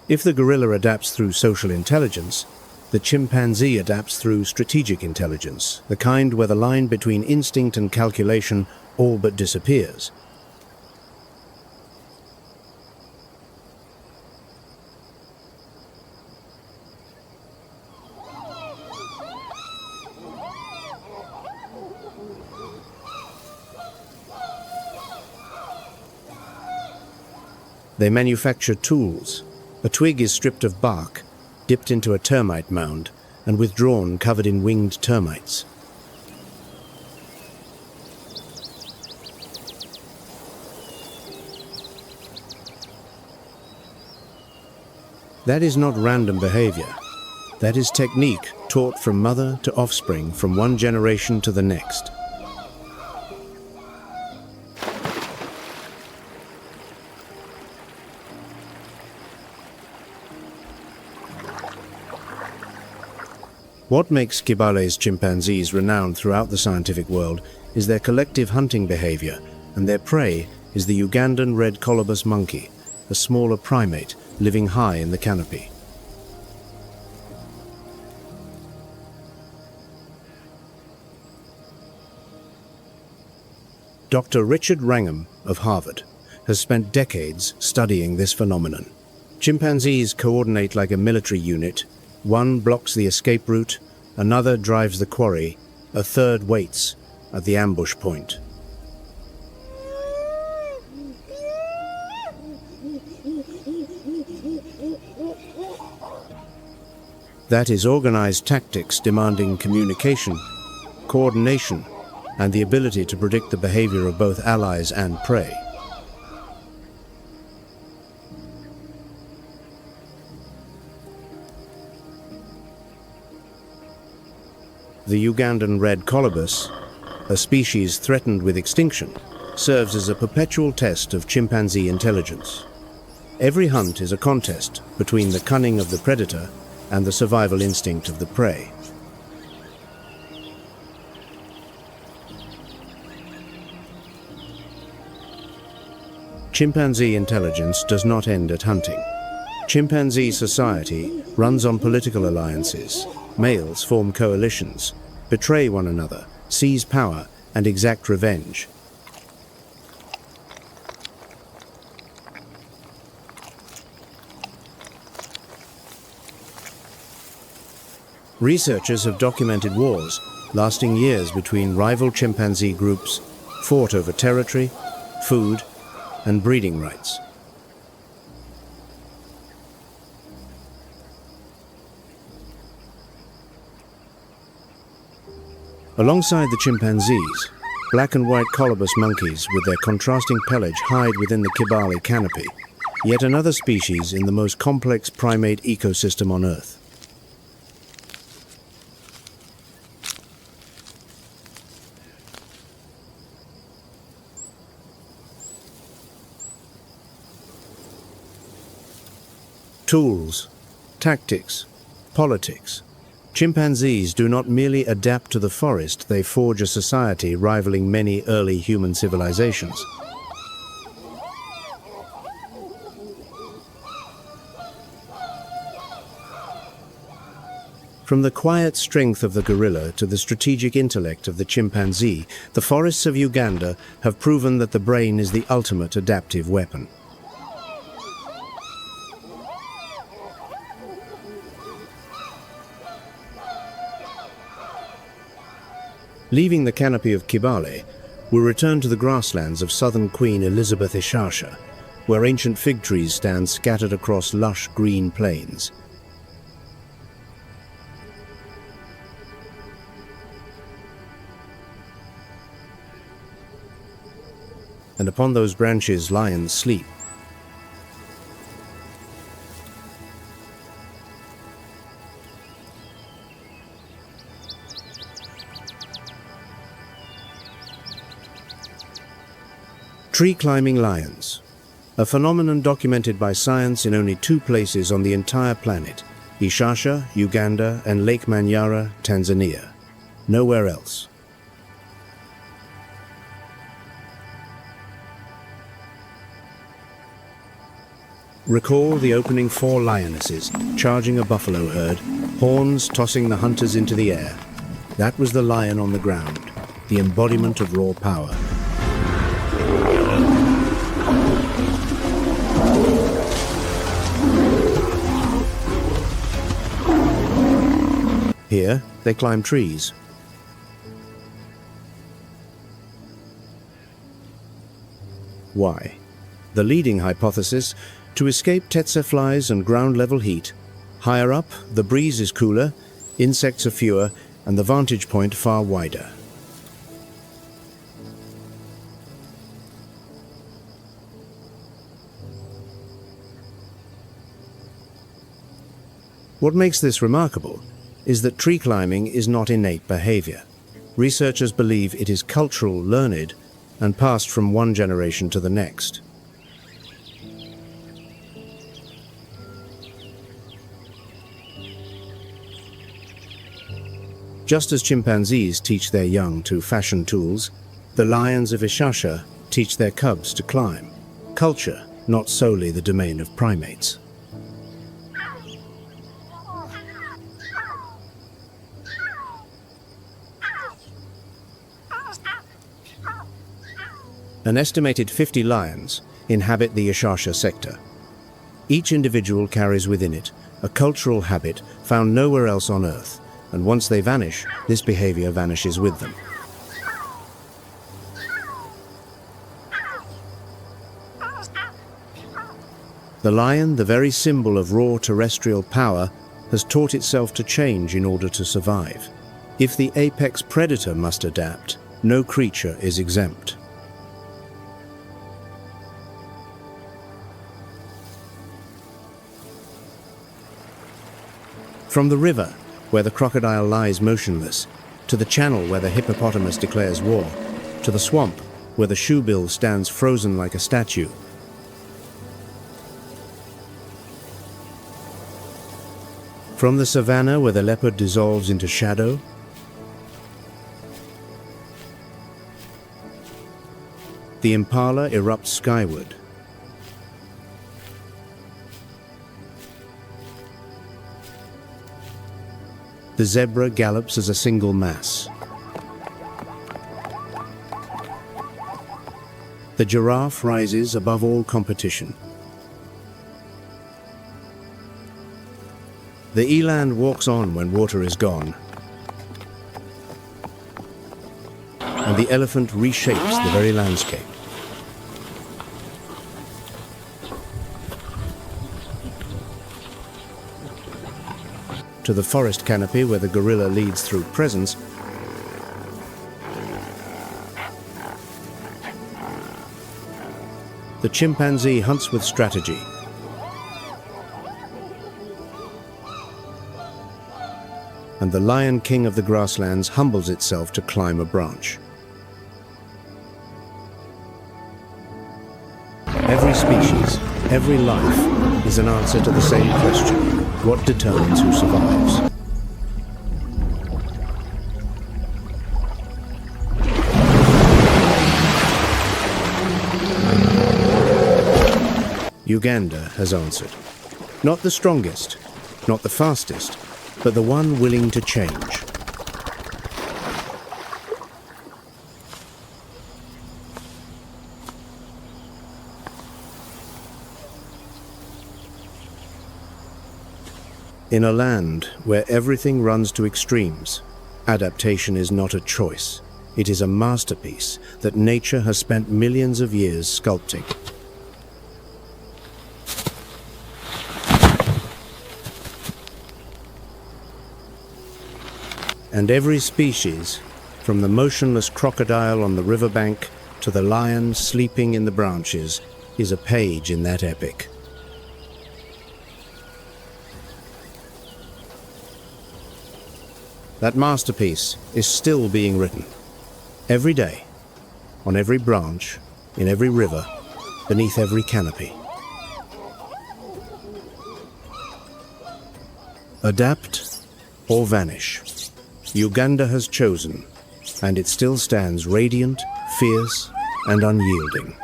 If the gorilla adapts through social intelligence, the chimpanzee adapts through strategic intelligence, the kind where the line between instinct and calculation all but disappears. They manufacture tools. A twig is stripped of bark, dipped into a termite mound, and withdrawn covered in winged termites. That is not random behavior. That is technique taught from mother to offspring, from one generation to the next. What makes Kibale's chimpanzees renowned throughout the scientific world is their collective hunting behavior, and their prey is the Ugandan red colobus monkey, a smaller primate living high in the canopy. Dr. Richard Wrangham of Harvard has spent decades studying this phenomenon. Chimpanzees coordinate like a military unit. One blocks the escape route, another drives the quarry, a third waits at the ambush point. That is organized tactics demanding communication, coordination, and the ability to predict the behavior of both allies and prey. The Ugandan red colobus, a species threatened with extinction, serves as a perpetual test of chimpanzee intelligence. Every hunt is a contest between the cunning of the predator and the survival instinct of the prey. Chimpanzee intelligence does not end at hunting. Chimpanzee society runs on political alliances. Males form coalitions, betray one another, seize power, and exact revenge. Researchers have documented wars lasting years between rival chimpanzee groups fought over territory, food, and breeding rights. Alongside the chimpanzees, black and white colobus monkeys with their contrasting pelage hide within the Kibale canopy, yet another species in the most complex primate ecosystem on Earth. Tools, tactics, politics. Chimpanzees do not merely adapt to the forest, they forge a society rivaling many early human civilizations. From the quiet strength of the gorilla to the strategic intellect of the chimpanzee, the forests of Uganda have proven that the brain is the ultimate adaptive weapon. Leaving the canopy of Kibale, we'll return to the grasslands of southern Queen Elizabeth Ishasha, where ancient fig trees stand scattered across lush green plains. And upon those branches lions sleep. Tree-climbing lions, a phenomenon documented by science in only 2 places on the entire planet, Ishasha, Uganda, and Lake Manyara, Tanzania. Nowhere else. Recall the opening 4 lionesses charging a buffalo herd, horns tossing the hunters into the air. That was the lion on the ground, the embodiment of raw power. Here, they climb trees. Why? The leading hypothesis, to escape tsetse flies and ground-level heat. Higher up, the breeze is cooler, insects are fewer, and the vantage point far wider. What makes this remarkable is that tree climbing is not innate behavior. Researchers believe it is cultural, learned, and passed from one generation to the next. Just as chimpanzees teach their young to fashion tools, the lions of Ishasha teach their cubs to climb. Culture, not solely the domain of primates. An estimated 50 lions inhabit the Ishasha sector. Each individual carries within it a cultural habit found nowhere else on Earth, and once they vanish, this behavior vanishes with them. The lion, the very symbol of raw terrestrial power, has taught itself to change in order to survive. If the apex predator must adapt, no creature is exempt. From the river, where the crocodile lies motionless, to the channel where the hippopotamus declares war, to the swamp where the shoebill stands frozen like a statue. From the savanna where the leopard dissolves into shadow, the impala erupts skyward. The zebra gallops as a single mass. The giraffe rises above all competition. The eland walks on when water is gone, and the elephant reshapes the very landscape. To the forest canopy where the gorilla leads through presence, the chimpanzee hunts with strategy. And the lion king of the grasslands humbles itself to climb a branch. Every species, every life, is an answer to the same question: what determines who survives? Uganda has answered. Not the strongest, not the fastest, but the one willing to change. In a land where everything runs to extremes, adaptation is not a choice. It is a masterpiece that nature has spent millions of years sculpting. And every species, from the motionless crocodile on the riverbank to the lion sleeping in the branches, is a page in that epic. That masterpiece is still being written. Every day, on every branch, in every river, beneath every canopy. Adapt or vanish. Uganda has chosen, and it still stands radiant, fierce, and unyielding.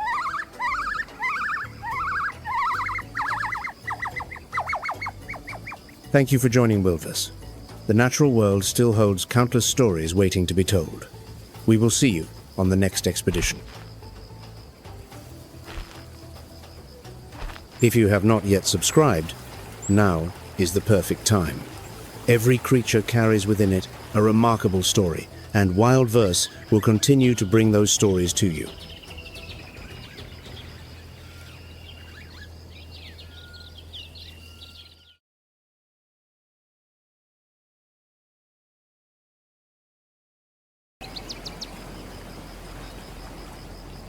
Thank you for joining WildVerse. The natural world still holds countless stories waiting to be told. We will see you on the next expedition. If you have not yet subscribed, now is the perfect time. Every creature carries within it a remarkable story, and WildVerse will continue to bring those stories to you.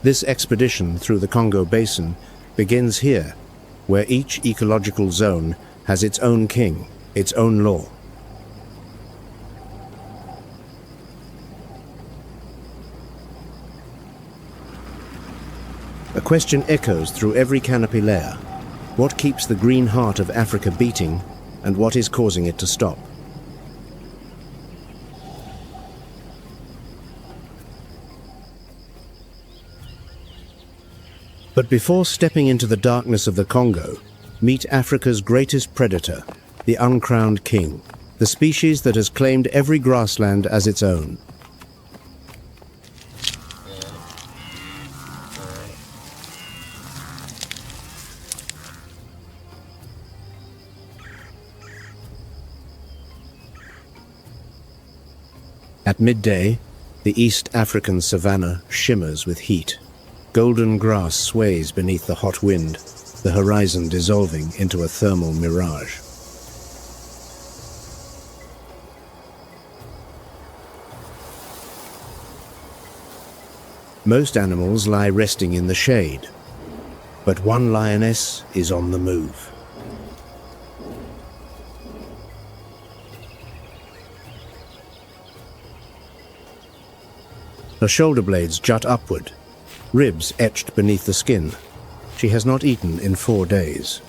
This expedition through the Congo Basin begins here, where each ecological zone has its own king, its own law. A question echoes through every canopy layer. What keeps the green heart of Africa beating, and what is causing it to stop? But before stepping into the darkness of the Congo, meet Africa's greatest predator, the uncrowned king, the species that has claimed every grassland as its own. At midday, the East African savanna shimmers with heat. Golden grass sways beneath the hot wind, the horizon dissolving into a thermal mirage. Most animals lie resting in the shade, but one lioness is on the move. Her shoulder blades jut upward, ribs etched beneath the skin. She has not eaten in 4 days.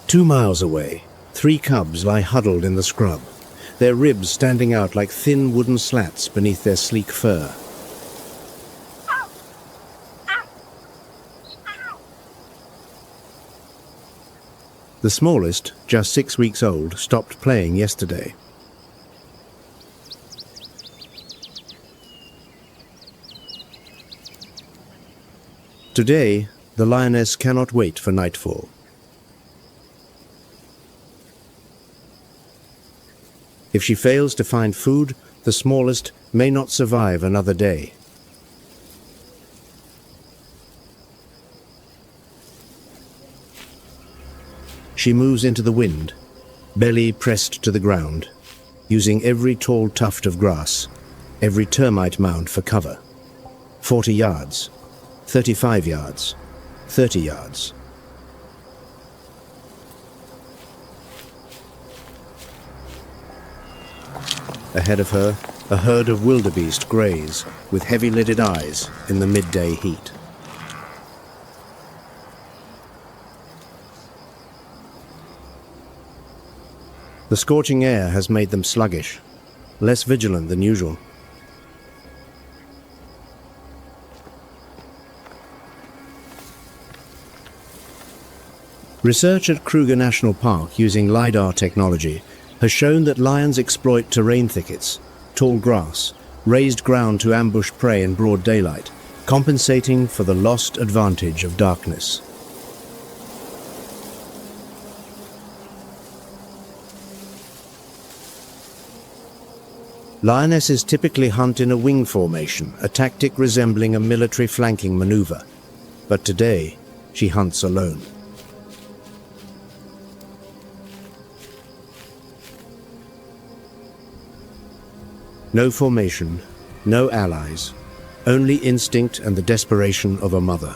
Two miles away, 3 cubs lie huddled in the scrub, their ribs standing out like thin wooden slats beneath their sleek fur. The smallest, just 6 weeks old, stopped playing yesterday. Today, the lioness cannot wait for nightfall. If she fails to find food, the smallest may not survive another day. She moves into the wind, belly pressed to the ground, using every tall tuft of grass, every termite mound for cover. 40 yards, 35 yards, 30 yards. Ahead of her, a herd of wildebeest graze with heavy-lidded eyes in the midday heat. The scorching air has made them sluggish, less vigilant than usual. Research at Kruger National Park using LiDAR technology has shown that lions exploit terrain thickets, tall grass, raised ground to ambush prey in broad daylight, compensating for the lost advantage of darkness. Lionesses typically hunt in a wing formation, a tactic resembling a military flanking maneuver. But today, she hunts alone. No formation, no allies, only instinct and the desperation of a mother.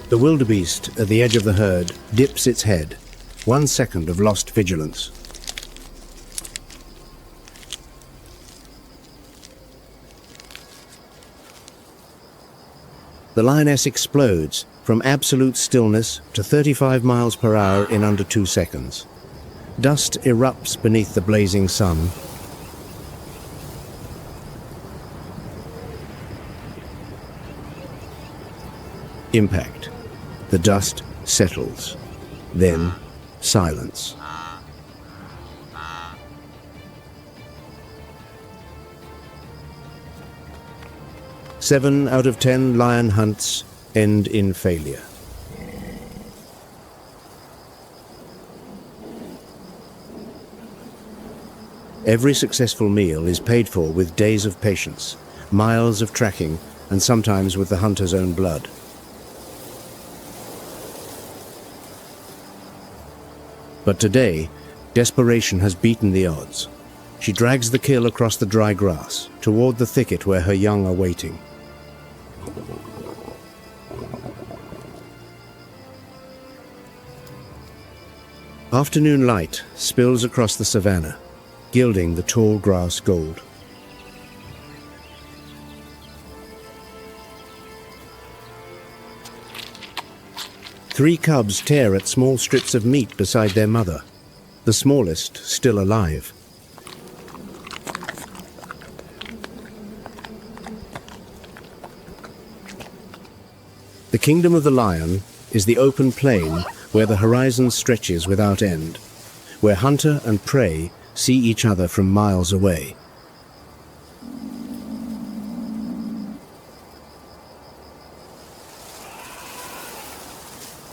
The wildebeest at the edge of the herd dips its head, 1 second of lost vigilance. The lioness explodes from absolute stillness to 35 miles per hour in under 2 seconds. Dust erupts beneath the blazing sun. Impact. The dust settles. Then silence. Seven out of 10 lion hunts end in failure. Every successful meal is paid for with days of patience, miles of tracking, and sometimes with the hunter's own blood. But today, desperation has beaten the odds. She drags the kill across the dry grass, toward the thicket where her young are waiting. Afternoon light spills across the savanna, gilding the tall grass gold. Three cubs tear at small strips of meat beside their mother, the smallest still alive. The kingdom of the lion is the open plain where the horizon stretches without end, where hunter and prey see each other from miles away.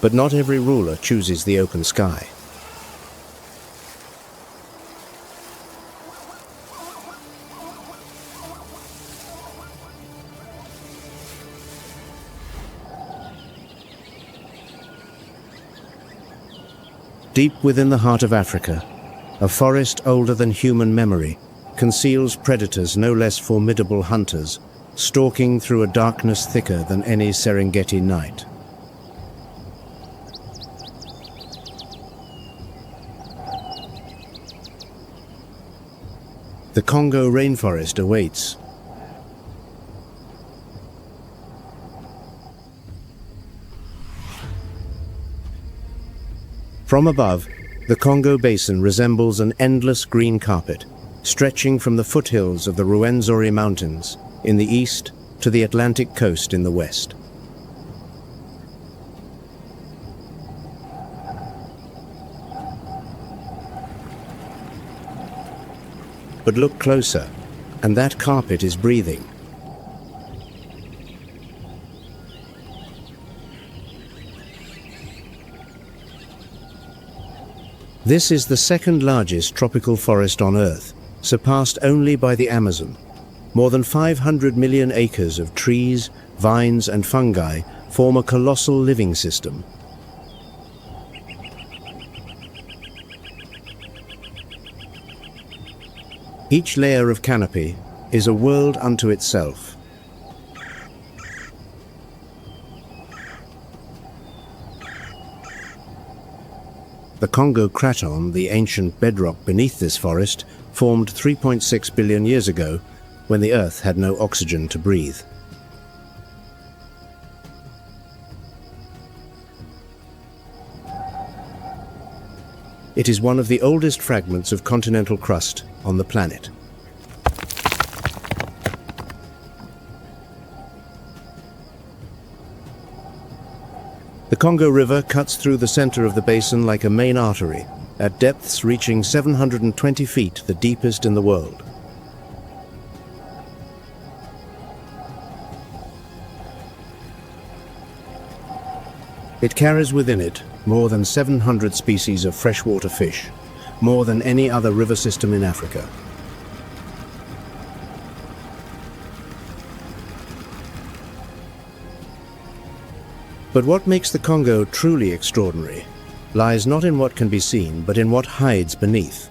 But not every ruler chooses the open sky. Deep within the heart of Africa, a forest older than human memory conceals predators no less formidable hunters, stalking through a darkness thicker than any Serengeti night. The Congo rainforest awaits. From above, the Congo basin resembles an endless green carpet, stretching from the foothills of the Ruwenzori Mountains in the east to the Atlantic coast in the west. But look closer, and that carpet is breathing. This is the second largest tropical forest on Earth, surpassed only by the Amazon. More than 500 million acres of trees, vines and fungi form a colossal living system. Each layer of canopy is a world unto itself. The Congo craton, the ancient bedrock beneath this forest, formed 3.6 billion years ago, when the Earth had no oxygen to breathe. It is one of the oldest fragments of continental crust on the planet. The Congo River cuts through the center of the basin like a main artery, at depths reaching 720 feet, the deepest in the world. It carries within it more than 700 species of freshwater fish, more than any other river system in Africa. But what makes the Congo truly extraordinary lies not in what can be seen, but in what hides beneath.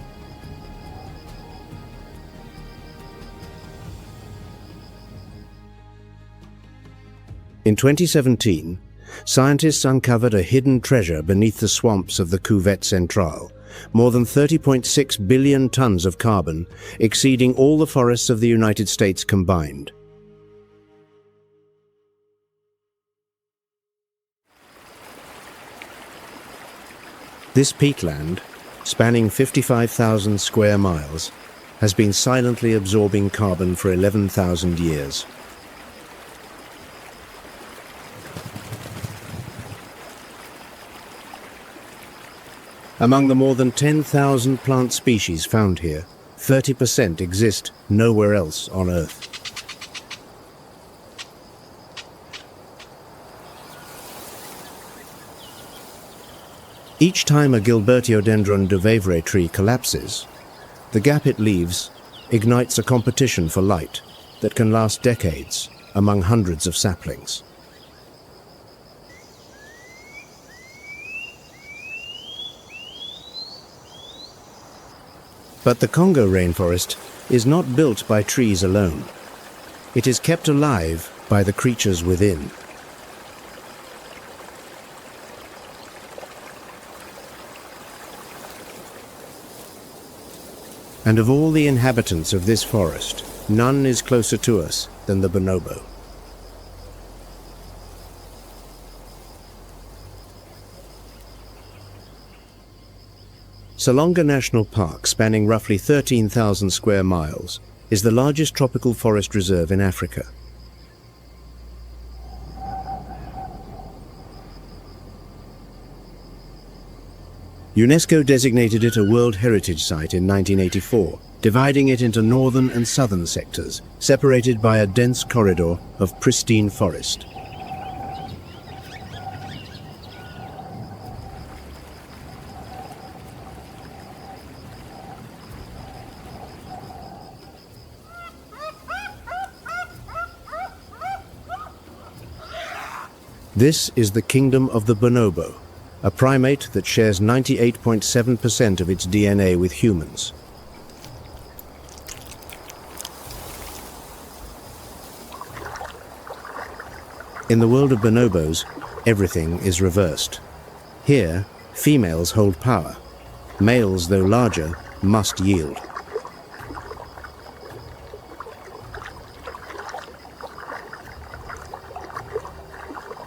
In 2017, scientists uncovered a hidden treasure beneath the swamps of the Cuvette Centrale, more than 30.6 billion tons of carbon, exceeding all the forests of the United States combined. This peatland, spanning 55,000 square miles, has been silently absorbing carbon for 11,000 years. Among the more than 10,000 plant species found here, 30% exist nowhere else on Earth. Each time a Gilbertiodendron duveivre tree collapses, the gap it leaves ignites a competition for light that can last decades among hundreds of saplings. But the Congo rainforest is not built by trees alone. It is kept alive by the creatures within. And of all the inhabitants of this forest, none is closer to us than the bonobo. Salonga National Park, spanning roughly 13,000 square miles, is the largest tropical forest reserve in Africa. UNESCO designated it a World Heritage Site in 1984, dividing it into northern and southern sectors, separated by a dense corridor of pristine forest. This is the kingdom of the bonobo, a primate that shares 98.7% of its DNA with humans. In the world of bonobos, everything is reversed. Here, females hold power. Males, though larger, must yield.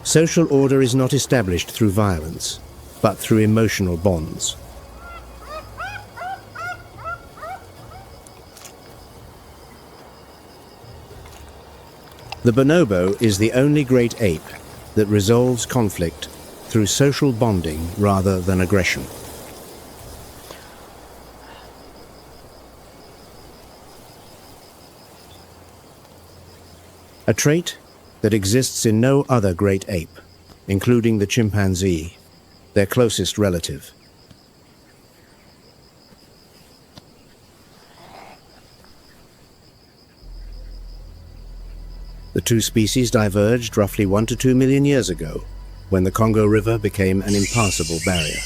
Social order is not established through violence, but through emotional bonds. The bonobo is the only great ape that resolves conflict through social bonding rather than aggression. A trait that exists in no other great ape, including the chimpanzee, their closest relative. The two species diverged roughly 1 to 2 million years ago, when the Congo River became an impassable barrier.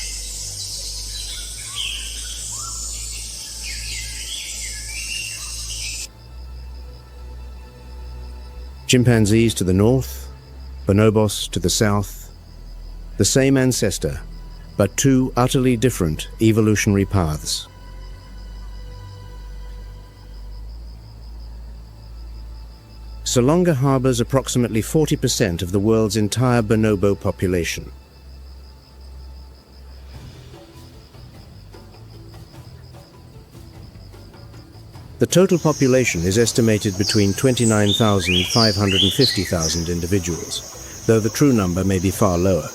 Chimpanzees to the north, bonobos to the south, the same ancestor, but two utterly different evolutionary paths. Salonga harbors approximately 40% of the world's entire bonobo population. The total population is estimated between 29,500 and 50,000 individuals, though the true number may be far lower.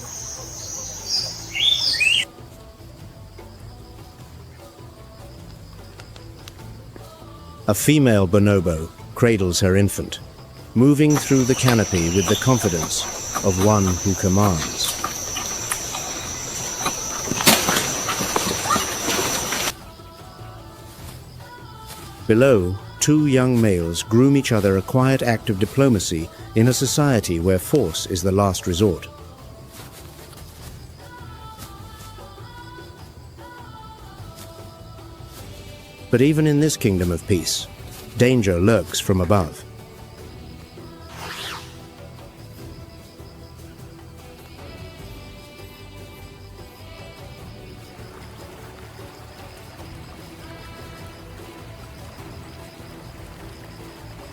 A female bonobo cradles her infant, moving through the canopy with the confidence of one who commands. Below, two young males groom each other, a quiet act of diplomacy in a society where force is the last resort. But even in this kingdom of peace, danger lurks from above.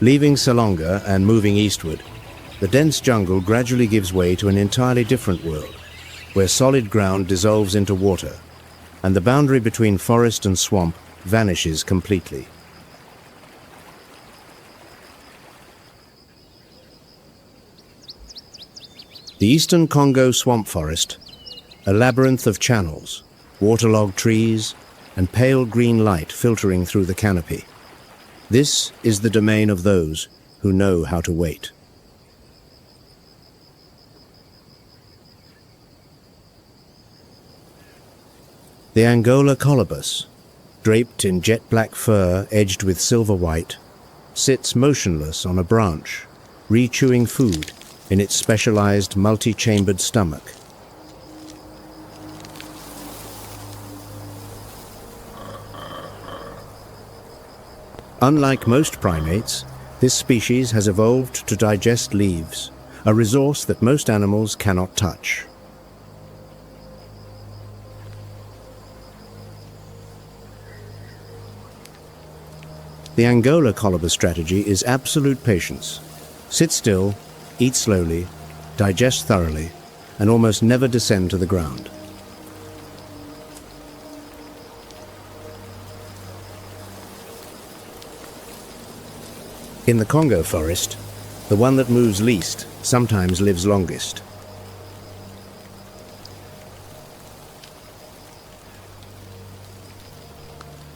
Leaving Salonga and moving eastward, the dense jungle gradually gives way to an entirely different world, where solid ground dissolves into water, and the boundary between forest and swamp vanishes completely. The eastern Congo swamp forest, a labyrinth of channels, waterlogged trees, and pale green light filtering through the canopy. This is the domain of those who know how to wait. The Angola colobus, draped in jet black fur edged with silver white, sits motionless on a branch, re-chewing food in its specialized multi-chambered stomach. Unlike most primates, this species has evolved to digest leaves, a resource that most animals cannot touch. The Angola colobus strategy is absolute patience. Sit still, eat slowly, digest thoroughly, and almost never descend to the ground. In the Congo forest, the one that moves least sometimes lives longest.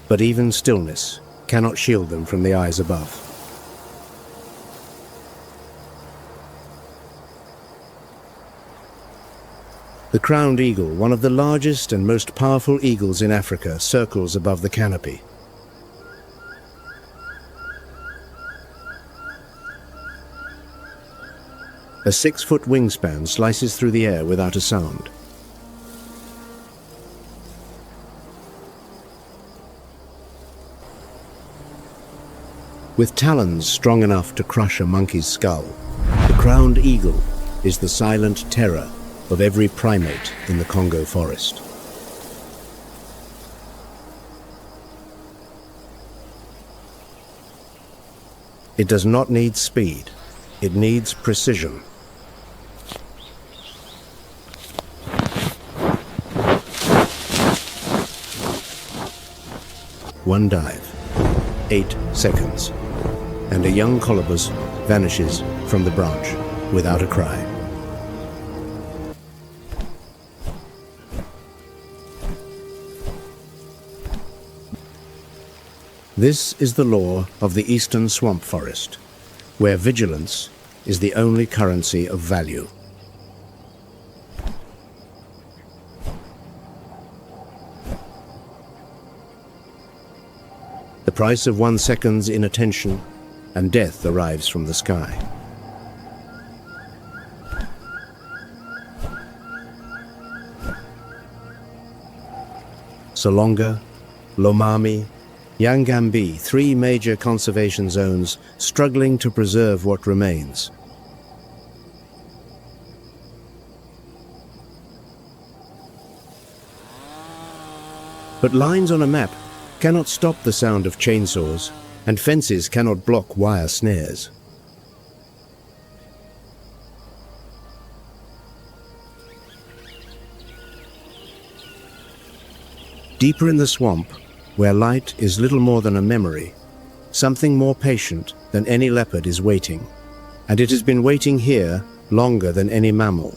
But even stillness cannot shield them from the eyes above. The crowned eagle, one of the largest and most powerful eagles in Africa, circles above the canopy. A 6-foot wingspan slices through the air without a sound. With talons strong enough to crush a monkey's skull, the crowned eagle is the silent terror of every primate in the Congo forest. It does not need speed, it needs precision. One dive, 8 seconds, and a young colobus vanishes from the branch without a cry. This is the law of the eastern swamp forest, where vigilance is the only currency of value. The price of 1 second's inattention, and death arrives from the sky. Salonga, Lomami, Yangambi, 3 major conservation zones struggling to preserve what remains. But lines on a map cannot stop the sound of chainsaws, and fences cannot block wire snares. Deeper in the swamp, where light is little more than a memory, something more patient than any leopard is waiting, and it has been waiting here longer than any mammal.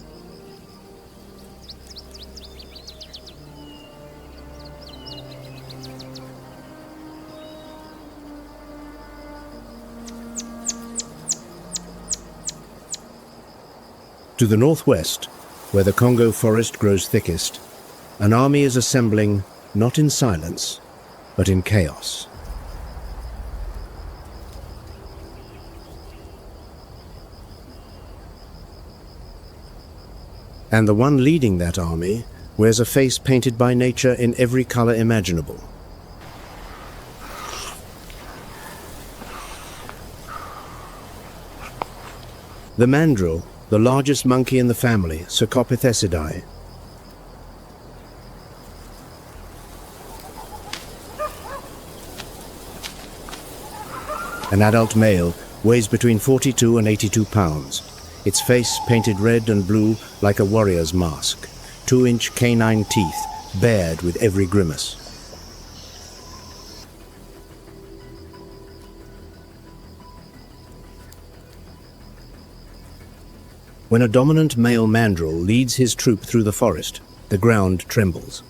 To the northwest, where the Congo forest grows thickest, an army is assembling not in silence, but in chaos. And the one leading that army wears a face painted by nature in every color imaginable. The mandrill, the largest monkey in the family, Cercopithecidae. An adult male weighs between 42 and 82 pounds, its face painted red and blue like a warrior's mask, 2-inch canine teeth bared with every grimace. When a dominant male mandrill leads his troop through the forest, the ground trembles,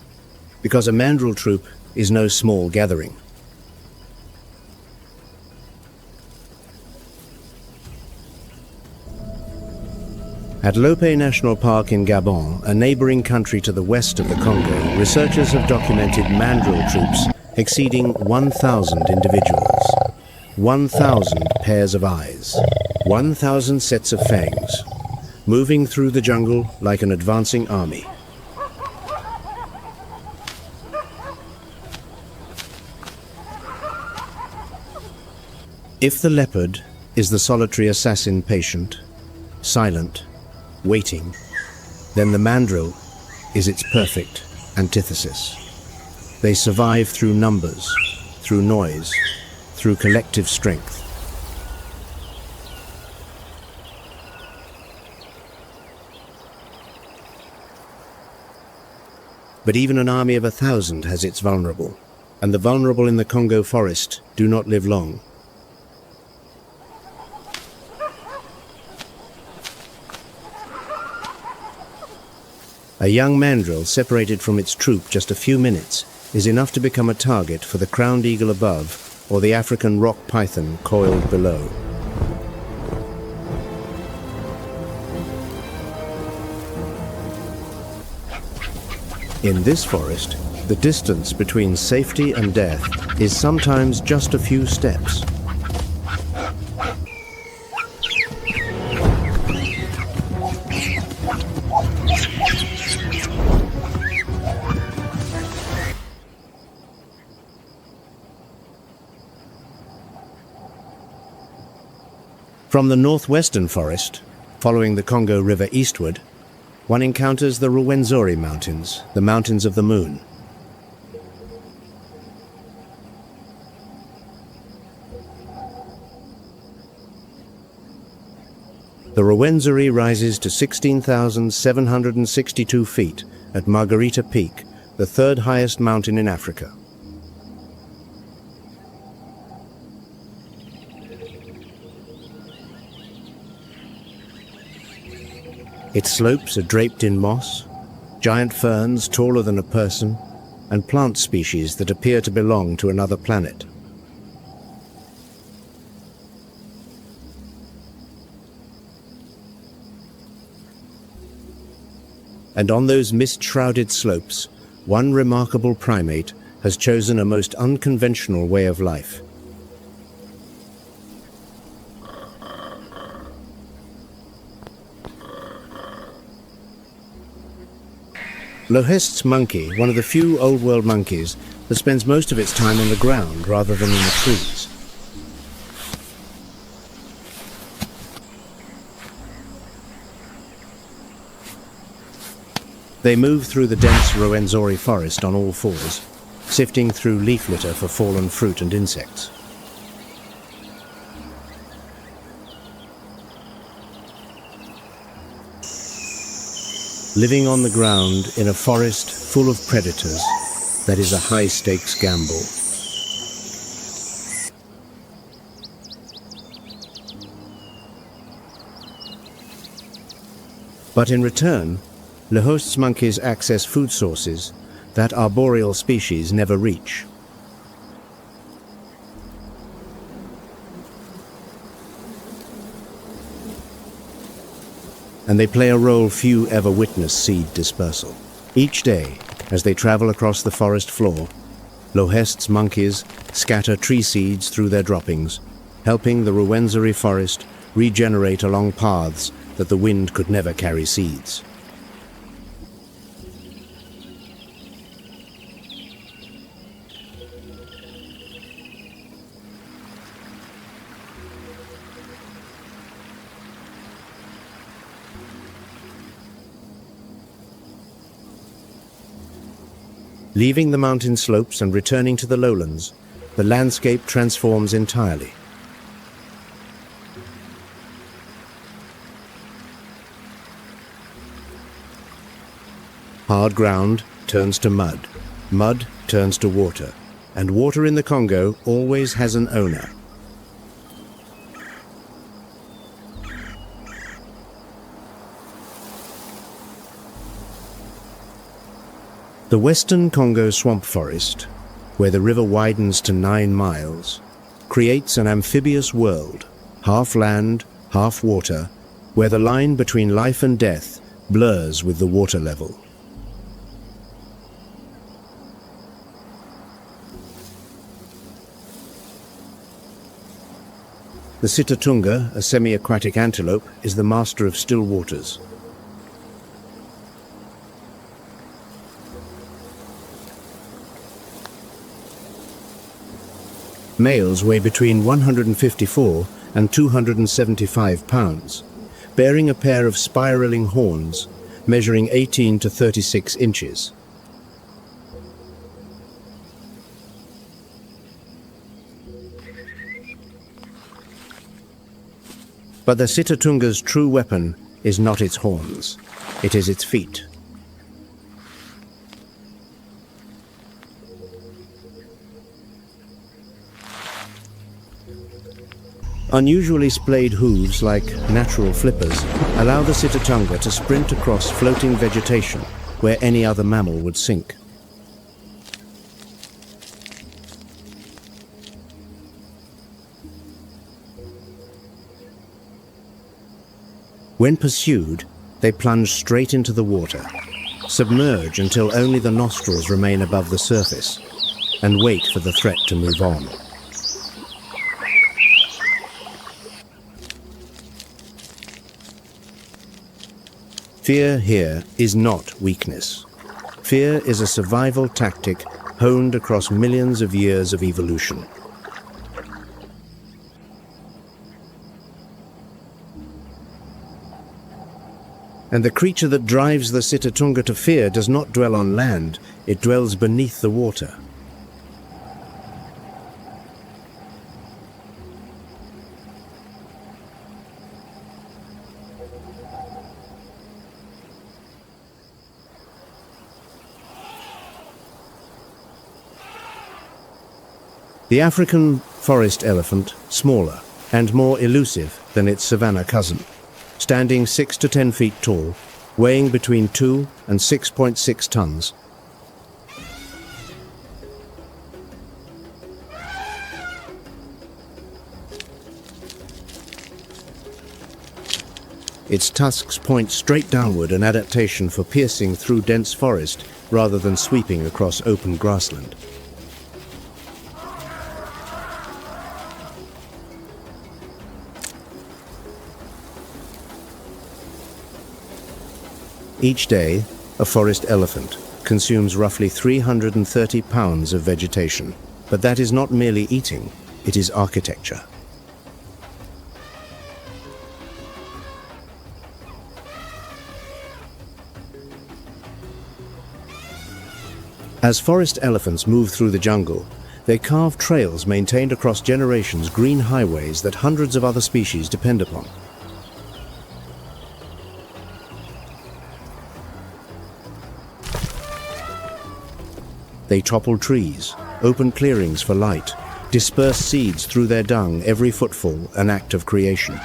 because a mandrill troop is no small gathering. At Lope National Park in Gabon, a neighboring country to the west of the Congo, researchers have documented mandrill troops exceeding 1,000 individuals, 1,000 pairs of eyes, 1,000 sets of fangs, moving through the jungle like an advancing army. If the leopard is the solitary assassin patient, silent, waiting, then the mandrill is its perfect antithesis. They survive through numbers, through noise, through collective strength. But even an army of 1,000 has its vulnerable, and the vulnerable in the Congo forest do not live long. A young mandrill separated from its troop just a few minutes is enough to become a target for the crowned eagle above or the African rock python coiled below. In this forest, the distance between safety and death is sometimes just a few steps. From the northwestern forest, following the Congo River eastward, one encounters the Rwenzori Mountains, the Mountains of the Moon. The Rwenzori rises to 16,762 feet at Margarita Peak, the third highest mountain in Africa. Its slopes are draped in moss, giant ferns taller than a person, and plant species that appear to belong to another planet. And on those mist-shrouded slopes, one remarkable primate has chosen a most unconventional way of life. Lohest's monkey, one of the few Old World monkeys that spends most of its time on the ground rather than in the trees. They move through the dense Rwenzori forest on all fours, sifting through leaf litter for fallen fruit and insects. Living on the ground in a forest full of predators, that is a high-stakes gamble. But in return, Lohest's monkeys access food sources that arboreal species never reach. And they play a role few ever witness seed dispersal. Each day, as they travel across the forest floor, Lohest's monkeys scatter tree seeds through their droppings, helping the Rwenzori forest regenerate along paths that the wind could never carry seeds. Leaving the mountain slopes and returning to the lowlands, the landscape transforms entirely. Hard ground turns to mud, mud turns to water, and water in the Congo always has an owner. The western Congo swamp forest, where the river widens to 9 miles, creates an amphibious world, half land, half water, where the line between life and death blurs with the water level. The Sitatunga, a semi-aquatic antelope, is the master of still waters. Males weigh between 154 and 275 pounds, bearing a pair of spiraling horns measuring 18 to 36 inches. But the Sitatunga's true weapon is not its horns, it is its feet. Unusually splayed hooves, like natural flippers, allow the Sitatunga to sprint across floating vegetation where any other mammal would sink. When pursued, they plunge straight into the water, submerge until only the nostrils remain above the surface, and wait for the threat to move on. Fear here is not weakness. Fear is a survival tactic honed across millions of years of evolution. And the creature that drives the Sitatunga to fear does not dwell on land, it dwells beneath the water. The African forest elephant, smaller and more elusive than its savanna cousin, standing 6 to 10 feet tall, weighing between 2 and 6.6 tons. Its tusks point straight downward, an adaptation for piercing through dense forest rather than sweeping across open grassland. Each day, a forest elephant consumes roughly 330 pounds of vegetation. But that is not merely eating, it is architecture. As forest elephants move through the jungle, they carve trails maintained across generations, green highways that hundreds of other species depend upon. They topple trees, open clearings for light, disperse seeds through their dung, every footfall an act of creation.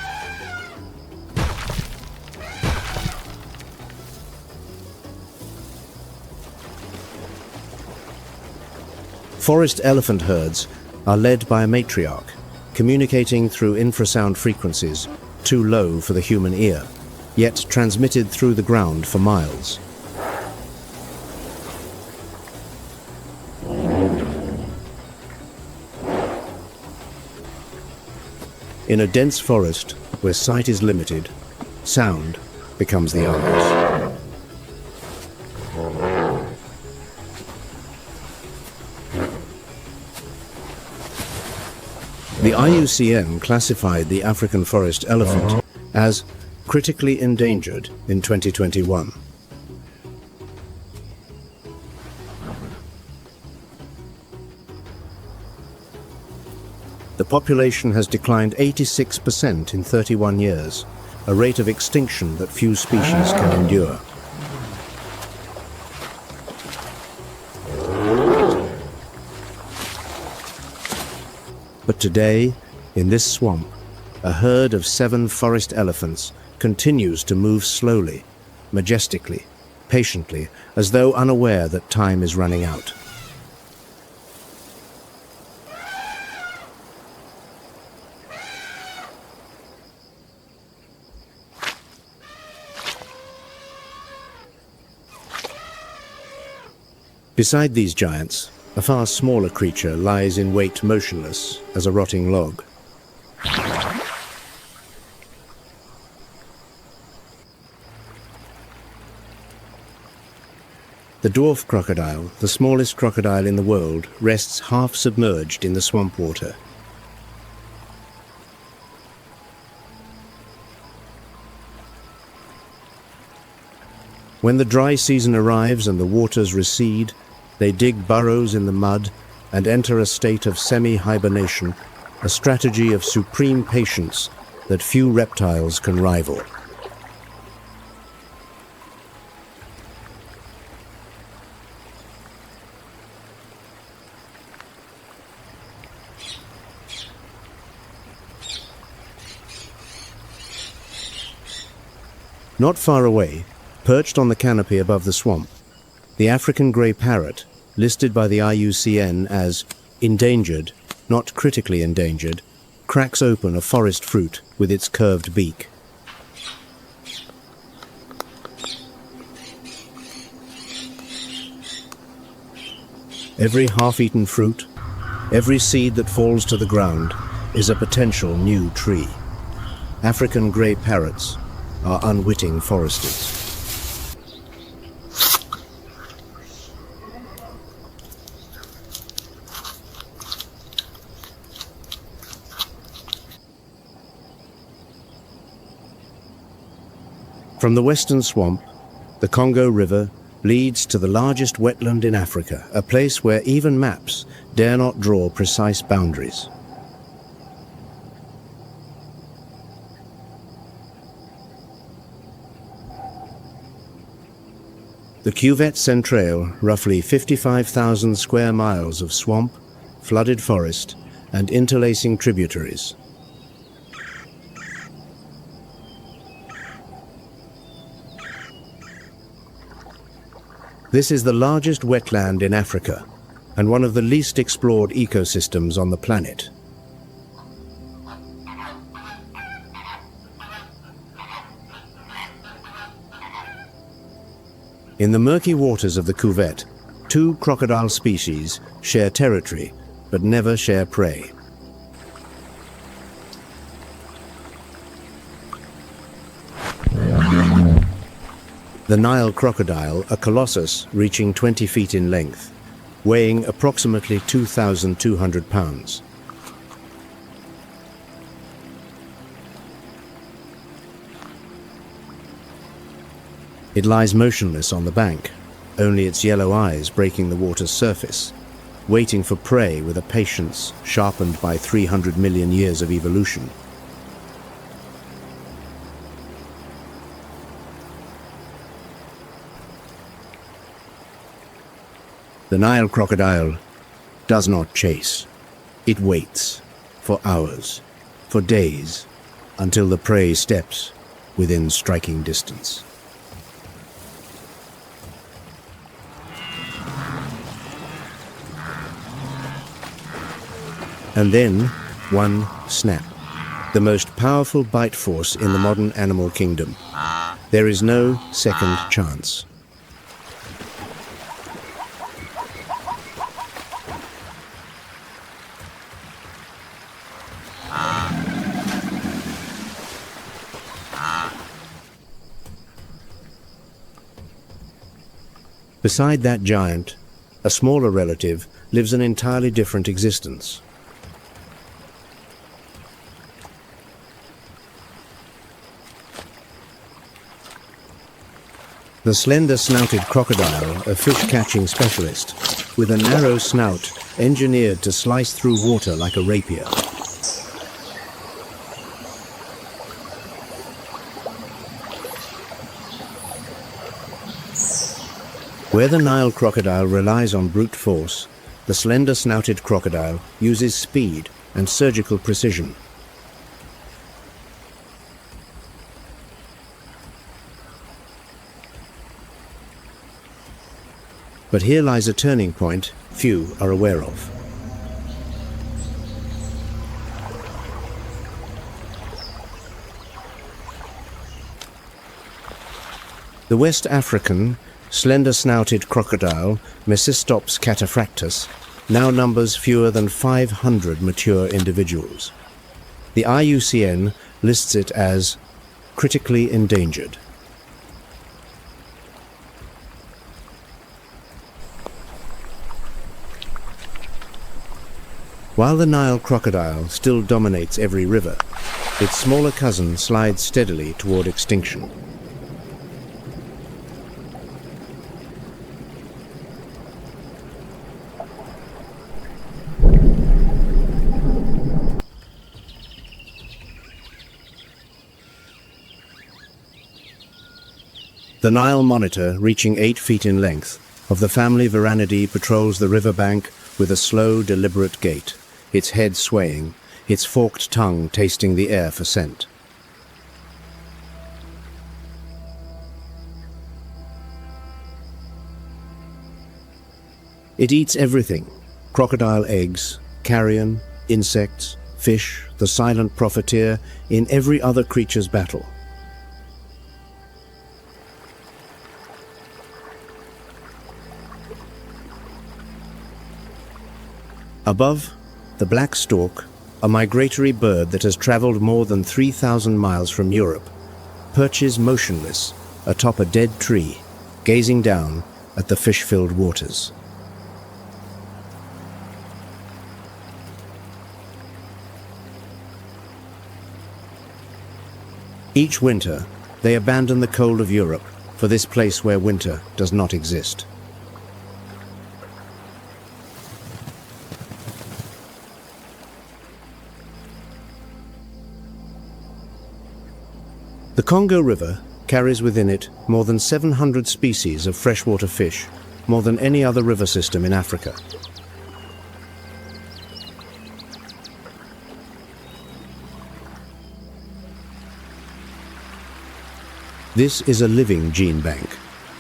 Forest elephant herds are led by a matriarch, communicating through infrasound frequencies too low for the human ear, yet transmitted through the ground for miles. In a dense forest where sight is limited, sound becomes the arms. The IUCN classified the African forest elephant as critically endangered in 2021. The population has declined 86% in 31 years, a rate of extinction that few species can endure. But today, in this swamp, a herd of 7 forest elephants continues to move slowly, majestically, patiently, as though unaware that time is running out. Beside these giants, a far smaller creature lies in wait motionless as a rotting log. The dwarf crocodile, the smallest crocodile in the world, rests half submerged in the swamp water. When the dry season arrives and the waters recede, they dig burrows in the mud and enter a state of semi-hibernation, a strategy of supreme patience that few reptiles can rival. Not far away, perched on the canopy above the swamp, the African grey parrot, listed by the IUCN as endangered, not critically endangered, cracks open a forest fruit with its curved beak. Every half-eaten fruit, every seed that falls to the ground, is a potential new tree. African grey parrots are unwitting foresters. From the western swamp, the Congo River leads to the largest wetland in Africa, a place where even maps dare not draw precise boundaries. The Cuvette Centrale, roughly 55,000 square miles of swamp, flooded forest, and interlacing tributaries. This is the largest wetland in Africa and one of the least explored ecosystems on the planet. In the murky waters of the cuvette, two crocodile species share territory but never share prey. The Nile crocodile, a colossus reaching 20 feet in length, weighing approximately 2,200 pounds. It lies motionless on the bank, only its yellow eyes breaking the water's surface, waiting for prey with a patience sharpened by 300 million years of evolution. The Nile crocodile does not chase. It waits for hours, for days, until the prey steps within striking distance. And then, one snap. The most powerful bite force in the modern animal kingdom. There is no second chance. Beside that giant, a smaller relative lives an entirely different existence. The slender-snouted crocodile, a fish-catching specialist, with a narrow snout engineered to slice through water like a rapier. Where the Nile crocodile relies on brute force, the slender-snouted crocodile uses speed and surgical precision. But here lies a turning point few are aware of. The West African slender-snouted crocodile, Mecistops cataphractus, now numbers fewer than 500 mature individuals. The IUCN lists it as critically endangered. While the Nile crocodile still dominates every river, its smaller cousin slides steadily toward extinction. The Nile monitor, reaching 8 feet in length, of the family Varanidae patrols the riverbank with a slow, deliberate gait, its head swaying, its forked tongue tasting the air for scent. It eats everything: crocodile eggs, carrion, insects, fish, the silent profiteer in every other creature's battle. Above, the black stork, a migratory bird that has traveled more than 3,000 miles from Europe, perches motionless atop a dead tree, gazing down at the fish-filled waters. Each winter, they abandon the cold of Europe for this place where winter does not exist. The Congo River carries within it more than 700 species of freshwater fish, more than any other river system in Africa. This is a living gene bank,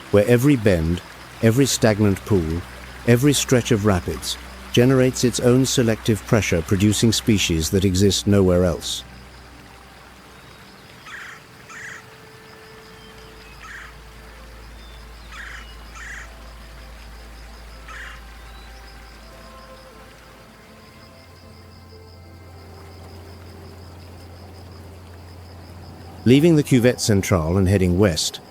where every bend, Every stagnant pool, every stretch of rapids, generates its own selective pressure, producing species that exist nowhere else. Leaving the Cuvette Centrale and heading west,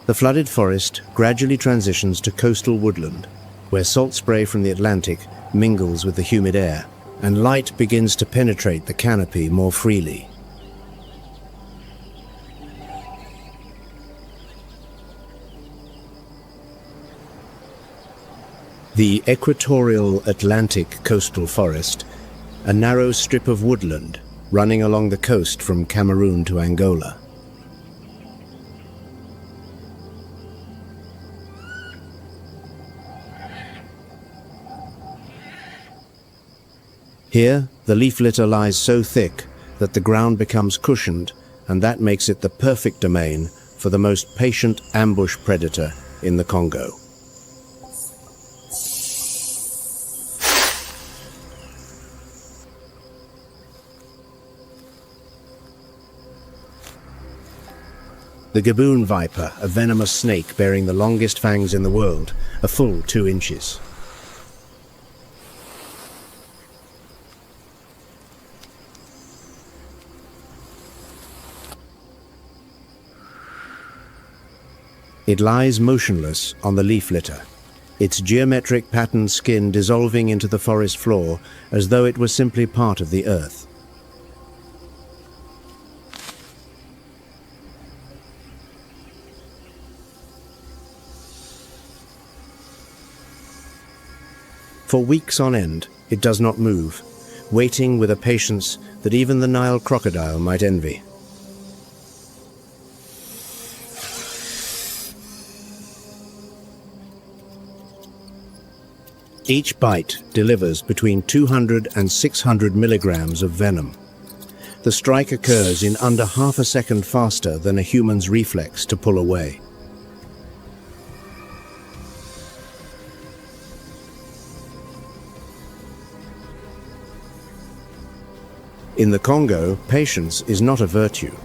the flooded forest gradually transitions to coastal woodland, where salt spray from the Atlantic mingles with the humid air, and light begins to penetrate the canopy more freely. The equatorial Atlantic coastal forest, a narrow strip of woodland running along the coast from Cameroon to Angola. Here, the leaf litter lies so thick that the ground becomes cushioned, and that makes it the perfect domain for the most patient ambush predator in the Congo. The gaboon viper, a venomous snake bearing the longest fangs in the world, a full 2 inches. It lies motionless on the leaf litter, its geometric patterned skin dissolving into the forest floor as though it were simply part of the earth. For weeks on end, it does not move, waiting with a patience that even the Nile crocodile might envy. Each bite delivers between 200 and 600 milligrams of venom. The strike occurs in under half a second faster than a human's reflex to pull away. In the Congo, patience is not a virtue.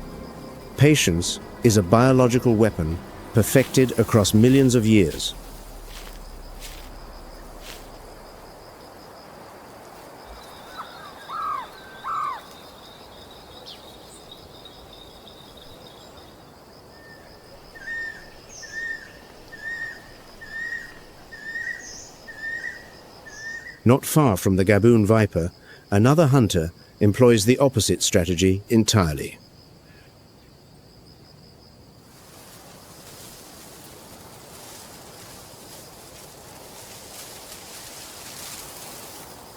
Patience is a biological weapon perfected across millions of years. Not far from the gaboon viper, another hunter employs the opposite strategy entirely.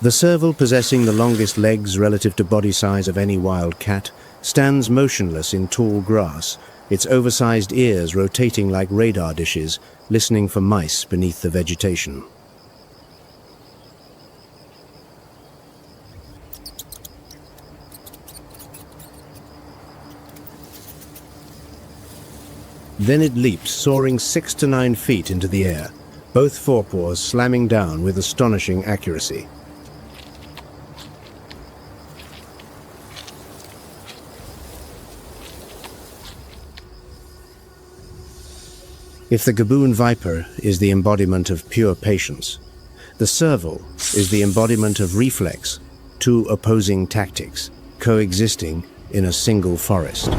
The serval, possessing the longest legs relative to body size of any wild cat, stands motionless in tall grass, its oversized ears rotating like radar dishes, listening for mice beneath the vegetation. Then it leaps, soaring 6 to 9 feet into the air, both forepaws slamming down with astonishing accuracy. If the gaboon viper is the embodiment of pure patience, the serval is the embodiment of reflex, 2 opposing tactics, coexisting in a single forest.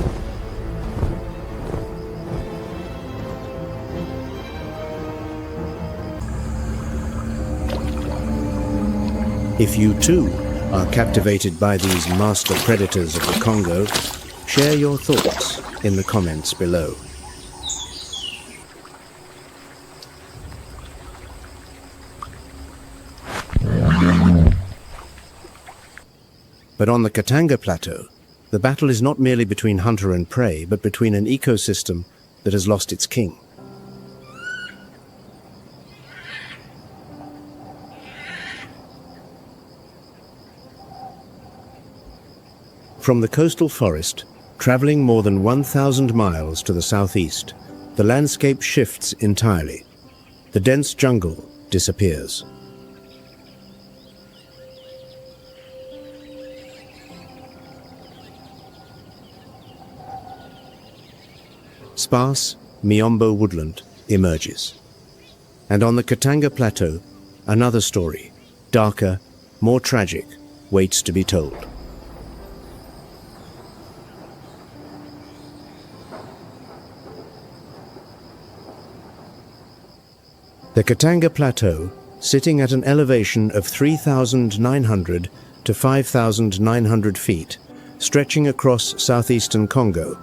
If you too are captivated by these master predators of the Congo, share your thoughts in the comments below. But on the Katanga Plateau, the battle is not merely between hunter and prey, but between an ecosystem that has lost its king. From the coastal forest, traveling more than 1,000 miles to the southeast, the landscape shifts entirely. The dense jungle disappears. Sparse Miombo woodland emerges. And on the Katanga Plateau, another story, darker, more tragic, waits to be told. The Katanga Plateau, sitting at an elevation of 3,900 to 5,900 feet, stretching across southeastern Congo,